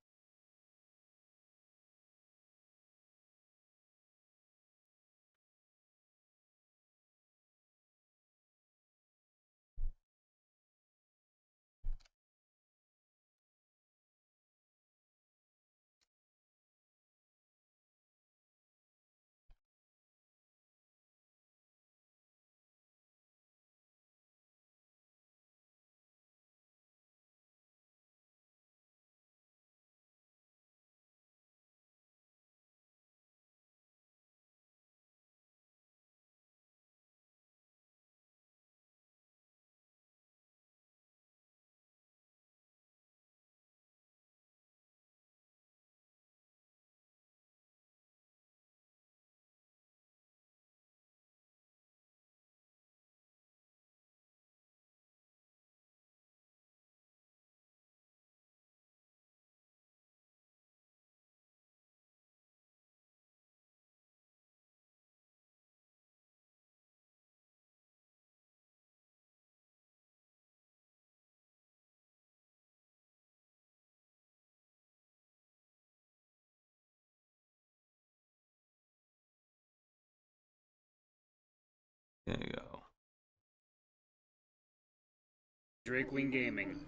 There you go. Drakewing Gaming.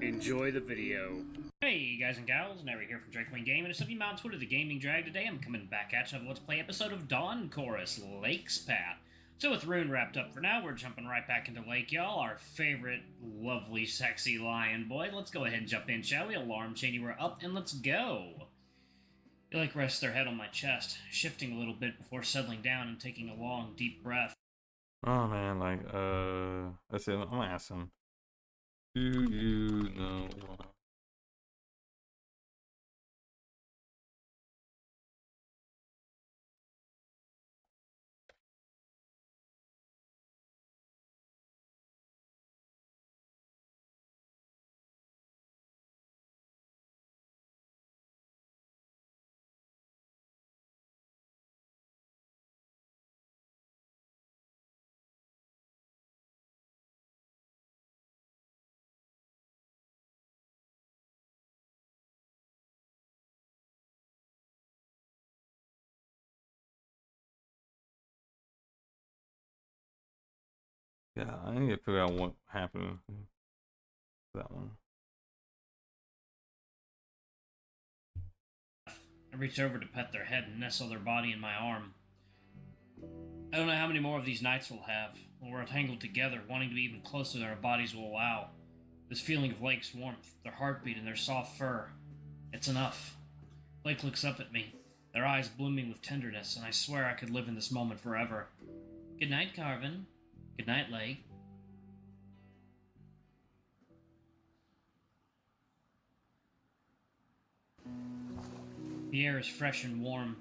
Enjoy the video. Hey guys and gals, Nary here from Drakewing Gaming, and it's something on Twitter, the Gaming Drag. Today I'm coming back at you with a Let's Play episode of Dawn Chorus, Lake's Path. So with Rune wrapped up for now, we're jumping right back into Lake, y'all, our favorite, lovely, sexy lion boy. Let's go ahead and jump in, shall we? Alarm chain, you are up, and let's go. They like rest their head on my chest, shifting a little bit before settling down and taking a long, deep breath. Oh man, like let's see. I'm gonna ask him. Do you know? Yeah, I need to figure out what happened to that one. I reach over to pet their head and nestle their body in my arm. I don't know how many more of these nights we'll have, when we're tangled together, wanting to be even closer than our bodies will allow. This feeling of Lake's warmth, their heartbeat, and their soft fur. It's enough. Lake looks up at me, their eyes blooming with tenderness, and I swear I could live in this moment forever. Good night, Carvin. Good night, Lake. The air is fresh and warm.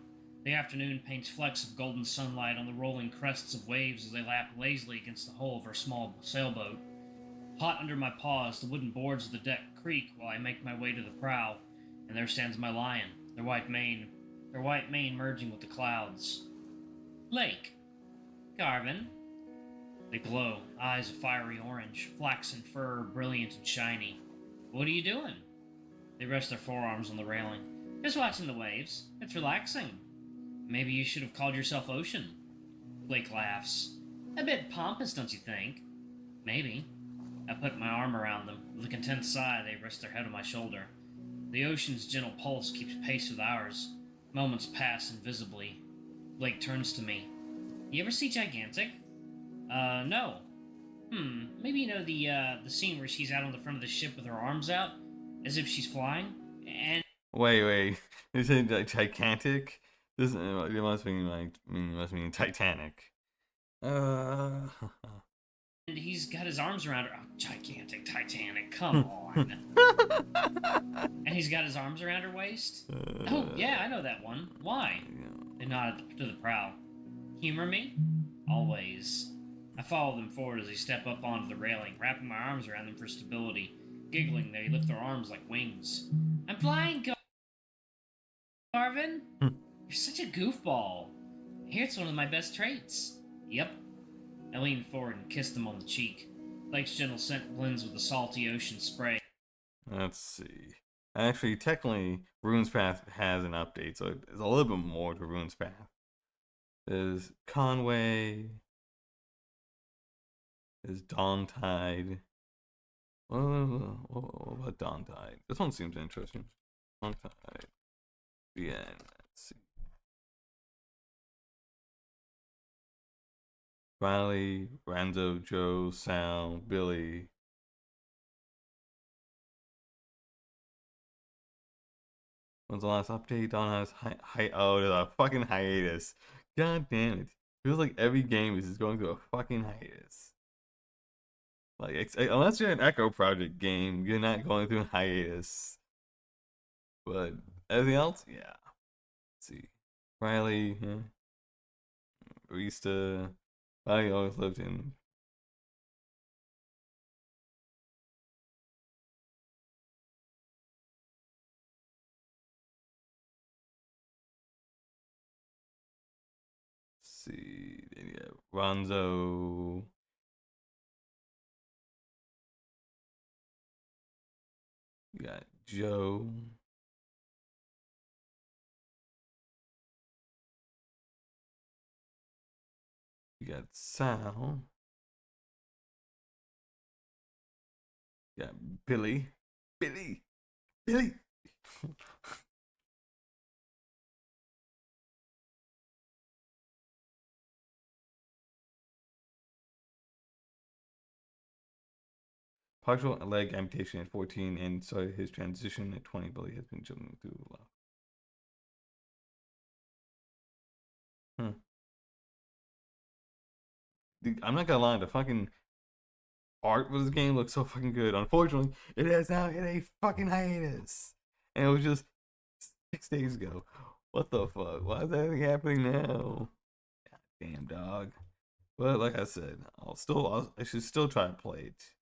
The afternoon paints flecks of golden sunlight on the rolling crests of waves as they lap lazily against the hull of our small sailboat. Hot under my paws, the wooden boards of the deck creak while I make my way to the prow, and there stands my lion, their white mane merging with the clouds. Lake. Garvin. They glow, eyes of fiery orange, flaxen fur brilliant and shiny. What are you doing? They rest their forearms on the railing. Just watching the waves. It's relaxing. Maybe you should have called yourself Ocean. Blake laughs. A bit pompous, don't you think? Maybe. I put my arm around them. With a content sigh, they rest their head on my shoulder. The ocean's gentle pulse keeps pace with ours. Moments pass invisibly. Blake turns to me. You ever see Gigantic? No. Maybe you know the scene where she's out on the front of the ship with her arms out, as if she's flying? And Wait. You said gigantic? This it must mean Titanic. and he's got his arms around her. Oh, gigantic Titanic, come on. And he's got his arms around her waist? Oh, yeah, I know that one. Why? They nod to the prow. Humor me? Always. I follow them forward as they step up onto the railing, wrapping my arms around them for stability. Giggling, they lift their arms like wings. I'm flying, Garvin. You're such a goofball. I hear it's one of my best traits. Yep. I lean forward and kiss them on the cheek. Lake's gentle scent blends with the salty ocean spray. Let's see. Actually, technically, Rune's Path has an update, so there's a little bit more to Rune's Path. There's Conway. There's Dawn Tide. What about Dawn Tide? This one seems interesting. Dawn Tide. Yeah, let's see. Riley, Ranzo, Joe, Sal, Billy. When's the last update? Dawn has there's a fucking hiatus. God damn it. Feels like every game is just going through a fucking hiatus. Like, unless you're an Echo Project game, you're not going through a hiatus. But everything else, yeah. Let's see. Riley, Barista. Riley always lived in. Let's see. Then you have Ronzo. You got Joe. You got Sal. You got Billy. Billy. Partial leg amputation at 14 and started his transition at 20. Billy has been jumping through a lot. I'm not gonna lie, the fucking art for this game looks so fucking good. Unfortunately, it has now hit a fucking hiatus. And it was just 6 days ago. What the fuck? Why is that happening now? God damn, dog. But like I said, I should still try to play it.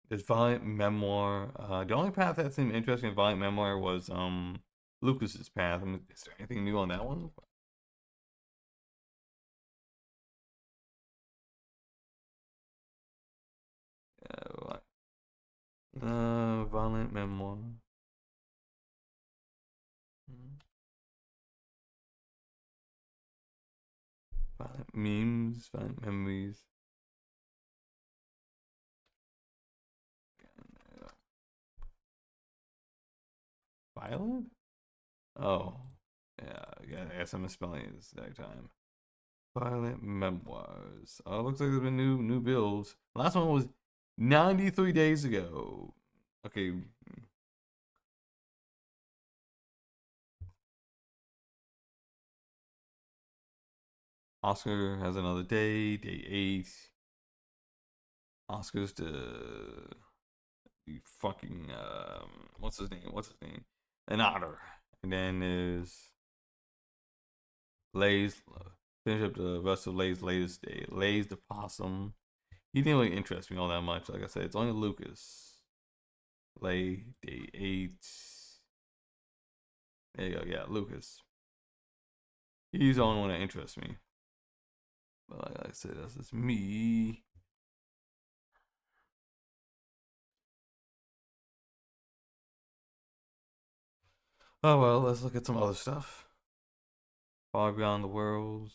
There's Valiant Memoir. The only path that seemed interesting in Valiant Memoir was Lucas's path. Is there anything new on that one? Violent Memoir. Violent memes, violent memories. Violent? Oh, yeah. I guess I'm misspelling it this time. Violent Memoirs. Oh, it looks like there's been new builds. Last one was 93 days ago. Okay. Oscar has another day 8. Oscar's the fucking what's his name? An otter. And then is Lay's. Finish up the rest of Lay's latest day. Lay's the possum. He didn't really interest me all that much. Like I said, it's only Lucas. Lay day 8. There you go. Yeah, Lucas. He's the only one that interests me. But like I said, that's just me. Oh well, let's look at some other stuff. Far Beyond the Worlds.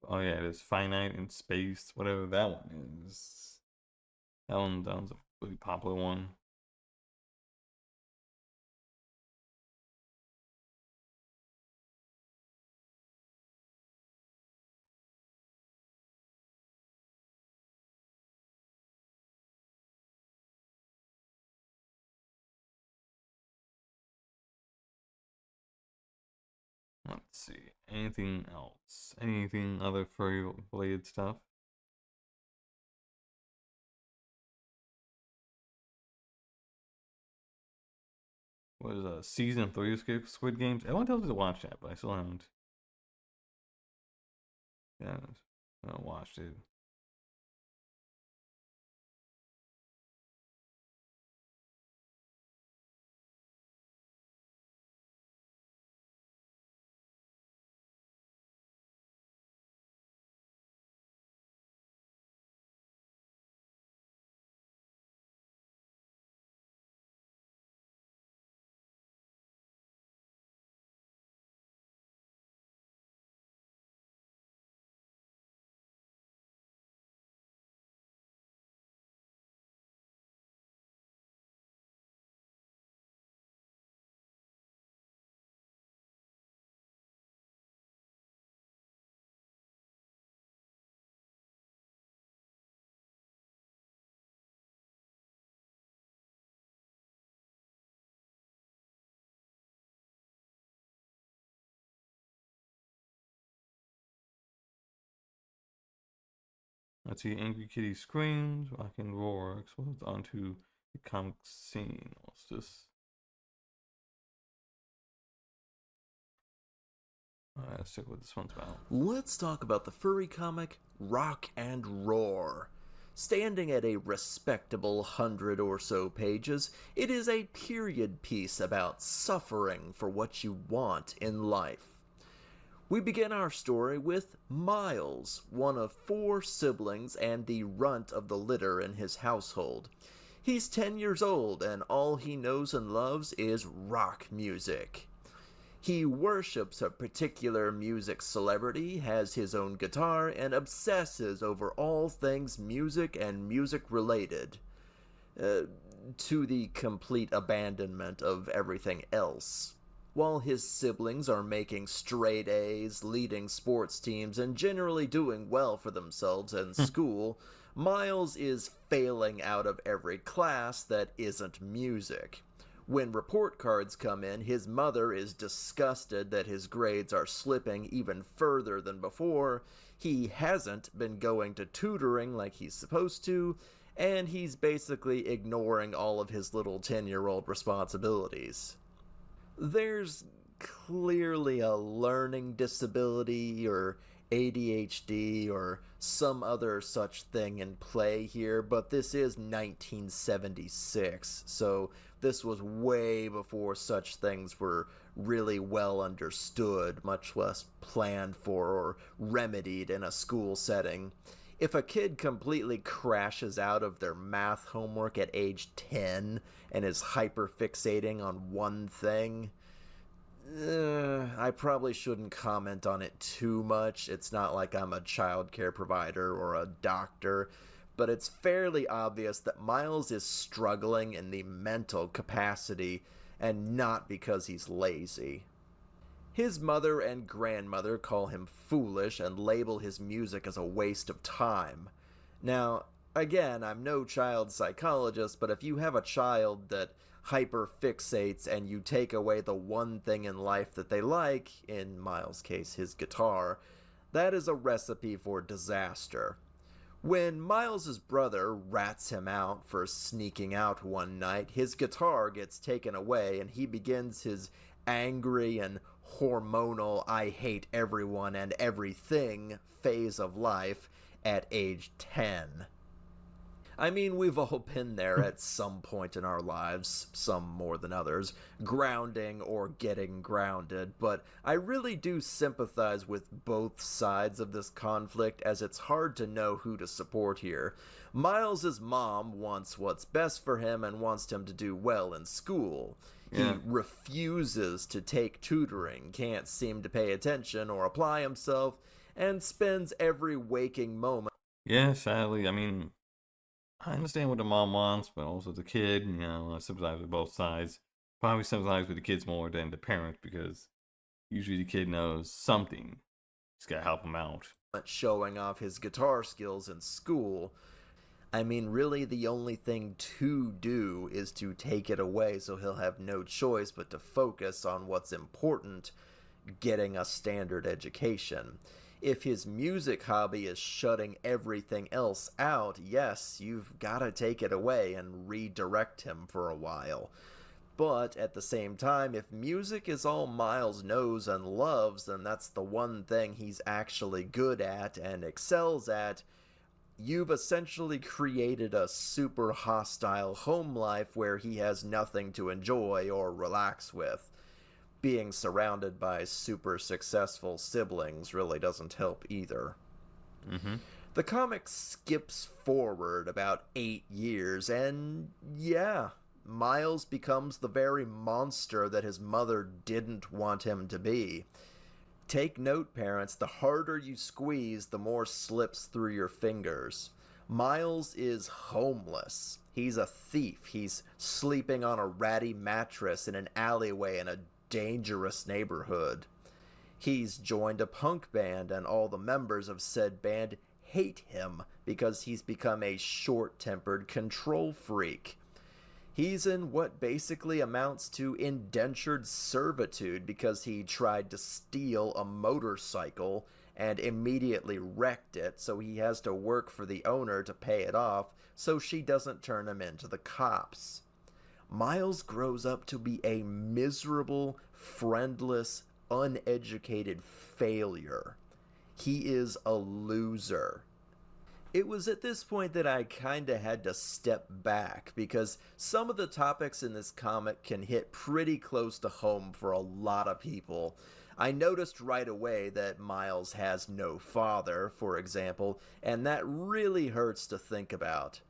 Oh yeah, there's Finite in Space, whatever that one is. That one's a really popular one. Let's see. Anything else? Anything other furry related stuff? What is season 3 of Squid Games? Everyone tells me to watch that, but I still haven't. Yeah, I haven't watched it. Let's see. Angry Kitty Screams, Rock and Roar, explodes onto the comic scene. Let's just. Let's check what this one's about. Let's talk about the furry comic Rock and Roar. Standing at a respectable 100 or so pages, it is a period piece about suffering for what you want in life. We begin our story with Miles, one of 4 siblings and the runt of the litter in his household. He's 10 years old and all he knows and loves is rock music. He worships a particular music celebrity, has his own guitar, and obsesses over all things music and music related, to the complete abandonment of everything else. While his siblings are making straight A's, leading sports teams, and generally doing well for themselves in school, Miles is failing out of every class that isn't music. When report cards come in, his mother is disgusted that his grades are slipping even further than before. He hasn't been going to tutoring like he's supposed to, and he's basically ignoring all of his little 10-year-old responsibilities. There's clearly a learning disability or ADHD or some other such thing in play here, but this is 1976, so this was way before such things were really well understood, much less planned for or remedied in a school setting. If a kid completely crashes out of their math homework at age 10 and is hyperfixating on one thing, I probably shouldn't comment on it too much. It's not like I'm a child care provider or a doctor, but it's fairly obvious that Miles is struggling in the mental capacity and not because he's lazy. His mother and grandmother call him foolish and label his music as a waste of time. Now, again, I'm no child psychologist, but if you have a child that hyperfixates and you take away the one thing in life that they like, in Miles' case, his guitar, that is a recipe for disaster. When Miles' brother rats him out for sneaking out one night, his guitar gets taken away and he begins his angry and hormonal I hate everyone and everything phase of life at age 10. I mean, we've all been there at some point in our lives, some more than others, grounding or getting grounded, but I really do sympathize with both sides of this conflict, as it's hard to know who to support here. Miles' mom wants what's best for him and wants him to do well in school. Yeah. He refuses to take tutoring, can't seem to pay attention or apply himself, and spends every waking moment. Yeah, sadly, I mean, I understand what the mom wants, but also the kid, I sympathize with both sides. Probably sympathize with the kids more than the parent, because usually the kid knows something. Just gotta help him out. Showing off his guitar skills in school. I mean, really, the only thing to do is to take it away, so he'll have no choice but to focus on what's important, getting a standard education. If his music hobby is shutting everything else out, yes, you've gotta take it away and redirect him for a while. But at the same time, if music is all Miles knows and loves, then that's the one thing he's actually good at and excels at, you've essentially created a super hostile home life where he has nothing to enjoy or relax with. Being surrounded by super successful siblings really doesn't help either. Mm-hmm. The comic skips forward about 8 years, and yeah, Miles becomes the very monster that his mother didn't want him to be. Take note, parents, the harder you squeeze, the more slips through your fingers. Miles is homeless. He's a thief. He's sleeping on a ratty mattress in an alleyway in a dangerous neighborhood. He's joined a punk band, and all the members of said band hate him because he's become a short-tempered control freak. He's in what basically amounts to indentured servitude because he tried to steal a motorcycle and immediately wrecked it, so he has to work for the owner to pay it off so she doesn't turn him into the cops. Miles grows up to be a miserable, friendless, uneducated failure. He is a loser. It was at this point that I kinda had to step back, because some of the topics in this comic can hit pretty close to home for a lot of people. I noticed right away that Miles has no father, for example, and that really hurts to think about.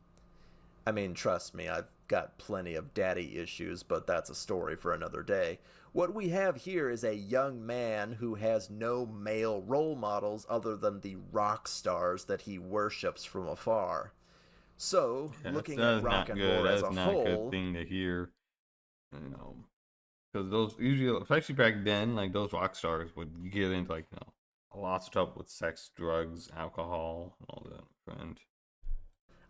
I mean, trust me, I've got plenty of daddy issues, but that's a story for another day. What we have here is a young man who has no male role models other than the rock stars that he worships from afar. So, looking at rock and roll as a That's not a good whole, thing to hear, because those usually, especially back then, like those rock stars would get into lots of trouble with sex, drugs, alcohol, and all that. Friend.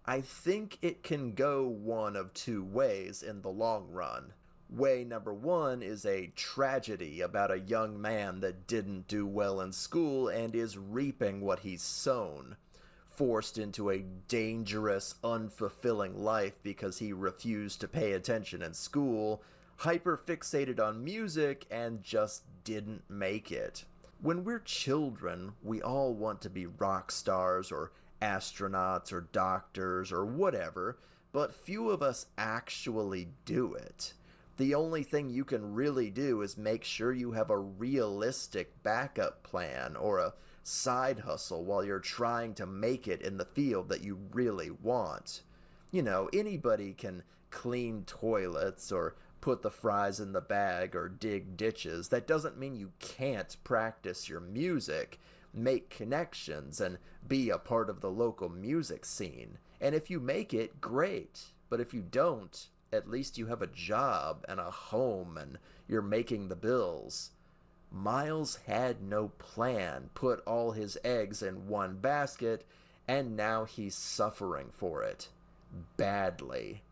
I think it can go one of two ways in the long run. Way number one is a tragedy about a young man that didn't do well in school and is reaping what he's sown. Forced into a dangerous, unfulfilling life because he refused to pay attention in school, hyperfixated on music, and just didn't make it. When we're children, we all want to be rock stars or astronauts or doctors or whatever, but few of us actually do it. The only thing you can really do is make sure you have a realistic backup plan or a side hustle while you're trying to make it in the field that you really want. You know, anybody can clean toilets or put the fries in the bag or dig ditches. That doesn't mean you can't practice your music, make connections, and be a part of the local music scene. And if you make it, great. But if you don't, at least you have a job and a home and you're making the bills. Miles had no plan, put all his eggs in one basket, and now he's suffering for it. Badly.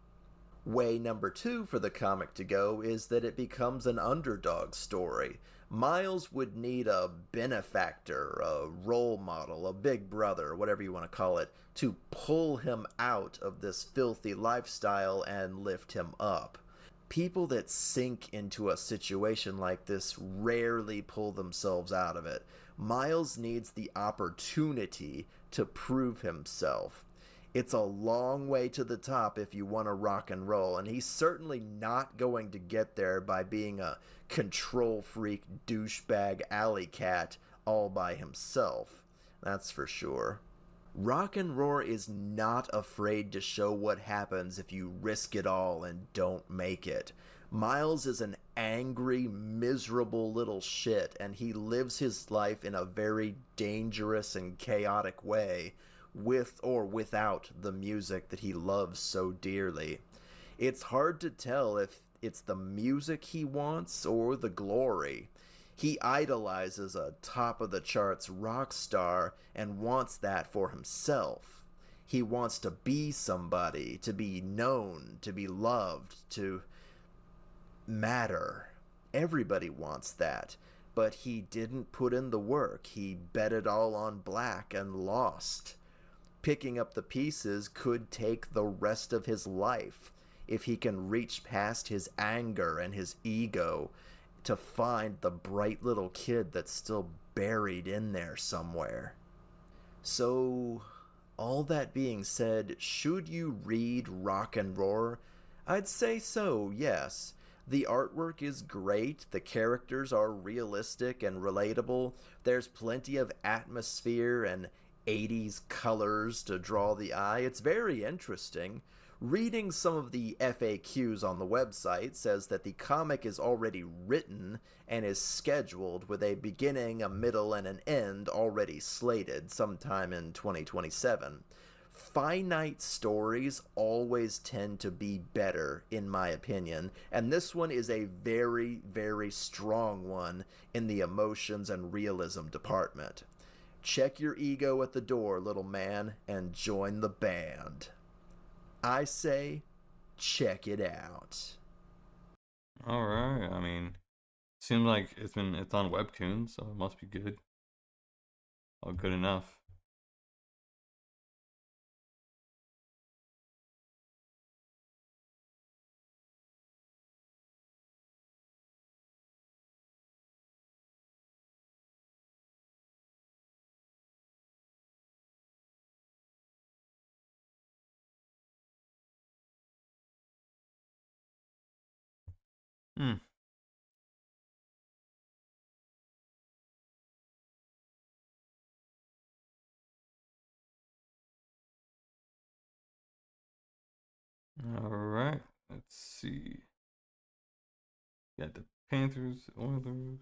Way number two for the comic to go is that it becomes an underdog story. Miles would need a benefactor, a role model, a big brother, whatever you want to call it, to pull him out of this filthy lifestyle and lift him up. People that sink into a situation like this rarely pull themselves out of it. Miles needs the opportunity to prove himself. It's a long way to the top if you want to rock and roll, and he's certainly not going to get there by being a control freak douchebag alley cat all by himself. That's for sure. Rock and Roar is not afraid to show what happens if you risk it all and don't make it. Miles is an angry, miserable little shit, and he lives his life in a very dangerous and chaotic way, with or without the music that he loves so dearly. It's hard to tell if it's the music he wants or the glory. He idolizes a top of the charts rock star and wants that for himself. He wants to be somebody, to be known, to be loved, to matter. Everybody wants that, but he didn't put in the work. He bet it all on black and lost. Picking up the pieces could take the rest of his life if he can reach past his anger and his ego to find the bright little kid that's still buried in there somewhere. So, all that being said, should you read Rock and Roar? I'd say so, yes. The artwork is great, the characters are realistic and relatable, there's plenty of atmosphere and 80s colors to draw the eye. It's very interesting. Reading some of the FAQs on the website says that the comic is already written and is scheduled with a beginning, a middle, and an end already slated sometime in 2027. Finite stories always tend to be better, in my opinion, and this one is a very, very strong one in the emotions and realism department. Check your ego at the door, little man, and join the band. I say, check it out. All right. I mean, seems like it's on Webtoon, so it must be good. Oh, good enough. Hmm. All right. Let's see. Got the Panthers, Oilers.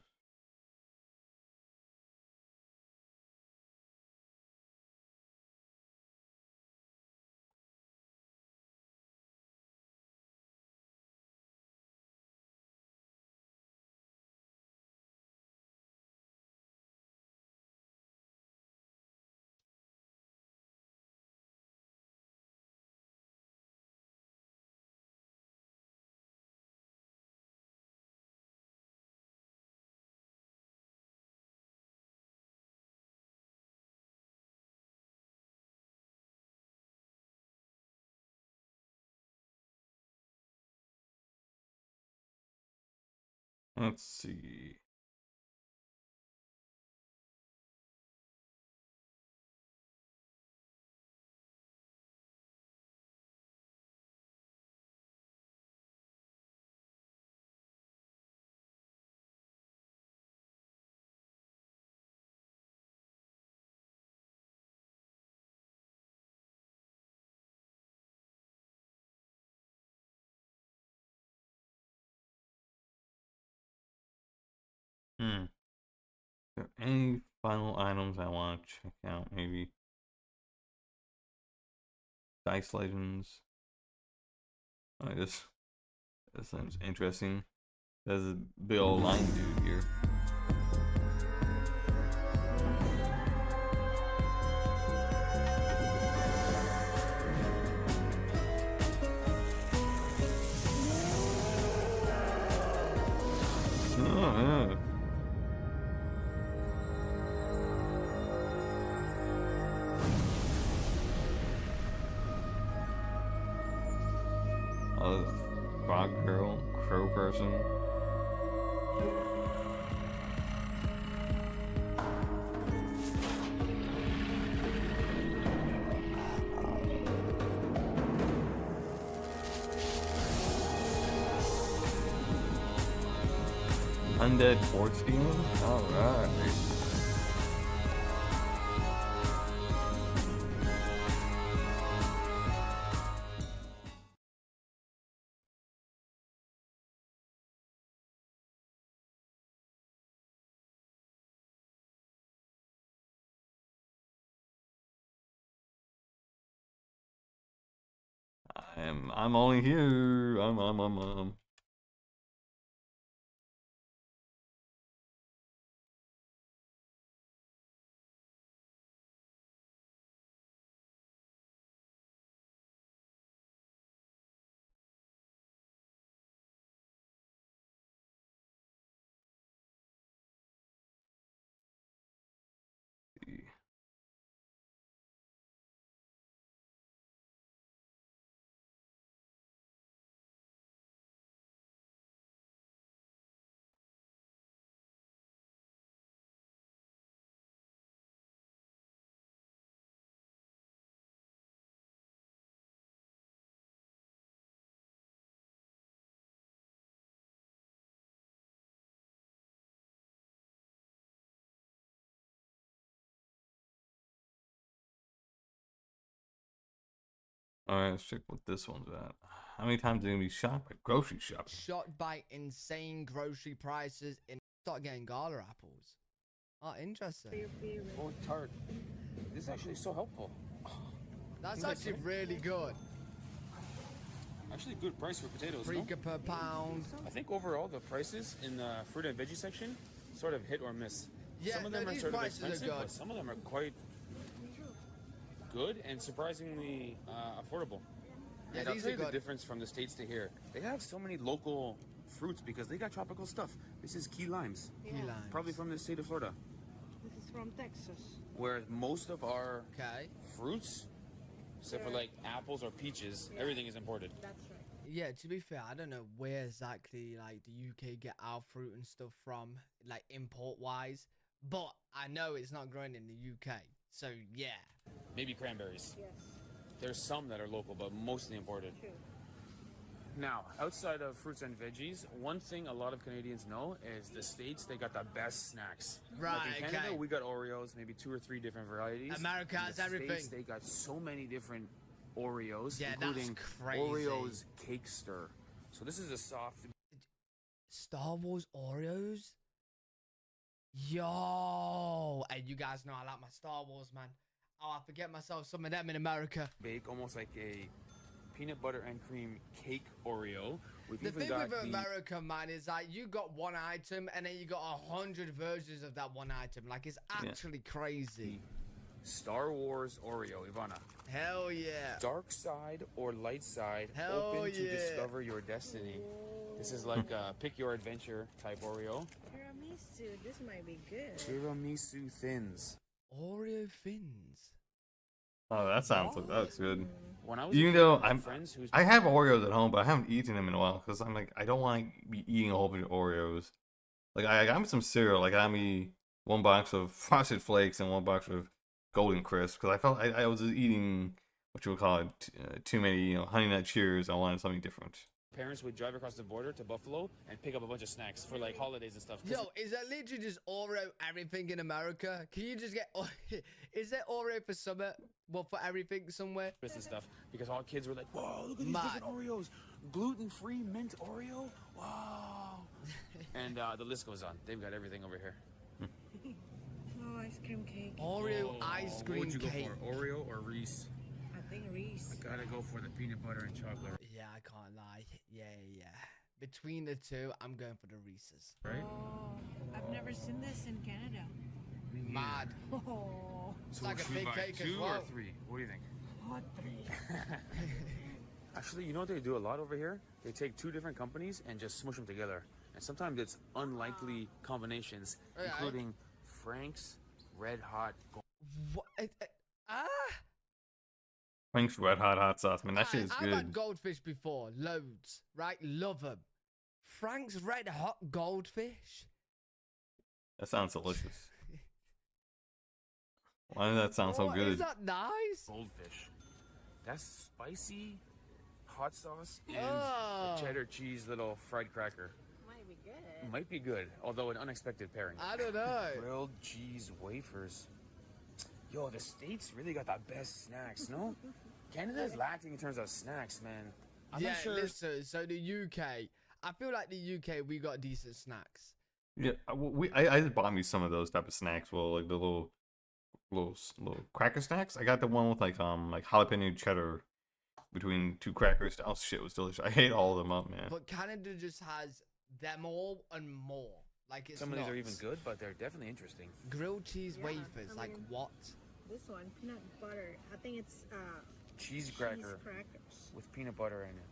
Let's see. Hmm. Are there any final items I want to check out? Maybe Dice Legends. Alright, this sounds interesting. There's a big old line dude here. Oh, yeah. Oh, frog girl, crow person. Undead quartz demon? Alright. I'm only here. I'm. Alright, let's check what this one's at. How many times are you gonna be shocked by grocery shopping? Shocked by insane grocery prices and start getting gala apples. Oh, interesting. Oh, tart. This is actually so helpful. That's actually really good. Actually, good price for potatoes. $3 No? per pound. I think overall the prices in the fruit and veggie section sort of hit or miss. Yeah, some of them no, are these sort of prices are expensive, good. but some of them are quite good and surprisingly affordable. Yeah, And I'll these tell are you the good. difference from the States to here. They have so many local fruits because they got tropical stuff. This is key limes, Key limes. probably from the state of Florida. This is from Texas. Whereas most of our Okay. fruits, except for like apples or peaches, everything is imported. That's right. Yeah, to be fair, I don't know where exactly like the UK get our fruit and stuff from, like import wise, but I know it's not growing in the UK. So yeah. Maybe cranberries. Yes. There's some that are local, but mostly imported. True. Now, outside of fruits and veggies, one thing a lot of Canadians know is the States, they got the best snacks. Right, Like in Canada, okay. we got Oreos, maybe 2 or 3 different varieties. America In has the everything. States, they got so many different Oreos, Yeah, that's including crazy. Oreos Cake Stir. So this is a soft... Star Wars Oreos? Yo! And you guys know I like my Star Wars, man. Oh, I forget myself some of them in America. bake, almost like a peanut butter and cream cake Oreo. We've The even thing got with the America, man, is like you got one item and then you got 100 versions of that one item. Like it's actually crazy. Star Wars Oreo, Ivana. Hell yeah. Dark side or light side, Hell open to yeah. discover your destiny. This is like a pick your adventure type Oreo. Tiramisu. This might be good. Tiramisu thins. Oreo fins. Oh, that's good. When I was Even a kid, though my friends whose I have Oreos at home, but I haven't eaten them in a while because I'm like, I don't want to be eating a whole bunch of Oreos. Like, I got me some cereal. Like, I got me one box of Frosted Flakes and one box of Golden Crisp because I felt I was eating what you would call it too many, Honey Nut Cheers. I wanted something different. parents would drive across the border to Buffalo and pick up a bunch of snacks for like holidays and stuff. 'Cause Yo, is that literally just Oreo everything in America? Can you just get... Is there Oreo for summer? Well, for everything somewhere? and stuff because all kids were like, "Whoa, look at these Mad. different Oreos, gluten-free mint Oreo, wow!" And the list goes on. They've got everything over here. Oh, ice cream cake. Oreo ice cream cake. Oreo or Reese? I I think Reese. I gotta go for the peanut butter and chocolate, Yeah, I can't lie. Yeah. Between the two, I'm going for the Reese's. right? Oh, I've never seen this in Canada. Me neither. Mad. Oh, It's So like a should we big buy cake as 2 well. or 3? What do you think? hot 3. Actually, you know what they do a lot over here? They take 2 different companies and just smush them together. And sometimes it's unlikely combinations, Alright. including Frank's Red Hot Gold. What? Frank's Red Hot sauce, man. That shit is I've had good. goldfish before, loads, right? Love them. Frank's Red Hot Goldfish. That sounds delicious. Why does that sound so Oh, good? Is that nice? Goldfish. That's spicy hot sauce and Oh. a cheddar cheese little fried cracker. Might be good. Might be good, although an unexpected pairing. I don't know. Grilled cheese wafers. Yo, the States really got the best snacks, no? Canada's lacking in terms of snacks, man. I'm Yeah, not sure. listen, so the UK, I feel like the UK, we got decent snacks. Yeah, I just bought me some of those type of snacks. Well, like the little cracker snacks. I got the one with like jalapeno cheddar between 2 crackers. Oh shit, it was delicious. I hate all of them up, man. But Canada just has them all and more. Like it's Some of these are even nuts. good, but they're definitely interesting. Grilled cheese Yeah, wafers, I like mean- what? This one, peanut butter. I think it's Cheese cheese cracker crackers. with peanut butter in it.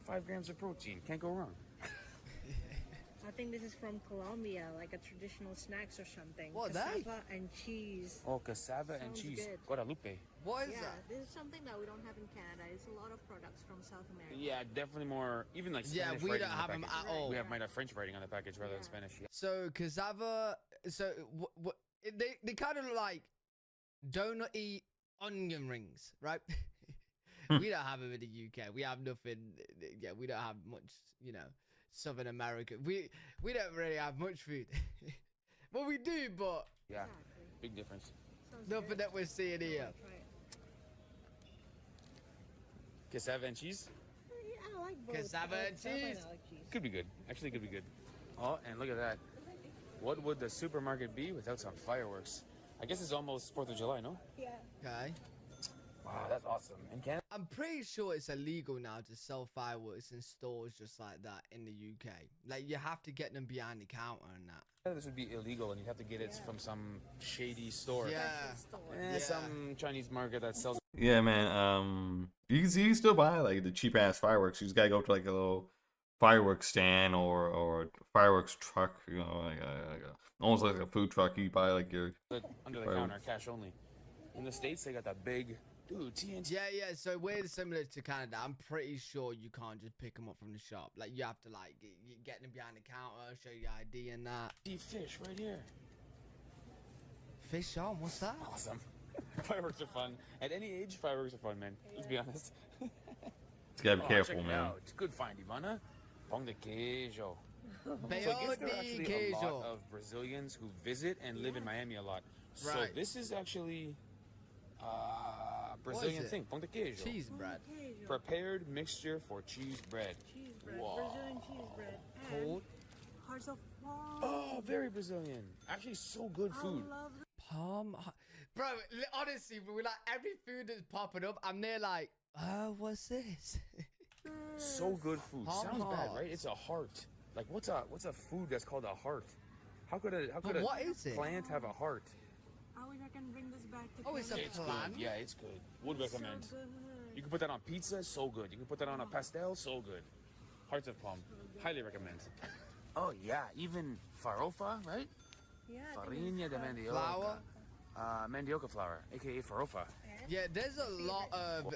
5 grams of protein. Can't go wrong. I think this is from Colombia, like a traditional snacks or something. What, they? Cassava and cheese. Oh, cassava and Sounds cheese. good. Guadalupe. What is Yeah, that? this is something that we don't have in Canada. It's a lot of products from South America. Yeah, definitely more. Even like Yeah, Spanish we writing don't on the have 'em package. at all. We might have French writing on the package rather than Yeah. Spanish. Yeah. So cassava, so what? They kind of look like donut-y onion rings, right? We don't have them in the UK. We have nothing. Yeah, we don't have much. Southern America. We don't really have much food. Well, we do, but Yeah. Exactly. Big difference. Sounds nothing good. that we're seeing here. Try it. Cassava and cheese Yeah, I like both. Cassava I like and cassava cheese. I like cheese. could be good. Actually, could be good. Oh, and look at that. What would the supermarket be without some fireworks? I guess it's almost 4th of July, no? Yeah. Okay. Wow, that's awesome. In Canada, I'm pretty sure it's illegal now to sell fireworks in stores just like that in the UK. Like you have to get them behind the counter and that. this would be illegal, and you'd have to get it from some shady store. Yeah. Store. Yeah. Some Chinese market that sells. Yeah, man. You can still buy like the cheap ass fireworks. You just gotta go to like a little fireworks stand or a fireworks truck. Like almost like a food truck. You buy like your Under the Fireworks. counter, cash only. In the States, they got that big, dude, TNT. Yeah. So we're similar to Canada. I'm pretty sure you can't just pick them up from the shop. Like you have to like get them behind the counter, show your ID and that. Fish right here. Fish on? What's that? Awesome. Fireworks are fun. At any age, fireworks are fun, man. Let's be honest. you gotta be Oh, careful, check it man. out. It's a good find, Ivana. Pong de queijo. So I guess Peor there are de actually a lot queijo. of Brazilians who visit and live in Miami a lot. So Right. this is actually Brazilian it? thing. Pong de queijo. Cheese bread. Queijo. Prepared mixture for cheese bread. Cheese bread. Wow. Brazilian cheese bread. And Cold. hearts of palm. Oh, very Brazilian. Actually, so good food. I love Palm. Bro, honestly, we're like every food that's popping up, I'm there like, what's this? So good food. Palm Sounds bad, hearts. right? It's a heart. Like what's a food that's called a heart? How could a But what is it? plant have a heart? I wish I can bring this back to Oh, it's a Canada. It's plant? good. Yeah, it's good. Would recommend. So good. You can put that on pizza, so good. You can put that on a pastel, so good. Hearts of palm. Highly recommend. Oh yeah, even farofa, right? Yeah, I think Farinha it's de fun. mandioca. Flour? Mandioca flour, aka farofa. Yeah, there's a lot of.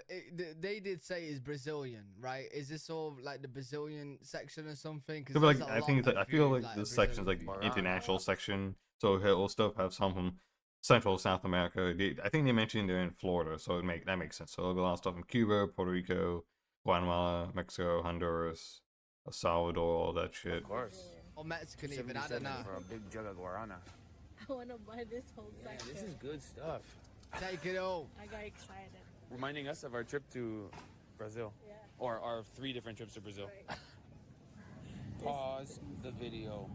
They did say it's Brazilian, right? Is this all like the Brazilian section or something? 'Cause Yeah, but there's like a I lot think it's of like, I feel food, like this section's like Brazilian the food. international section, so it'll still have some from Central South America. I think they mentioned they're in Florida, so that makes sense. So there'll be a lot of stuff in Cuba, Puerto Rico, Guatemala, Mexico, Honduras, El Salvador, all that shit. Of course. Or Mexican even, I don't 77 know. for a big jug of guarana. I want to buy this whole Yeah, section. this is good stuff. Take it all. I got excited. Reminding us of our trip to Brazil. Yeah. Or our 3 different trips to Brazil. Right. Pause the video.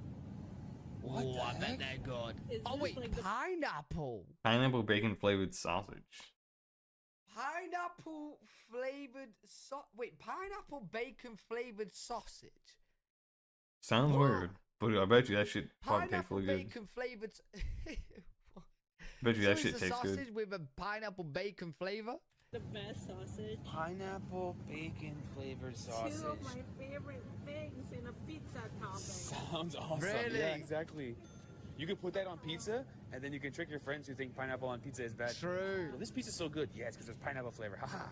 What Oh, the I bet heck? they're good. Is Oh this wait, like the- pineapple. Pineapple bacon flavored sausage. Pineapple flavored pineapple bacon flavored sausage. Sounds What? weird, but I bet you that shit probably tastes Pineapple really good. bacon flavored. Bet you So that it's shit a tastes sausage good. with a pineapple bacon flavor. The best sausage. Pineapple bacon flavored sausage. Two of my favorite things in a pizza topping. Sounds awesome. Really? Yeah, exactly. You can put that on pizza, and then you can trick your friends who think pineapple on pizza is bad. True. Well, this pizza's so good. Yeah, it's because there's pineapple flavor. Haha.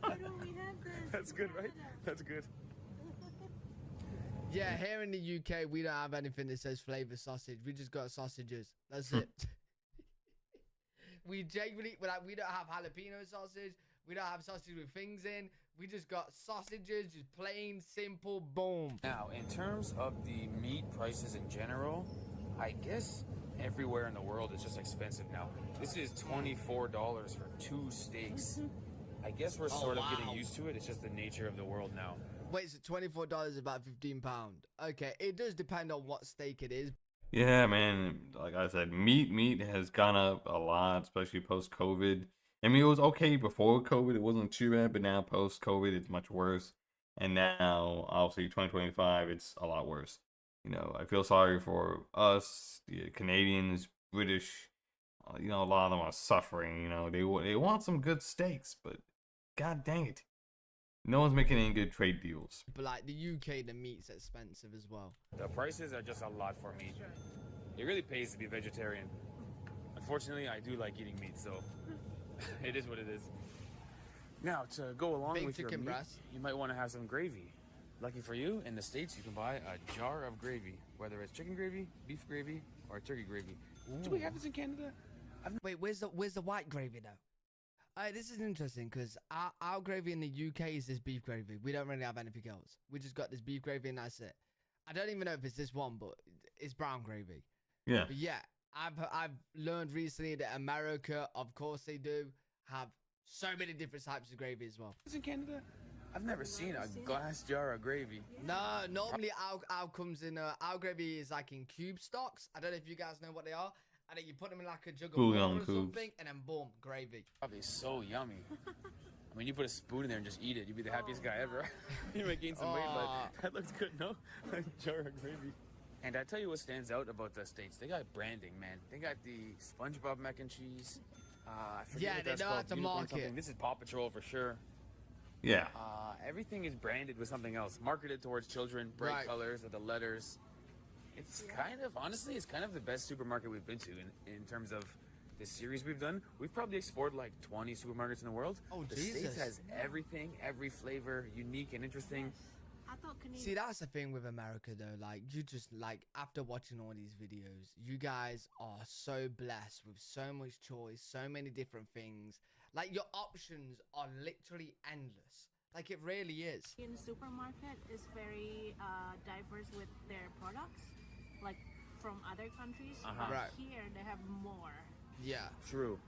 Why don't we have this? That's good, right? That's good. Yeah, here in the UK, we don't have anything that says flavour sausage. We just got sausages. That's it. We genuinely, we don't have jalapeno sausage. We don't have sausage with things in. We just got sausages, just plain, simple, boom. Now, in terms of the meat prices in general, I guess everywhere in the world is just expensive now. This is $24 for 2 steaks. I guess we're sort of getting used to it. It's just the nature of the world now. Wait, so $24 is about £15. Okay, it does depend on what steak it is. Yeah, man. Like I said, meat has gone up a lot, especially post COVID. I mean, it was okay before COVID; it wasn't too bad, but now post COVID, it's much worse. And now, obviously, 2025, it's a lot worse. You know, I feel sorry for us, the Canadians, British. You know, a lot of them are suffering. You know, they want some good steaks, but god dang it, no one's making any good trade deals. But like the UK, the meat's expensive as well. The prices are just a lot for meat. It really pays to be vegetarian. Unfortunately, I do like eating meat, so it is what it is. Now, to go along Big with your chicken meat, breast. you might want to have some gravy. Lucky for you, in the States, you can buy a jar of gravy, whether it's chicken gravy, beef gravy, or turkey gravy. Do we have this in Canada? Wait, where's the white gravy though? This is interesting because our gravy in the UK is this beef gravy. We don't really have anything else. We just got this beef gravy and that's it. I don't even know if it's this one, but it's brown gravy. Yeah. But yeah, I've learned recently that America, of course they do, have so many different types of gravy as well. This in Canada? I've never seen a glass jar of gravy. No, normally our comes in, our gravy is like in cube stocks. I don't know if you guys know what they are. And then you put them in like a jug of water Bouillon or cubes. something, and then boom, gravy. Probably so yummy. I mean, you put a spoon in there and just eat it. You'd be the happiest guy ever. You might gain some weight, but that looks good, no? A jar of gravy. And I tell you what stands out about the States. They got branding, man. They got the SpongeBob mac and cheese. I forget Yeah, what they that's know how called. to Unicorn market. something. This is Paw Patrol for sure. Yeah. Everything is branded with something else. Marketed towards children, bright colors with the letters. It's kind of, honestly, it's kind of the best supermarket we've been to in terms of the series we've done. We've probably explored like 20 supermarkets in the world. Oh, the Jesus. States has everything, every flavor, unique and interesting. I thought Canadian. See, that's the thing with America though. Like, you just, like, after watching all these videos, you guys are so blessed with so much choice, so many different things. Like, your options are literally endless. Like, it really is. In the supermarket is very diverse with their products, like from other countries. But Right. here they have more Yeah. True.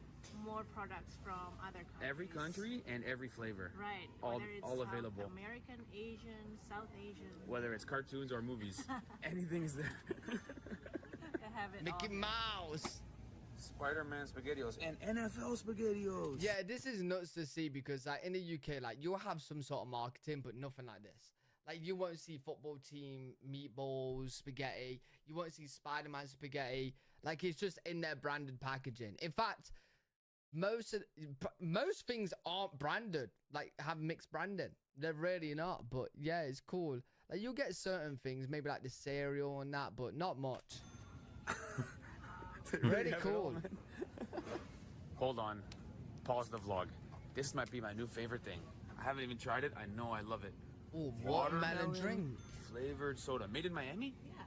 products from other countries. Every country and every flavor. Right. All Whether it's all South available. American, Asian, South Asian. Whether it's cartoons or movies. Anything is there. They have it Mickey all. Mouse. Spider-Man SpaghettiOs and NFL SpaghettiOs. Yeah, this is nuts to see because, like, in the UK, like, you'll have some sort of marketing, but nothing like this. Like, you won't see football team meatballs, spaghetti. You won't see Spider-Man spaghetti. Like, it's just in their branded packaging. In fact, most things aren't branded, like, have mixed branding. They're really not, but yeah, it's cool. Like, you'll get certain things, maybe like the cereal and that, but not much. Really cool. Hold on. Pause the vlog. This might be my new favorite thing. I haven't even tried it. I know I love it. Oh, watermelon drink. Flavored soda. Made in Miami? Yeah.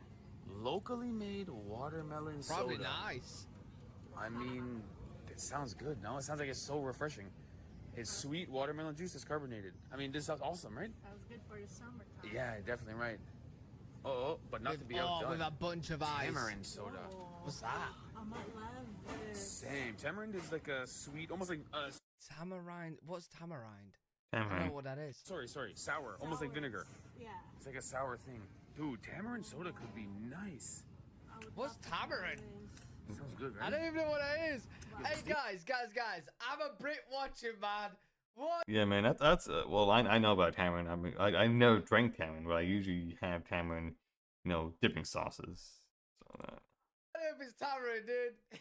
Locally made watermelon Probably soda. nice. I mean, it sounds good, no? It sounds like it's so refreshing. It's sweet watermelon juice that's carbonated. I mean, this sounds awesome, right? That was good for the summertime. Yeah, definitely right. Oh, but not to be With outdone. a bunch of ice. Tamarind soda. What's that? I might love this. Same. Tamarind is like a sweet, almost like Tamarind. What's tamarind? I don't Tamarind. know what that is. sorry, sour. Almost like vinegar. Yeah. It's like a sour thing. Dude, tamarind soda could be nice. I would What's love to try tamarind? this. Sounds good, right? I don't even know what it is. Hey guys, I'm a Brit watching, man. What? Yeah, man, that's well, I know about tamarind. I mean, I never drank tamarind, but I usually have tamarind, dipping sauces. So I don't know if it's tamarind, dude.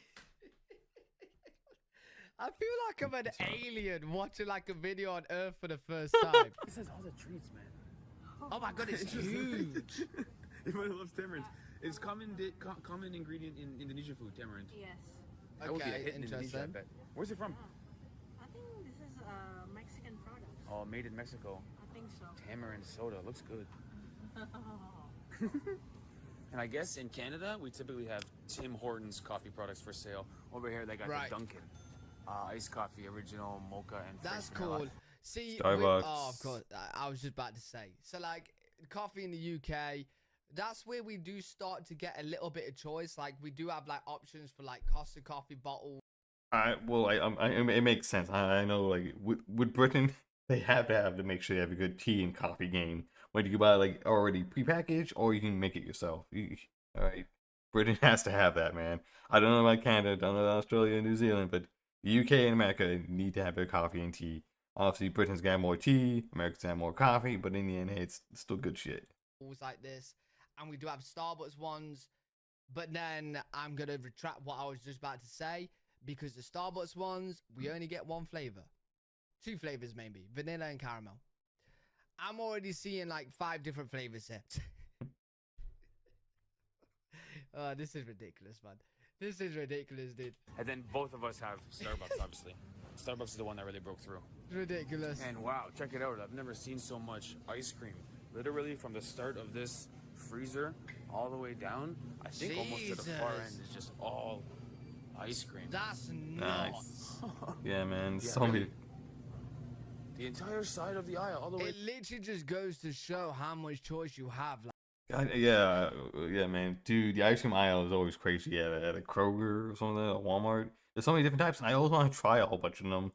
I feel like I'm an alien watching like a video on Earth for the first time. It says all the treats, man. Oh my god, it's huge. Everybody loves tamarinds. It's common ingredient in Indonesian food, tamarind. Yes. That would be a Okay, hit in Indonesia, I interesting. bet. Where's it from? I think this is a Mexican product. Oh, made in Mexico. I think so. Tamarind soda looks good. And I guess in Canada, we typically have Tim Hortons coffee products for sale. Over here, they got Right. the Dunkin'. Iced coffee, original, mocha, and That's French vanilla. cool. See, Starbucks. oh, of course. I was just about to say. So, like, coffee in the UK, that's where we do start to get a little bit of choice. Like, we do have like options for like Costa coffee bottles. it makes sense. I know, like with Britain, they have to make sure they have a good tea and coffee game. Whether you buy like already prepackaged or you can make it yourself. All right, Britain has to have that, man. I don't know about Canada, don't know about Australia and New Zealand, but the UK and America need to have their coffee and tea. Obviously, Britain's got more tea, America's got more coffee, but in the end, it's still good shit. Like this, and we do have Starbucks ones. But then I'm gonna retract what I was just about to say, because the Starbucks ones, we only get one flavor, 2 flavors maybe, vanilla and caramel. I'm already seeing like 5 different flavors here. This is ridiculous, man. This is ridiculous, dude. And then both of us have Starbucks, obviously. Starbucks is the one that really broke through. It's ridiculous. And wow, check it out. I've never seen so much ice cream. Literally from the start of this freezer all the way down, I think almost to the far end is just all ice cream. That's Nice. nuts. Yeah, man. Yeah, So many. really. The entire side of the aisle, all the way. It literally just goes to show how much choice you have. Yeah, man, dude. The ice cream aisle is always crazy at a Kroger or something, at Walmart. There's so many different types, and I always want to try a whole bunch of them,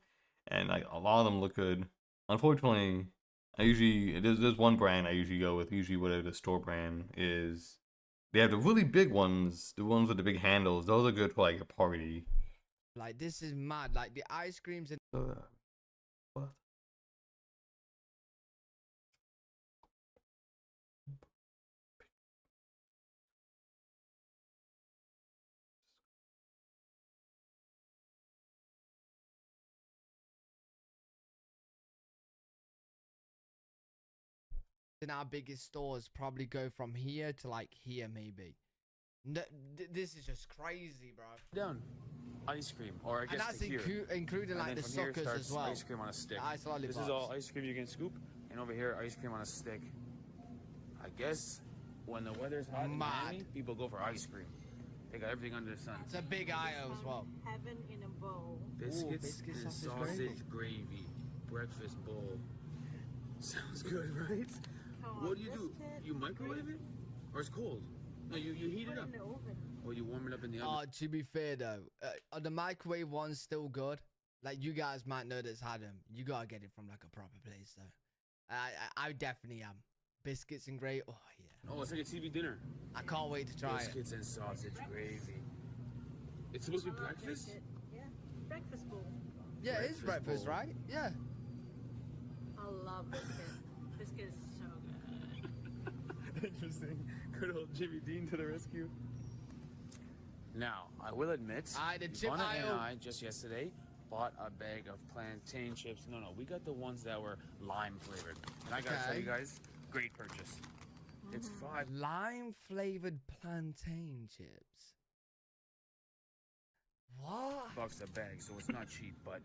and like a lot of them look good. Unfortunately, there's one brand I usually go with. Usually, whatever the store brand is, they have the really big ones, the ones with the big handles. Those are good for like a party. Like, this is mad. Like, the ice creams and What? in our biggest stores probably go from here to like here maybe. No, this is just crazy, bro. Down. Ice cream, or I And guess that's to here. including And like then the from here suckers starts as well. ice cream on a stick. The ice This lollipops. is all ice cream you can scoop, and over here, ice cream on a stick. I guess when the weather's hot in Miami, people go for ice cream. They got everything under the sun. It's a big IO as well. Heaven in a bowl. Biscuits, biscuits, and sausage sausage gravy. Breakfast bowl. Sounds good, right? Come What on, do you do? biscuit, You microwave it? Or it's cold? No, you heat put it it up. in the oven. Or you warm it up in the oven. To be fair though, are the microwave ones still good? Like, you guys might know that's had them. You gotta get it from like a proper place though. I definitely am. Biscuits and gravy. Oh yeah. Oh, it's like a TV dinner. I can't wait to try it. Biscuits and sausage gravy. It's supposed to be I love breakfast? biscuit. Yeah, breakfast bowl. Yeah, it is breakfast breakfast, bowl. right? Yeah. I love biscuit. Biscuit is so good. Interesting. Good old Jimmy Dean to the rescue. Now, I will admit, The chip Ivana and aisle. I just yesterday bought a bag of plantain chips. No, we got the ones that were lime flavored. And I gotta tell Okay. you guys, great purchase. It's $5. Lime flavored plantain chips. What? Bucks a bag, so it's not cheap, but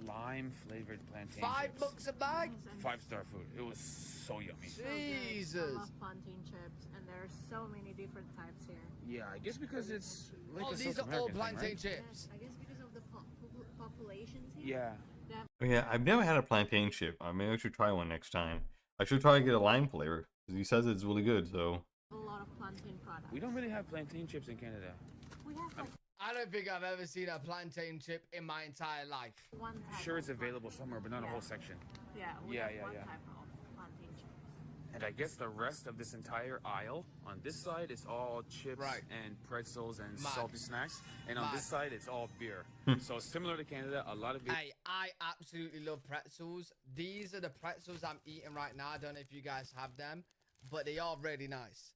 lime flavored plantain $5 chips. a bag? 5-star food. It was so yummy. So good. I Jesus. love plantain chips, and there are so many different types here. Yeah, I guess because it's like Oh, a these South are all American thing, plantain right? chips. I guess because of the populations here. Yeah. Yeah, I've never had a plantain chip. Maybe I should try one next time. I should try to get a lime flavor because he says it's really good. So A lot of plantain products. We don't really have plantain chips in Canada. We have like I don't think I've ever seen a plantain chip in my entire life. one type. Sure, of it's available plantain. somewhere, but not a Yeah. whole section. Yeah, we Yeah, have yeah, one yeah. type of plantain chips. And I guess the rest of this entire aisle, on this side, it's all chips Right. and pretzels and Mad. salty snacks. And on Mad. this side, it's all beer. So similar to Canada, a lot of beer. Hey, I absolutely love pretzels. These are the pretzels I'm eating right now. I don't know if you guys have them, but they are really nice.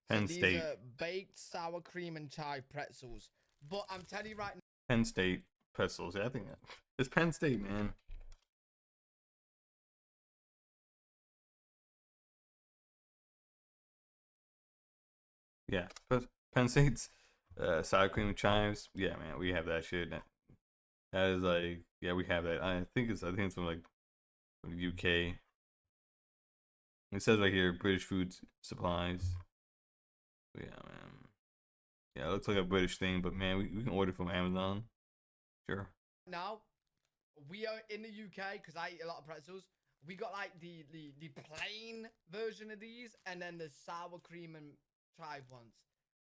So Penn these State. are baked sour cream and chive pretzels. But I'm telling you right now, Penn State pretzels. Yeah, I think it's Penn State, man. Yeah, Penn State's sour cream and chives. Yeah, man, we have that shit. That is like, yeah, we have that. I think it's from like from the UK. It says right here, British food supplies. Yeah, man. Yeah, it looks like a British thing, but man, we can order from Amazon. Sure. now we are in the UK because I eat a lot of pretzels. We got like the plain version of these, and then the sour cream and chive ones,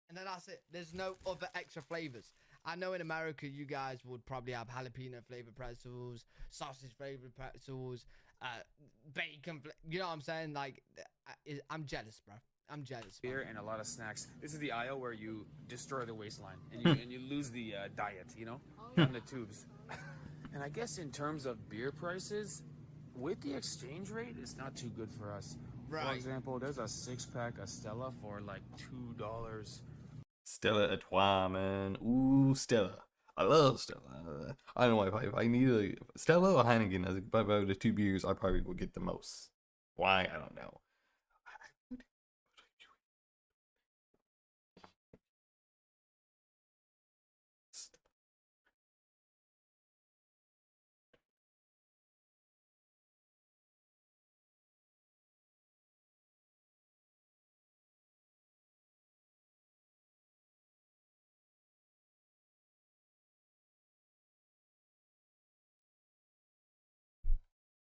and then that's it. There's no other extra flavors. I know in America you guys would probably have jalapeno flavored pretzels, sausage flavored pretzels, bacon. You know what I'm saying? Like, I'm jealous, bro. I'm jealous. Beer Man. and a lot of snacks. This is the aisle where you destroy the waistline and you lose the diet, you know, down the tubes. And I guess in terms of beer prices, with the exchange rate, it's not too good for us. For Right. example, there's a 6-pack of Stella for like $2. Stella Artois, man. Ooh, Stella. I love Stella. I don't know if I need a Stella or Heineken as about the two beers I probably would get the most. Why? I don't know.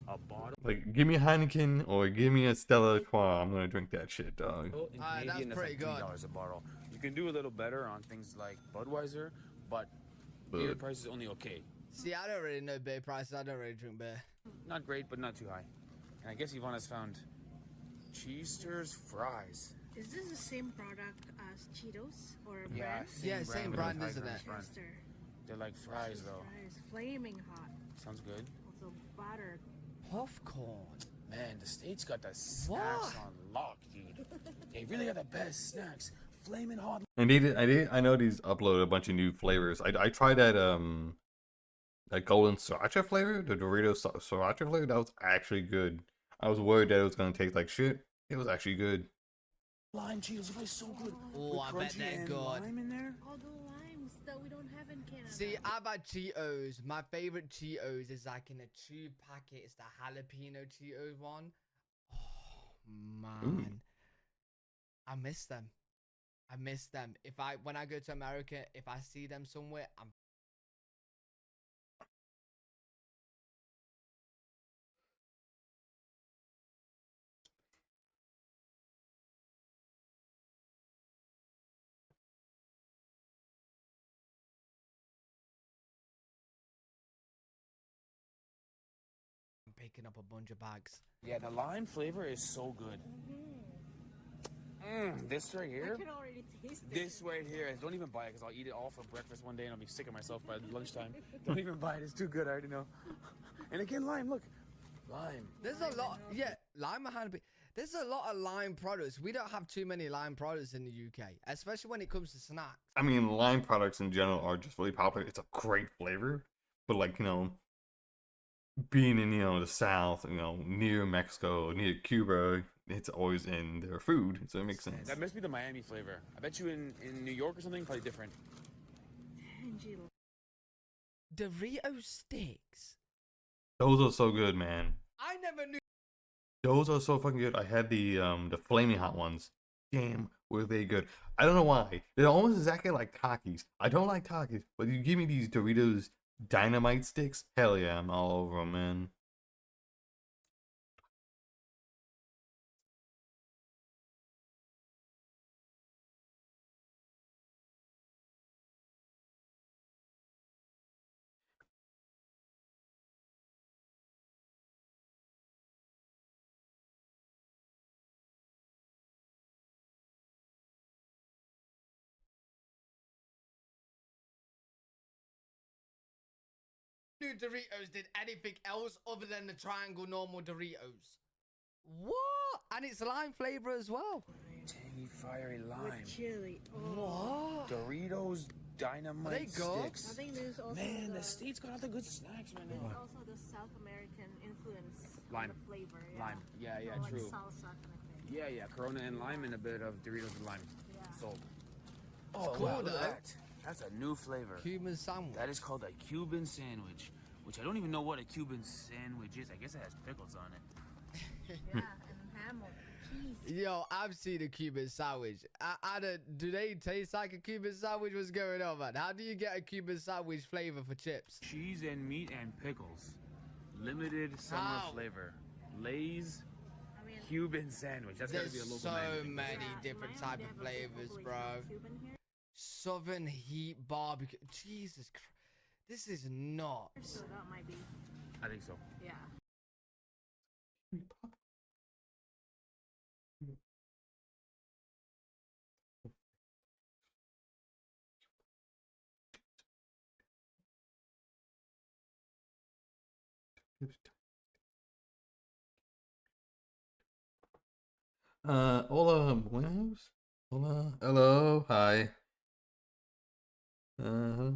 A bottle Like, give me a Heineken or give me a Stella Artois. I'm gonna drink that shit, dog. in That's Canadian is pretty like good. $3 a bottle. You can do a little better on things like Budweiser, but beer Bud. price is only okay. See, I don't really know beer prices. I don't really drink beer. Not great, but not too high. And I guess Yvonne has found Cheester's fries. Is this the same product as Cheetos or a Yeah, brand? Yeah, same but brand, high isn't grams it? front. Chester. They're like fries though. Fries, flaming hot. Sounds good. Also buttered. Popcorn. Man, the States got the snacks What? on lock, dude. They really got the best snacks. Flaming hot. And I know these upload a bunch of new flavors. I tried that golden sriracha flavor, the Doritos sriracha flavor. That was actually good. I was worried that it was gonna taste like shit. It was actually good. Lime Cheetos, you guys so good. Oh, With I bet crunchy they're and good. lime in there. All the limes that we don't have in Canada. See, I've had Cheetos. My favorite Cheetos is like in a tube packet. It's the jalapeno Cheetos one. Oh man, I miss them. I miss them. When I go to America, if I see them somewhere, I'm picking up a bunch of bags. Yeah, the lime flavor is so good. This right I here. can already taste it. This right here. Don't even buy it because I'll eat it all for breakfast one day and I'll be sick of myself by lunchtime. Don't even buy it. It's too good. I already know. And again, lime. Look, lime. There's a lot. Yeah, lime behind a There's a lot of lime products. We don't have too many lime products in the UK, especially when it comes to snacks. I mean, lime products in general are just really popular. It's a great flavor, but like, you know, being in, you know, the South, you know, near Mexico, near Cuba, it's always in their food, so it makes sense. That must be the Miami flavor. I bet you in New York or something, probably different. Tangy. Dorito sticks. Those are so good, man. I never knew. Those are so fucking good. I had the flaming hot ones. Damn, were they good? I don't know why. They're almost exactly like Takis. I don't like Takis, but you give me these Doritos dynamite sticks. Hell yeah, I'm all over them, man. New Doritos did anything else other than the triangle normal Doritos. What? And it's lime flavor as well. Tangy, fiery lime. With chili. Oh. What? Doritos Are they Dynamite good? I Sticks. think there's also Man, the the state's got all the good snacks right there's now. also the South American influence on Lime. the flavor. Yeah. Lime. Yeah, yeah, Like true. salsa kind of thing. Yeah, yeah, Corona and lime and a bit of Doritos and lime. Yeah. Sold. Oh, cool, wow, look though. at that. That's a new flavor. Cuban sandwich. That is called a Cuban sandwich, which I don't even know what a Cuban sandwich is. I guess it has pickles on it. Yeah, and ham or cheese. Yo, I've seen a Cuban sandwich. Do they taste like a Cuban sandwich? What's going on, man? How do you get a Cuban sandwich flavor for chips? Cheese and meat and pickles. Limited summer How? flavor. Lay's I mean, Cuban sandwich. That's gotta be a There's local so menu. many yeah, in different Miami, type they of have a big flavors, population bro. of Cuban here. Southern heat barbecue. Jesus Christ. This is nuts. So that might be, I think so. yeah. Hola, buenos. Hola, hello, hi. Hello,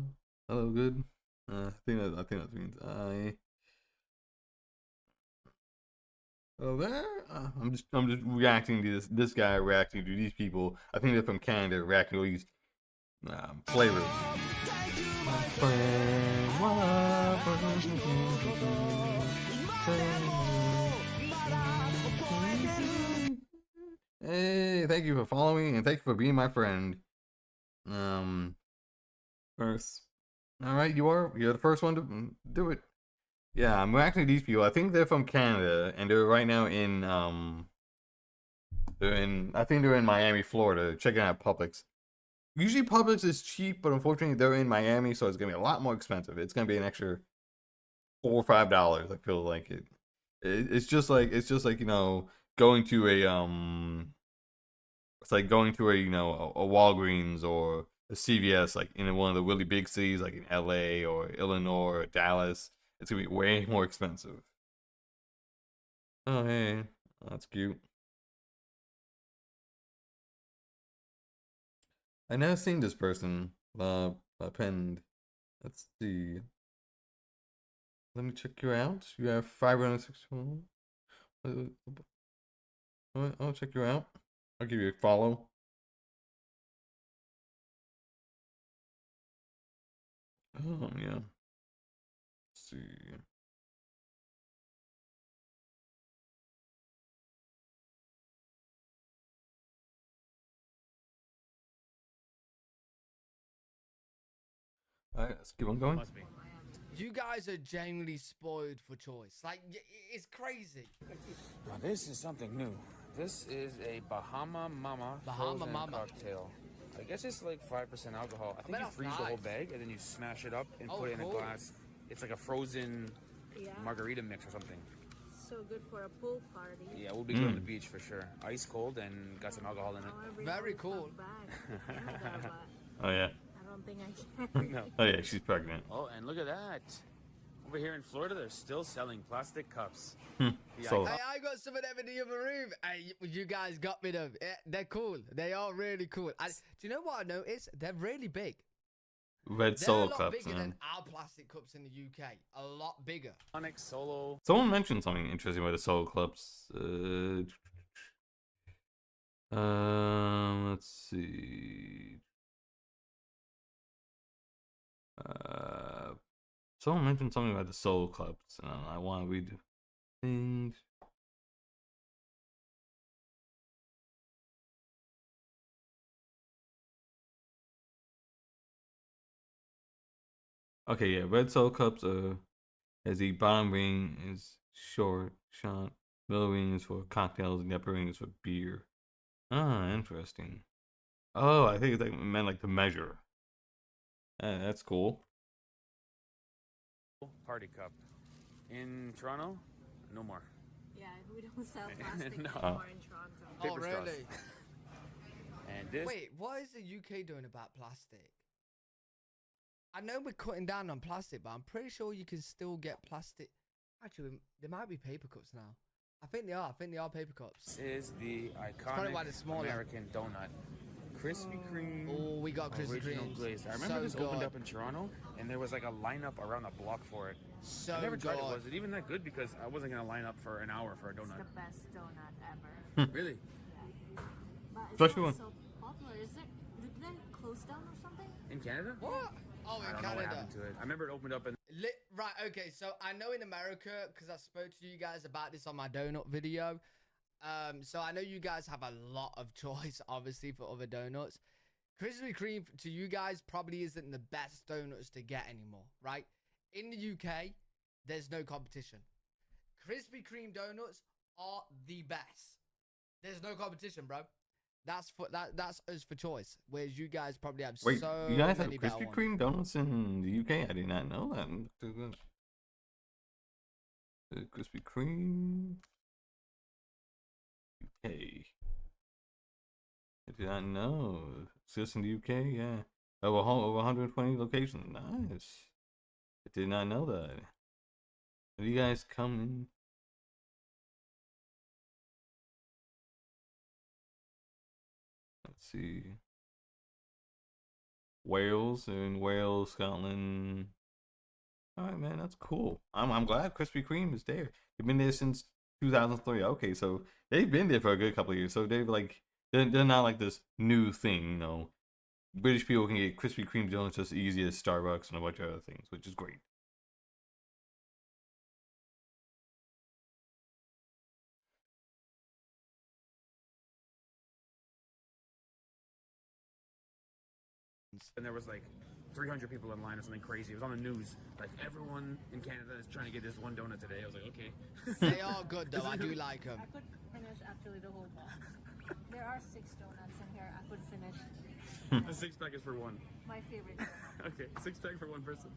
good. I think that means I. Oh, there. I'm just reacting to this guy reacting to these people. I think they're from Canada reacting to these flavors. Hey, thank you for following me and thank you for being my friend. First, all right, you're the first one to do it. Yeah, I'm reacting to these people. I think they're from Canada and they're right now in I think they're in Miami, Florida, checking out Publix. Usually Publix is cheap, but unfortunately they're in Miami, so it's gonna be a lot more expensive. It's gonna be an extra $4 or $5. I feel like it's just like you know going to a it's like going to a you know a Walgreens or a CVS like in one of the really big cities like in LA or Illinois or Dallas. It's gonna be way more expensive. Oh hey, that's cute. I never seen this person pinned. Let's see. Let me check you out. You have 561. I'll check you out. I'll give you a follow. Yeah. Let's see. Alright, let's keep on going. Must be. You guys are genuinely spoiled for choice. Like, it's crazy. Now this is something new. This is a Bahama Mama frozen cocktail. I guess it's like 5% alcohol. I think you freeze the whole bag and then you smash it up and put it in a glass. It's like a frozen margarita mix or something. So good for a pool party. Yeah, we'll be good on the beach for sure. Ice cold and got some alcohol in it. Very cool. Oh yeah. I don't think I can. No. Oh yeah, she's pregnant. Oh, and look at that. Over here in Florida, they're still selling plastic cups. So Hey, I got some of them in the other room. Hey, you guys got me them. Yeah, they're cool. They are really cool. Do you know what I noticed? They're really big. red They're solo a lot cups. bigger than our plastic cups in the UK. A lot bigger. Onyx Solo. Someone mentioned something interesting about the solo cups. Let's see. Someone mentioned something about the solo cups, and I want to read the things. Okay, yeah, red solo cups as the bottom ring is short, middle ring is for cocktails, and the upper ring is for beer. Ah, interesting. Oh, I think it's like meant like to measure. That's cool. Party cup. In Toronto, no more. Yeah, we don't sell plastic No. anymore in Toronto. Paper Oh, straws. really? And this. Wait, what is the UK doing about plastic? I know we're cutting down on plastic, but I'm pretty sure you can still get plastic. Actually, there might be paper cups now. I think they are. I think they are paper cups. This is the probably why they're iconic smaller. American donut. Krispy Kreme. Oh, we got Krispy original Kremes. glazed. I remember So this opened good. up in Toronto, and there was like a lineup around the block for it. So I never tried it. good. Was it even that good? Because I wasn't gonna line up for an hour for a It's donut. the best donut ever. Really? But it's Especially not when- so popular. Is it? Did they close down or something? In Canada? What? Oh, I in don't know what Canada. happened to it. I remember it opened up in. Right, okay, so I know in America, because I spoke to you guys about this on my donut video, so I know you guys have a lot of choice, obviously, for other donuts. Krispy Kreme, to you guys, probably isn't the best donuts to get anymore, right? In the UK, there's no competition. Krispy Kreme donuts are the best. There's no competition, bro. That's us for choice. Whereas you guys probably have Wait, so you guys have many better Krispy ones. Kreme donuts in the UK? I did not know that. Krispy Kreme UK. I did not know. It's just in the UK, yeah. Over 120 locations. Nice. I did not know that. Are you guys coming? Let's see. Wales, Scotland. All right, man, that's cool. I'm glad Krispy Kreme is there. They've been there since 2003. Okay, so they've been there for a good couple of years. So they're not like this new thing, you know. British people can get Krispy Kreme donuts just as easy as Starbucks and a bunch of other things, which is great. And there was like 300 people in line or something crazy. It was on the news. Like everyone in Canada is trying to get this one donut today. I was like, okay. They are good, though. I do like them. I could finish actually the whole box. There are 6 donuts in here. I could finish. The 6-pack is for one. My favorite donut. Okay, 6-pack for one person.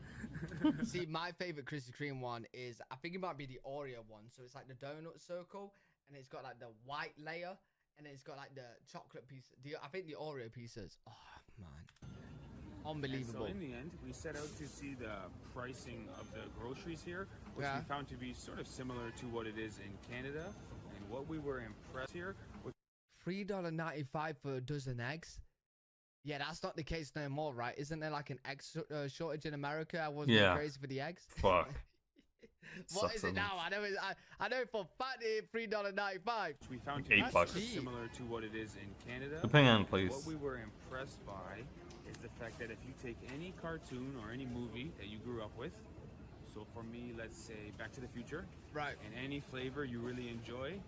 See, my favorite Krispy Kreme one is, I think it might be the Oreo one. So it's like the donut circle, and it's got like the white layer, and it's got like the chocolate piece. I think the Oreo pieces. Oh man, unbelievable. And so in the end, we set out to see the pricing of the groceries here, which Yeah. we found to be sort of similar to what it is in Canada. And what we were impressed here was $3.95 for a dozen eggs. Yeah, that's not the case no more, right? Isn't there like an egg shortage in America? I wasn't crazy for the eggs. Fuck. What Sucks is so it now? I know for fat $3.95. we found to $8 be bucks. similar to what it is in Canada. Depending on the place. What we were impressed by is the fact that if you take any cartoon or any movie that you grew up with, so for me, let's say Back to the Future, Right. and any flavor you really enjoy.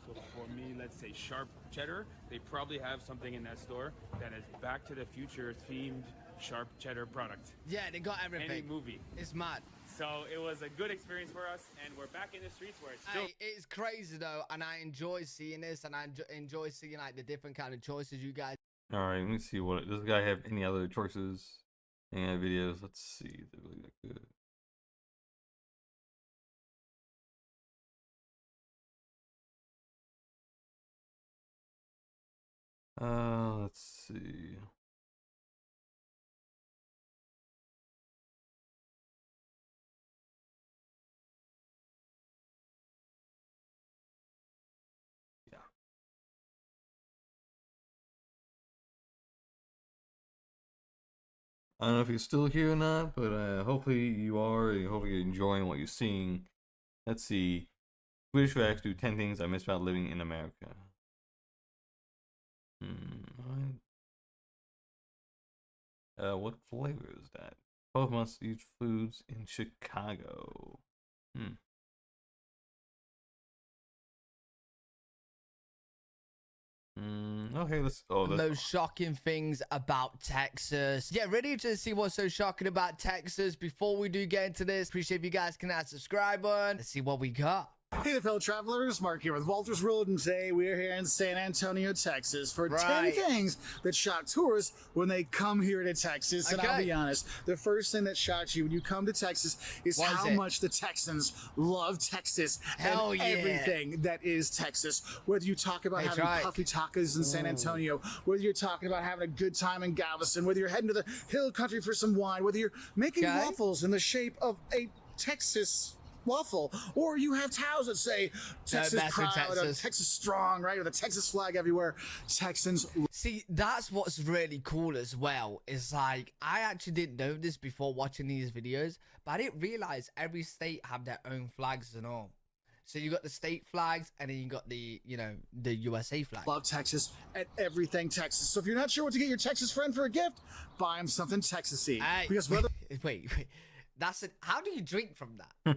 So for me, let's say sharp cheddar, they probably have something in that store that is Back to the Future themed sharp cheddar product. Yeah, they got everything. Any movie. It's mad. So it was a good experience for us, and we're back in the streets where it's still. Hey, it's crazy though, and I enjoy seeing this, and I enjoy seeing like the different kind of choices you guys. All right, let me see what does the guy have any other choices? Any other videos? Let's see. They're really good. Let's see. Yeah. I don't know if you're still here or not, but hopefully you are. And hopefully you're enjoying what you're seeing. Let's see. British facts do 10 things I miss about living in America. What flavor is that? 12 must-eat foods in Chicago. Okay, let's. Oh, that's Most shocking things about Texas. Yeah, ready to see what's so shocking about Texas. Before we do get into this, appreciate if you guys can hit that subscribe button. Let's see what we got. Hey there, fellow travelers. Mark here with Walter's World, and today we're here in San Antonio, Texas for 10 things that shock tourists when they come here to Texas. And I'll be honest, the first thing that shocks you when you come to Texas is how much the Texans love Texas and everything that is Texas. Whether you talk about having puffy tacos in San Antonio, whether you're talking about having a good time in Galveston, whether you're heading to the hill country for some wine, whether you're making waffles in the shape of a Texas waffle, or you have towels that say Texas proud or Texas strong, right, or the Texas flag everywhere. Texans. See, that's what's really cool as well. Is like, I actually didn't know this before watching these videos, but I didn't realize every state have their own flags and all. So you got the state flags, and then you got the, you know, the USA flag. Love Texas and everything Texas. So if you're not sure what to get your Texas friend for a gift, buy him something Texasy. Because whether wait. That's it. How do you drink from that?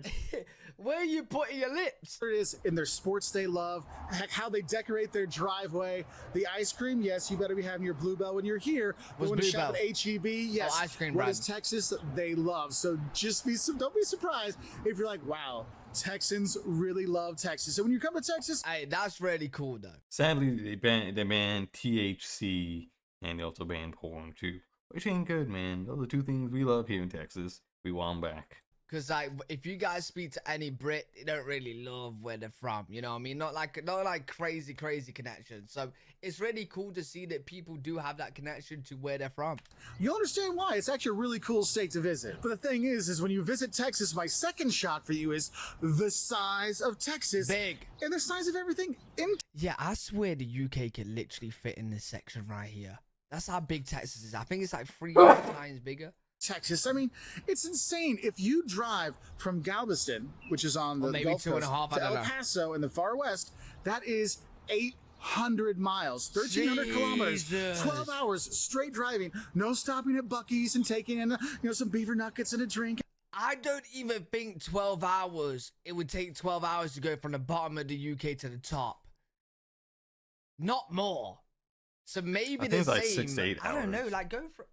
Where are you putting your lips? It is in their sports they love, how they decorate their driveway, the ice cream. Yes, you better be having your Bluebell when you're here. But when you shop at HEB, yes, ice cream what is Texas they love. So don't be surprised if you're like, wow, Texans really love Texas. So when you come to Texas, hey, that's really cool though. Sadly, they banned THC, and they also banned porn too, which ain't good, man. Those are two things we love here in Texas. We want them back. Because like, if you guys speak to any Brit, they don't really love where they're from. You know what I mean? Not like crazy connections. So it's really cool to see that people do have that connection to where they're from. You'll understand why. It's actually a really cool state to visit. But the thing is when you visit Texas, my second shock for you is the size of Texas. Big. And the size of everything in. Yeah, I swear the UK could literally fit in this section right here. That's how big Texas is. I think it's like 3 times bigger. Texas. I mean, it's insane. If you drive from Galveston, which is on the Gulf Coast, to El Paso in the far west, that is 800 miles, 1,300 kilometers, 12 hours straight driving, no stopping at Buc-ee's and taking in, some beaver nuggets and a drink. I don't even think 12 hours. It would take 12 hours to go from the bottom of the UK to the top. Not more. So maybe the same. Like 6 to 8 hours. I don't know. Like, go for.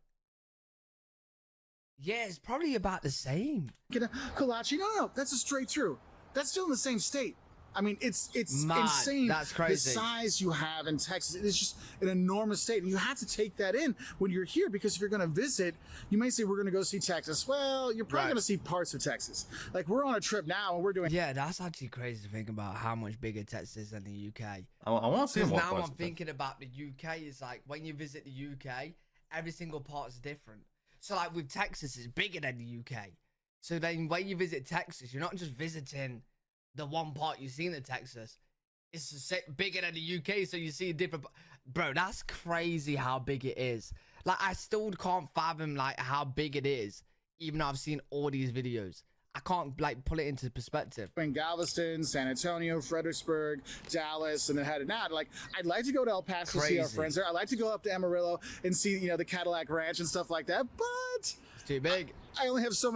Yeah, it's probably about the same. Kalachi, no, that's a straight through. That's still in the same state. I mean, it's insane. That's crazy. The size you have in Texas. It's just an enormous state. And you have to take that in when you're here, because if you're going to visit, you may say, we're going to go see Texas. Well, you're probably going to see parts of Texas. Like, we're on a trip now and we're doing. Yeah, that's actually crazy to think about how much bigger Texas is than the UK. I want to see more. Now I'm thinking about the UK. Is like, when you visit the UK, every single part is different. So like with Texas, it's bigger than the UK. So then when you visit Texas, you're not just visiting the one part you see in the Texas. It's bigger than the UK, so you see a different. Bro, that's crazy how big it is. Like, I still can't fathom like how big it is, even though I've seen all these videos. I can't like pull it into perspective. In Galveston, San Antonio, Fredericksburg, Dallas, and then headed out. Like, I'd like to go to El Paso to see our friends there. I'd like to go up to Amarillo and see, the Cadillac Ranch and stuff like that. But it's too big. I only have so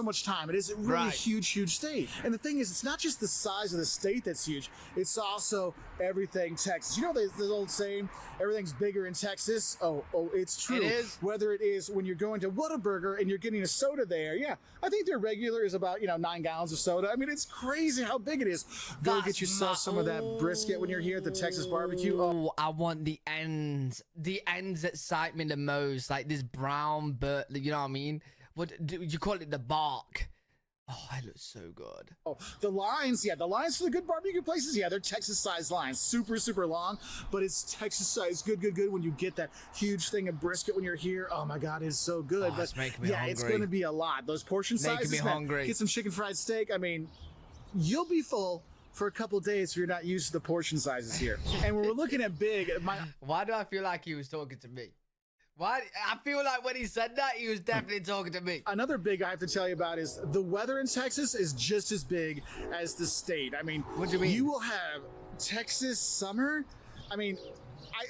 much time. It is a really huge state. And the thing is, it's not just the size of the state that's huge. It's also everything Texas. You know the old saying, everything's bigger in Texas? Oh, it's true. It is. Whether it is when you're going to Whataburger and you're getting a soda there. Yeah, I think their regular is about, 9 gallons of soda. I mean, it's crazy how big it is. Go get yourself some of that brisket when you're here at the Texas barbecue. Oh, I want the ends. The ends excite me the most. Like this brown, you know what I mean? What do you call it? The bark. Oh, it looks so good. Oh, the lines for the good barbecue places, they're Texas-sized lines. Super long, but it's Texas-sized. Good when you get that huge thing of brisket when you're here. Oh, my God, it's so good. But it's making me hungry. It's going to be a lot. Those portion sizes, making me hungry. Get some chicken fried steak. I mean, you'll be full for a couple days if you're not used to the portion sizes here. And when we're looking at big, why do I feel like he was talking to me? Why? I feel like when he said that, he was definitely talking to me. Another big I have to tell you about is the weather in Texas is just as big as the state. I mean, what do you mean? You will have Texas summer. I mean,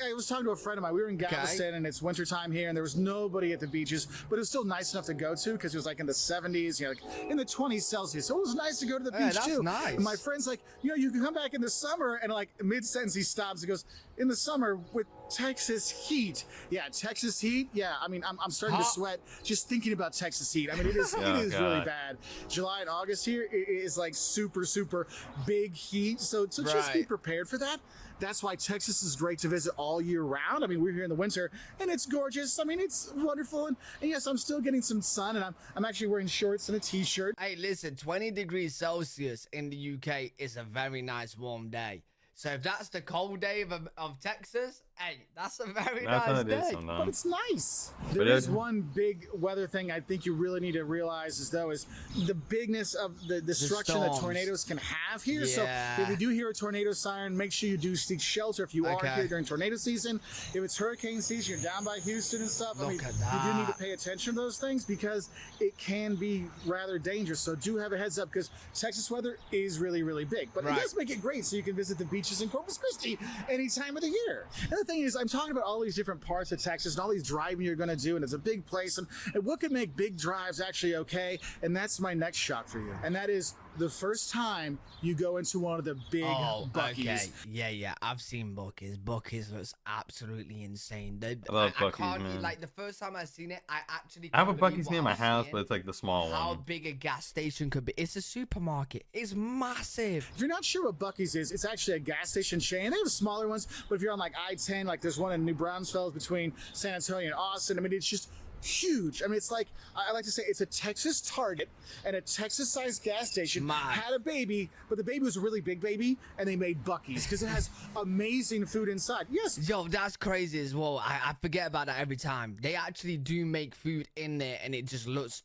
I was talking to a friend of mine. We were in Galveston, and it's wintertime here, and there was nobody at the beaches, but it was still nice enough to go to because it was like in the 70s, like in the 20s Celsius. So it was nice to go to the beach too. Nice. And my friend's like, you can come back in the summer, and like mid-sentence he stops and goes, in the summer with Texas heat. Yeah, Texas heat. Yeah, I mean, I'm starting to sweat just thinking about Texas heat. I mean, it is really bad. July and August here is like super big heat. So just be prepared for that. That's why Texas is great to visit all year round. I mean, we're here in the winter and it's gorgeous. I mean, it's wonderful. And yes, I'm still getting some sun, and I'm actually wearing shorts and a t-shirt. Hey, listen, 20 degrees Celsius in the UK is a very nice warm day. So if that's the cold day of Texas, hey, that's a very nice day. But it's nice. There is one big weather thing I think you really need to realize is the bigness of the destruction that tornadoes can have here. Yeah. So if you do hear a tornado siren, make sure you do seek shelter if you are here during tornado season. If it's hurricane season, you're down by Houston and stuff. I mean, you do need to pay attention to those things because it can be rather dangerous. So do have a heads up because Texas weather is really big. But it does make it great so you can visit the beaches in Corpus Christi any time of the year. And the thing is, I'm talking about all these different parts of Texas and all these driving you're going to do, and it's a big place. And what could make big drives actually okay? And that's my next shot for you. And that is the first time you go into one of the big Buc-ee's. Okay. Yeah, I've seen Buc-ee's. Buc-ee's looks absolutely insane. I love Buc-ee's, man. Like, the first time I seen it, I have a Buc-ee's near my house, but it's like the small one. How big a gas station could be. It's a supermarket. It's massive. If you're not sure what Buc-ee's is, it's actually a gas station chain. They have smaller ones, but if you're on like I-10, like there's one in New Braunfels between San Antonio and Austin, I mean, it's just huge. I mean, it's like, I like to say it's a Texas Target, and a Texas-sized gas station had a baby, but the baby was a really big baby, and they made Buc-ee's because it has amazing food inside. Yes. Yo, that's crazy as well. I forget about that every time. They actually do make food in there, and it just looks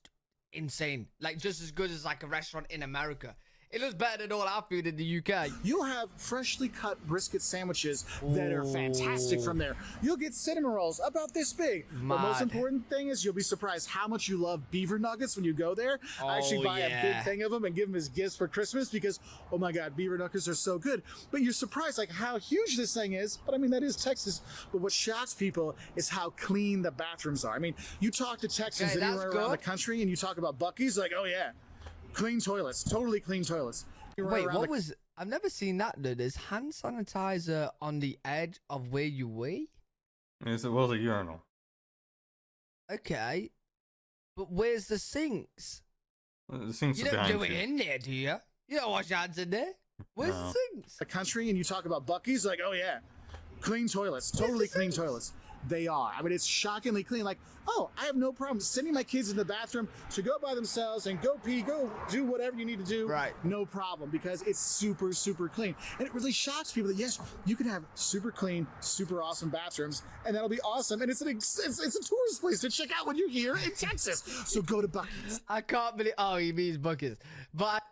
insane. Like, just as good as like a restaurant in America. It looks better than all our food in the UK. You'll have freshly cut brisket sandwiches that are fantastic from there. You'll get cinnamon rolls about this big. The most important thing is you'll be surprised how much you love beaver nuggets when you go there. I actually buy a big thing of them and give them as gifts for Christmas because, oh my God, beaver nuggets are so good. But you're surprised like how huge this thing is. But I mean, that is Texas. But what shocks people is how clean the bathrooms are. I mean, you talk to Texans anywhere around the country and you talk about Buc-ee's, like, oh yeah. Clean toilets, totally clean toilets. Wait, I've never seen that, dude. There's hand sanitizer on the edge of where you wee? Yes, it was a urinal. Okay. But where's the sinks? The sinks you don't do it in there, do you? You don't wash your hands in there? Where's the sinks? The country, and you talk about Buc-ee's, like, oh yeah, clean toilets, totally clean toilets. They are. I mean, it's shockingly clean. Like, oh, I have no problem sending my kids in the bathroom to go by themselves and go pee, go do whatever you need to do. Right. No problem, because it's super clean. And it really shocks people that, yes, you can have super clean, super awesome bathrooms, and that'll be awesome. And it's a tourist place to check out when you're here in Texas. So go to Buc-ee's. I can't believe... Oh, he means Buc-ee's. But...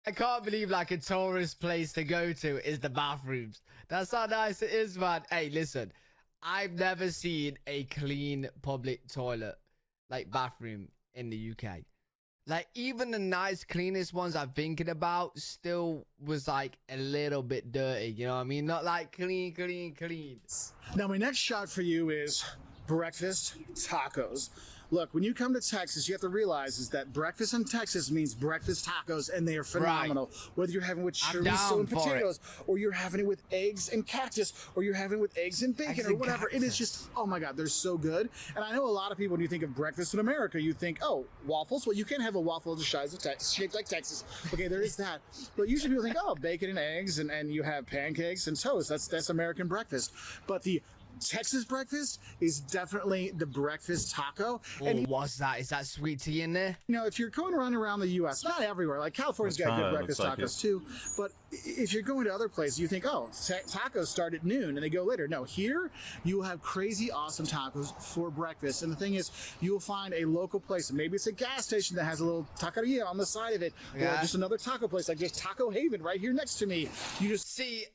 I can't believe like a tourist place to go to is the bathrooms. That's how nice it is, man. Hey, listen, I've never seen a clean public toilet, like bathroom in the UK. Like even the nice cleanest ones I'm thinking about still was like a little bit dirty. You know what I mean? Not like clean. Now my next shot for you is breakfast tacos. Look, when you come to Texas, you have to realize is that breakfast in Texas means breakfast tacos, and they are phenomenal. Right. Whether you're having with chorizo and potatoes, or you're having it with eggs and cactus, or you're having it with eggs and bacon, or whatever. It is just, oh my God, they're so good. And I know a lot of people, when you think of breakfast in America, you think, oh, waffles? Well, you can't have a waffle shaped like Texas. Okay, there is that. But usually people think, oh, bacon and eggs, and you have pancakes and toast. That's American breakfast. But the Texas breakfast is definitely the breakfast taco. And what's that? Is that sweet tea in there? You know, if you're going around the U.S., not everywhere, like California's got good breakfast tacos too, but if you're going to other places, you think, oh, tacos start at noon and they go later. No, here you will have crazy awesome tacos for breakfast. And the thing is, you'll find a local place. Maybe it's a gas station that has a little taqueria on the side of it, or just another taco place, like just Taco Haven right here next to me. You just see.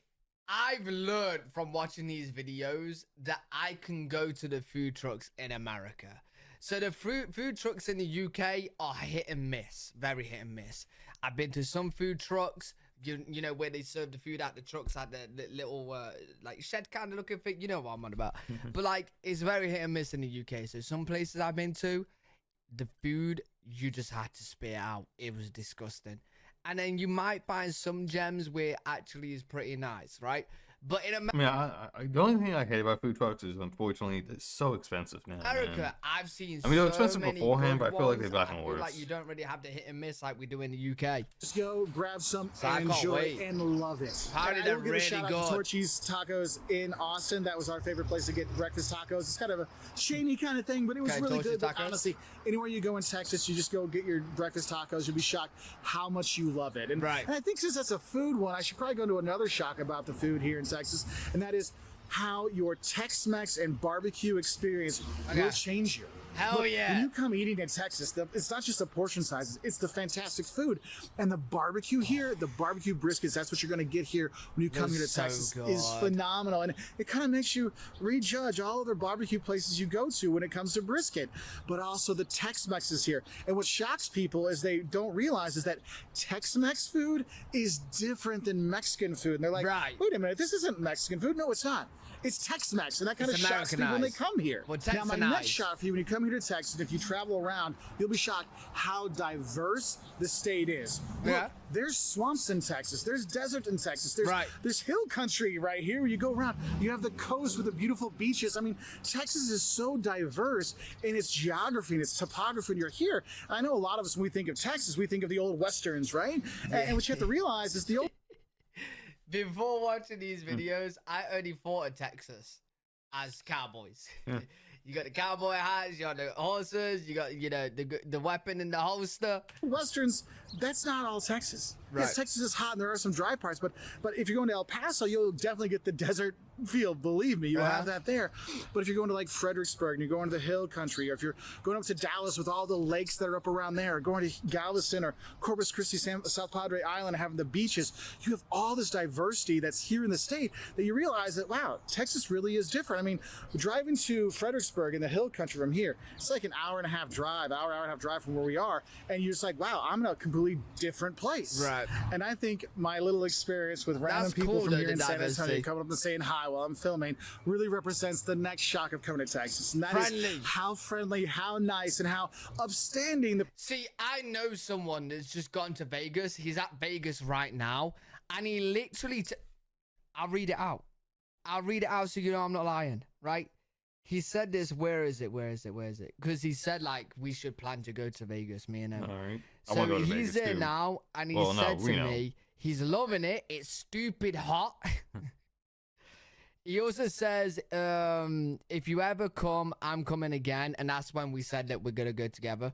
I've learned from watching these videos that I can go to the food trucks in America. So the food trucks in the UK are hit and miss, very hit and miss. I've been to some food trucks, you know, where they serve the food out the trucks at the little like shed kind of looking thing. You know what I'm on about. But like, it's very hit and miss in the UK. So some places I've been to, the food, you just had to spit it out. It was disgusting. And then you might find some gems where it actually is pretty nice, right? But in America, I mean, the only thing I hate about food trucks is, unfortunately, it's so expensive now. Man. I've seen. I mean, they're so expensive many beforehand, good but I feel like ones. they've gotten I feel worse. like you don't really have to hit and miss like we do in the UK. Just go grab some So I and can't enjoy wait. and love it. Apparently And I they're will give a really shout out good. to Torchy's Tacos in Austin. That was our favorite place to get breakfast tacos. It's kind of a chainy kind of thing, but it was Okay, really Torchy's good. But Tacos. honestly, anywhere you go in Texas, you just go get your breakfast tacos. You'll be shocked how much you love it. And, Right. and I think since that's a food one, I should probably go into another shock about the food here in Texas, and that is how your Tex-Mex and barbecue experience will change you. Hell Look, yeah. When you come eating in Texas, it's not just the portion sizes, it's the fantastic food. And the barbecue here, the barbecue briskets, that's what you're going to get here when you come here to so Texas, good. is phenomenal. And it kind of makes you rejudge all other barbecue places you go to when it comes to brisket, but also the Tex-Mex is here. And what shocks people is they don't realize is that Tex-Mex food is different than Mexican food. And they're like, Right. wait a minute, this isn't Mexican food. No, it's not. It's Tex-Mex, and that kind of It's shocks people when they Americanized. come here. Well, Now, my Texanized. next shot for you when you come here to Texas, if you travel around, you'll be shocked how diverse the state is. Look, Yeah. there's swamps in Texas. There's desert in Texas. Right. There's hill country right here where you go around. You have the coast with the beautiful beaches. I mean, Texas is so diverse in its geography and its topography when you're here. I know a lot of us, when we think of Texas, we think of the old westerns, right? And what you have to realize is the old Before watching these videos, I only thought of Texas as cowboys. Yeah. You got the cowboy hats, you got the horses, you got the weapon in the holster. Westerns, that's not all Texas. Yes, Right. Texas is hot and there are some dry parts, but if you're going to El Paso, you'll definitely get the desert feel. Believe me, you'll have that there. But if you're going to like Fredericksburg and you're going to the hill country, or if you're going up to Dallas with all the lakes that are up around there, or going to Galveston or Corpus Christi, South Padre Island, and having the beaches, you have all this diversity that's here in the state that you realize that, wow, Texas really is different. I mean, driving to Fredericksburg in the hill country from here, it's like an hour and a half drive from where we are, and you're just like, wow, I'm in a completely different place. Right. And I think my little experience with random That's people cool, from though, here the in San Antonio diversity. coming up and saying hi while I'm filming really represents the next shock of coming to Texas. And that is Friendly. how friendly, how nice, and how upstanding the See, I know someone that's just gone to Vegas. He's at Vegas right now, and he literally. I'll read it out. I'll read it out so you know I'm not lying, right? He said this. Where is it? Because he said like we should plan to go to Vegas, me and him. All right. I So want to go to he's Vegas there too. now, and he Well, no, said to Reno. me, he's loving it. It's stupid hot. He also says, if you ever come, I'm coming again. And that's when we said that we're going to go together.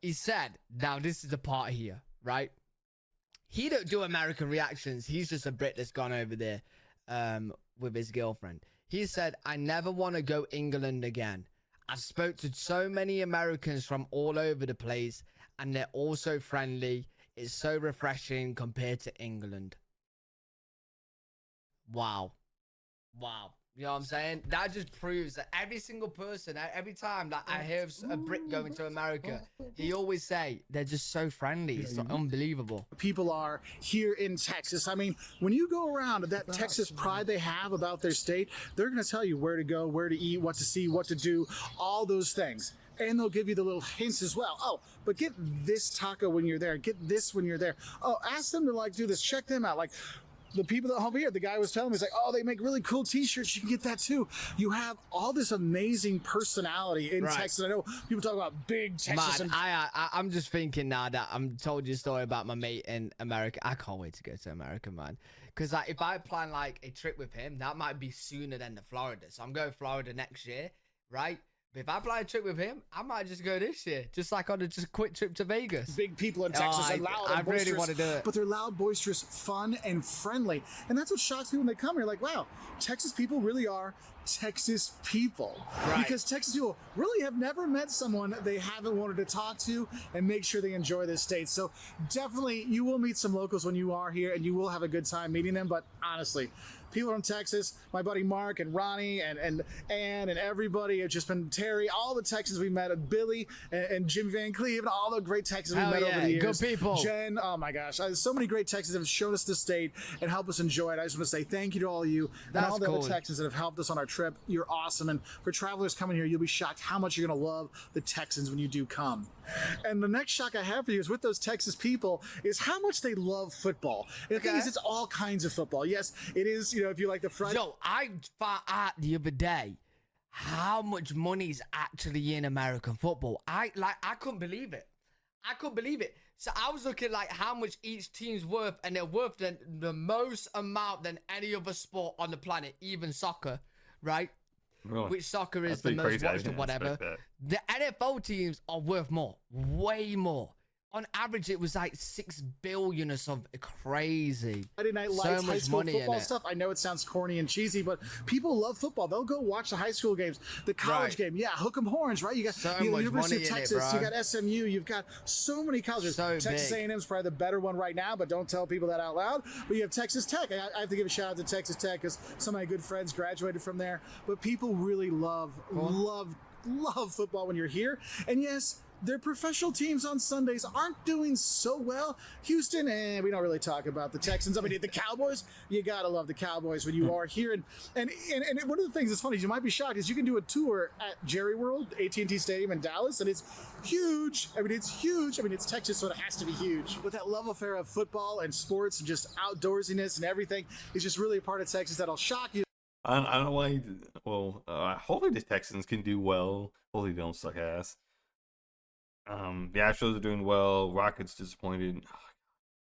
He said, now this is the part here, right? He don't do American reactions. He's just a Brit that's gone over there with his girlfriend. He said, I never want to go England again. I spoke to so many Americans from all over the place, and they're all so friendly. It's so refreshing compared to England. Wow. You know what I'm saying? That just proves that every single person, every time that I hear a Brit going to America, he always say they're just so friendly. It's unbelievable. people are here in Texas. I mean, when you go around, that Texas pride they have about their state, they're going to tell you where to go, where to eat, what to see, what to do, all those things. And they'll give you the little hints as well. Oh, but get this taco when you're there. Get this when you're there. Oh, ask them to like do this. Check them out. Like the people that help here, the guy was telling me, he's like, oh, they make really cool t-shirts. You can get that too. You have all this amazing personality in Texas. I know people talk about big Texas. Man, I'm just thinking now that I'm told you a story about my mate in America. I can't wait to go to America, man. Because like, if I plan like a trip with him, that might be sooner than the Florida. So I'm going to Florida next year, right? But if I plan a trip with him, I might just go this year, just like on a just quick trip to Vegas. Big people in Texas are loud and I boisterous, really want to do it. but they're loud, boisterous, fun, and friendly. And that's what shocks people when they come here. Like, wow, Texas people really are Texas people. Right. Because Texas people really have never met someone they haven't wanted to talk to and make sure they enjoy this state. So definitely you will meet some locals when you are here and you will have a good time meeting them. But honestly, people from Texas, my buddy Mark and Ronnie and Ann and everybody have just been Terry, all the Texans we met, Billy and Jim Van Cleve, and all the great Texans we met over the years. Good people. Jen, oh my gosh, so many great Texans have shown us the state and helped us enjoy it. I just want to say thank you to all of you and all the other Texans that have helped us on our trip. You're awesome, and for travelers coming here, you'll be shocked how much you're going to love the Texans when you do come. And the next shock I have for you is with those Texas people is how much they love football. And the thing is, it's all kinds of football. Yes, it is, you know, if you like the front. Yo, I found out the other day how much money is actually in American football. I couldn't believe it. I couldn't believe it. So I was looking like how much each team's worth, and they're worth the most amount than any other sport on the planet, even soccer, right? Really? Which soccer is the most watched or whatever. The NFL teams are worth more, way more. On average, it was like 6 billion or something crazy. Friday Night Lights, high school football stuff. I know it sounds corny and cheesy, but people love football. They'll go watch the high school games, the college game. Yeah, hook 'em horns, right? You got the University of Texas, you got SMU, you've got so many colleges. Texas A&M is probably the better one right now, but don't tell people that out loud. But you have Texas Tech. I have to give a shout out to Texas Tech because some of my good friends graduated from there. But people really love football when you're here. And yes, their professional teams on Sundays aren't doing so well. Houston, we don't really talk about the Texans. I mean, the Cowboys, you gotta love the Cowboys when you are here. And one of the things that's funny is you might be shocked is you can do a tour at Jerry World, AT&T Stadium in Dallas, and it's huge. I mean, it's huge. I mean, it's Texas, so it has to be huge. But that love affair of football and sports and just outdoorsiness and everything is just really a part of Texas that'll shock you. I don't know why. Hopefully the Texans can do well. Hopefully they don't suck ass. The Astros are doing well. Rockets disappointed.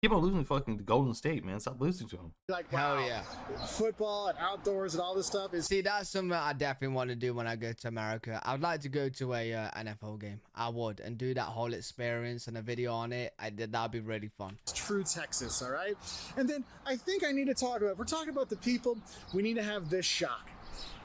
Keep on losing fucking Golden State, man. Stop losing to them. Like, wow, hell yeah. Football and outdoors and all this stuff is. See, that's something I definitely want to do when I go to America. I would like to go to a NFL game. I would, and do that whole experience and a video on it. That'd be really fun. It's true Texas, all right? And then I think I need to talk about, if we're talking about the people, we need to have this shock.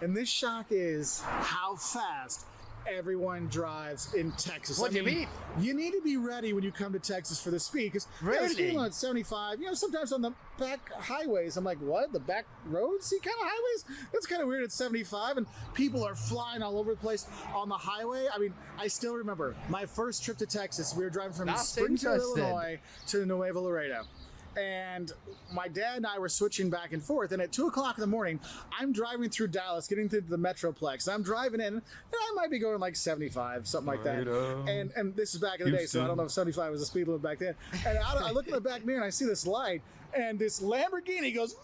And this shock is how fast everyone drives in Texas. What do you mean? You need to be ready when you come to Texas for the speed, because speeding on 75, you know, sometimes on the back highways, I'm like, what? The back roads? See, kind of highways? That's kind of weird at 75, and people are flying all over the place on the highway. I mean, I still remember my first trip to Texas. We were driving from Springfield, Illinois to Nuevo Laredo. And my dad and I were switching back and forth, and at 2 o'clock in the morning, I'm driving through Dallas, getting through the Metroplex. I'm driving in, and I might be going like 75, something like that. And this is back in the day, so I don't know if 75 was the speed limit back then. And I look in the back mirror, and I see this light, and this Lamborghini goes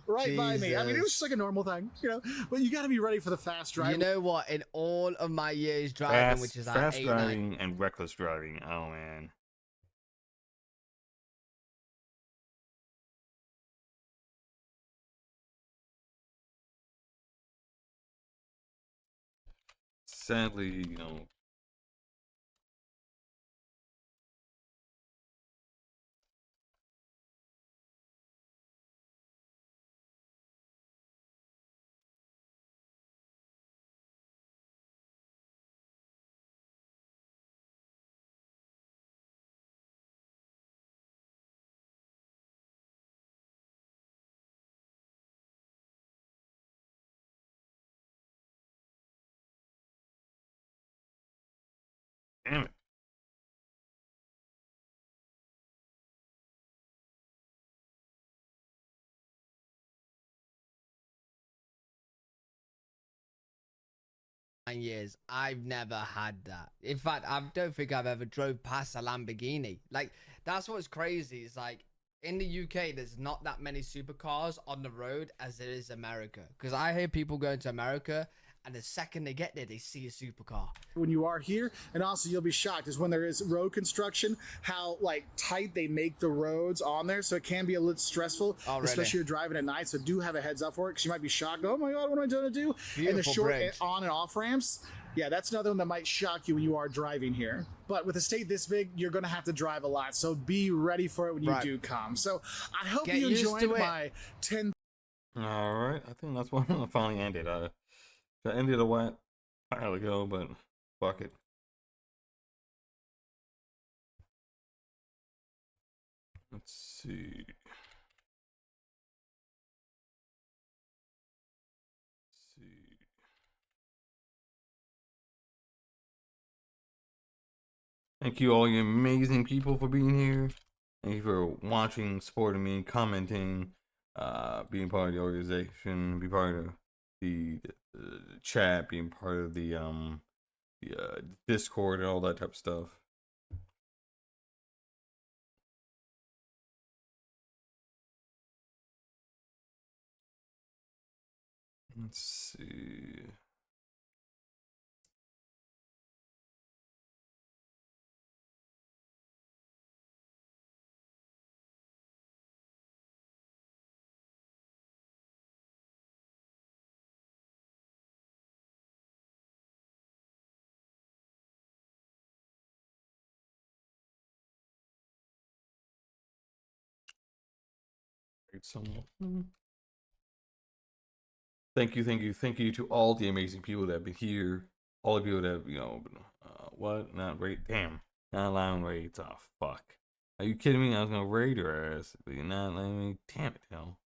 right by me. I mean, it was just like a normal thing, you know. But you got to be ready for the fast driving. You know what? In all of my years driving, which is like fast driving and reckless driving, oh man. Sadly, you know, damn it. years, I've never had that. In fact, I don't think I've ever drove past a Lamborghini. Like, that's what's crazy. It's like in the UK, there's not that many supercars on the road as there is America. Because I hear people going to America, and the second they get there, they see a supercar. When you are here, and also you'll be shocked, is when there is road construction, how like tight they make the roads on there, so it can be a little stressful, especially if you're driving at night. So do have a heads up for it, because you might be shocked. Oh my God, what am I going to do? And the short on and off ramps, yeah, that's another one that might shock you when you are driving here. But with a state this big, you're going to have to drive a lot, so be ready for it when you do come. So I hope you enjoyed my 10. All right, I think that's when I finally ended. I ended a while ago, but fuck it. Let's see. Thank you all you amazing people for being here. Thank you for watching, supporting me, commenting, being part of the organization, be part of the chat, being part of the Discord and all that type of stuff. Let's see. Thank you to all the amazing people that have been here. All the people that have, what? Not raid. Damn. Not allowing raids. Oh, fuck. Are you kidding me? I was gonna raid her ass, but you're not letting me. Damn it, hell.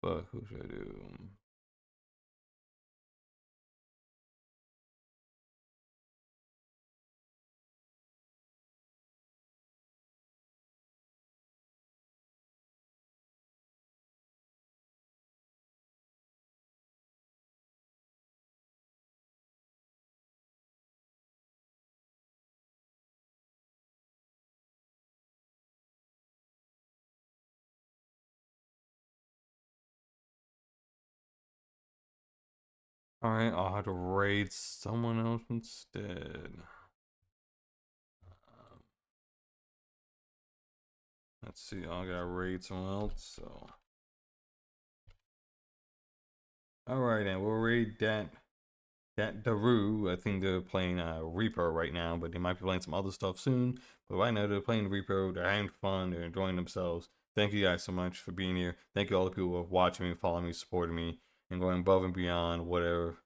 Fuck, who should I do? Alright, I'll have to raid someone else instead. Let's see, I gotta raid someone else, so. Alright, and we'll raid that Daru. I think they're playing Reaper right now, but they might be playing some other stuff soon. But right now they're playing Reaper, they're having fun, they're enjoying themselves. Thank you guys so much for being here. Thank you all the people who are watching me, following me, supporting me, and going above and beyond whatever.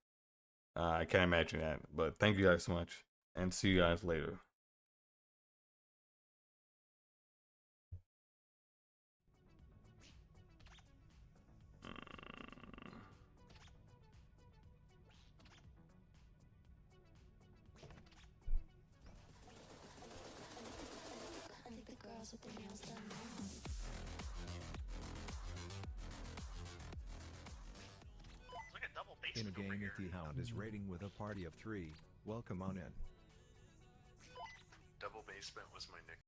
I can't imagine that, but thank you guys so much, and see you guys later. InugamiTheHound is raiding with a party of 3. Welcome on in. Double Basement was my nickname.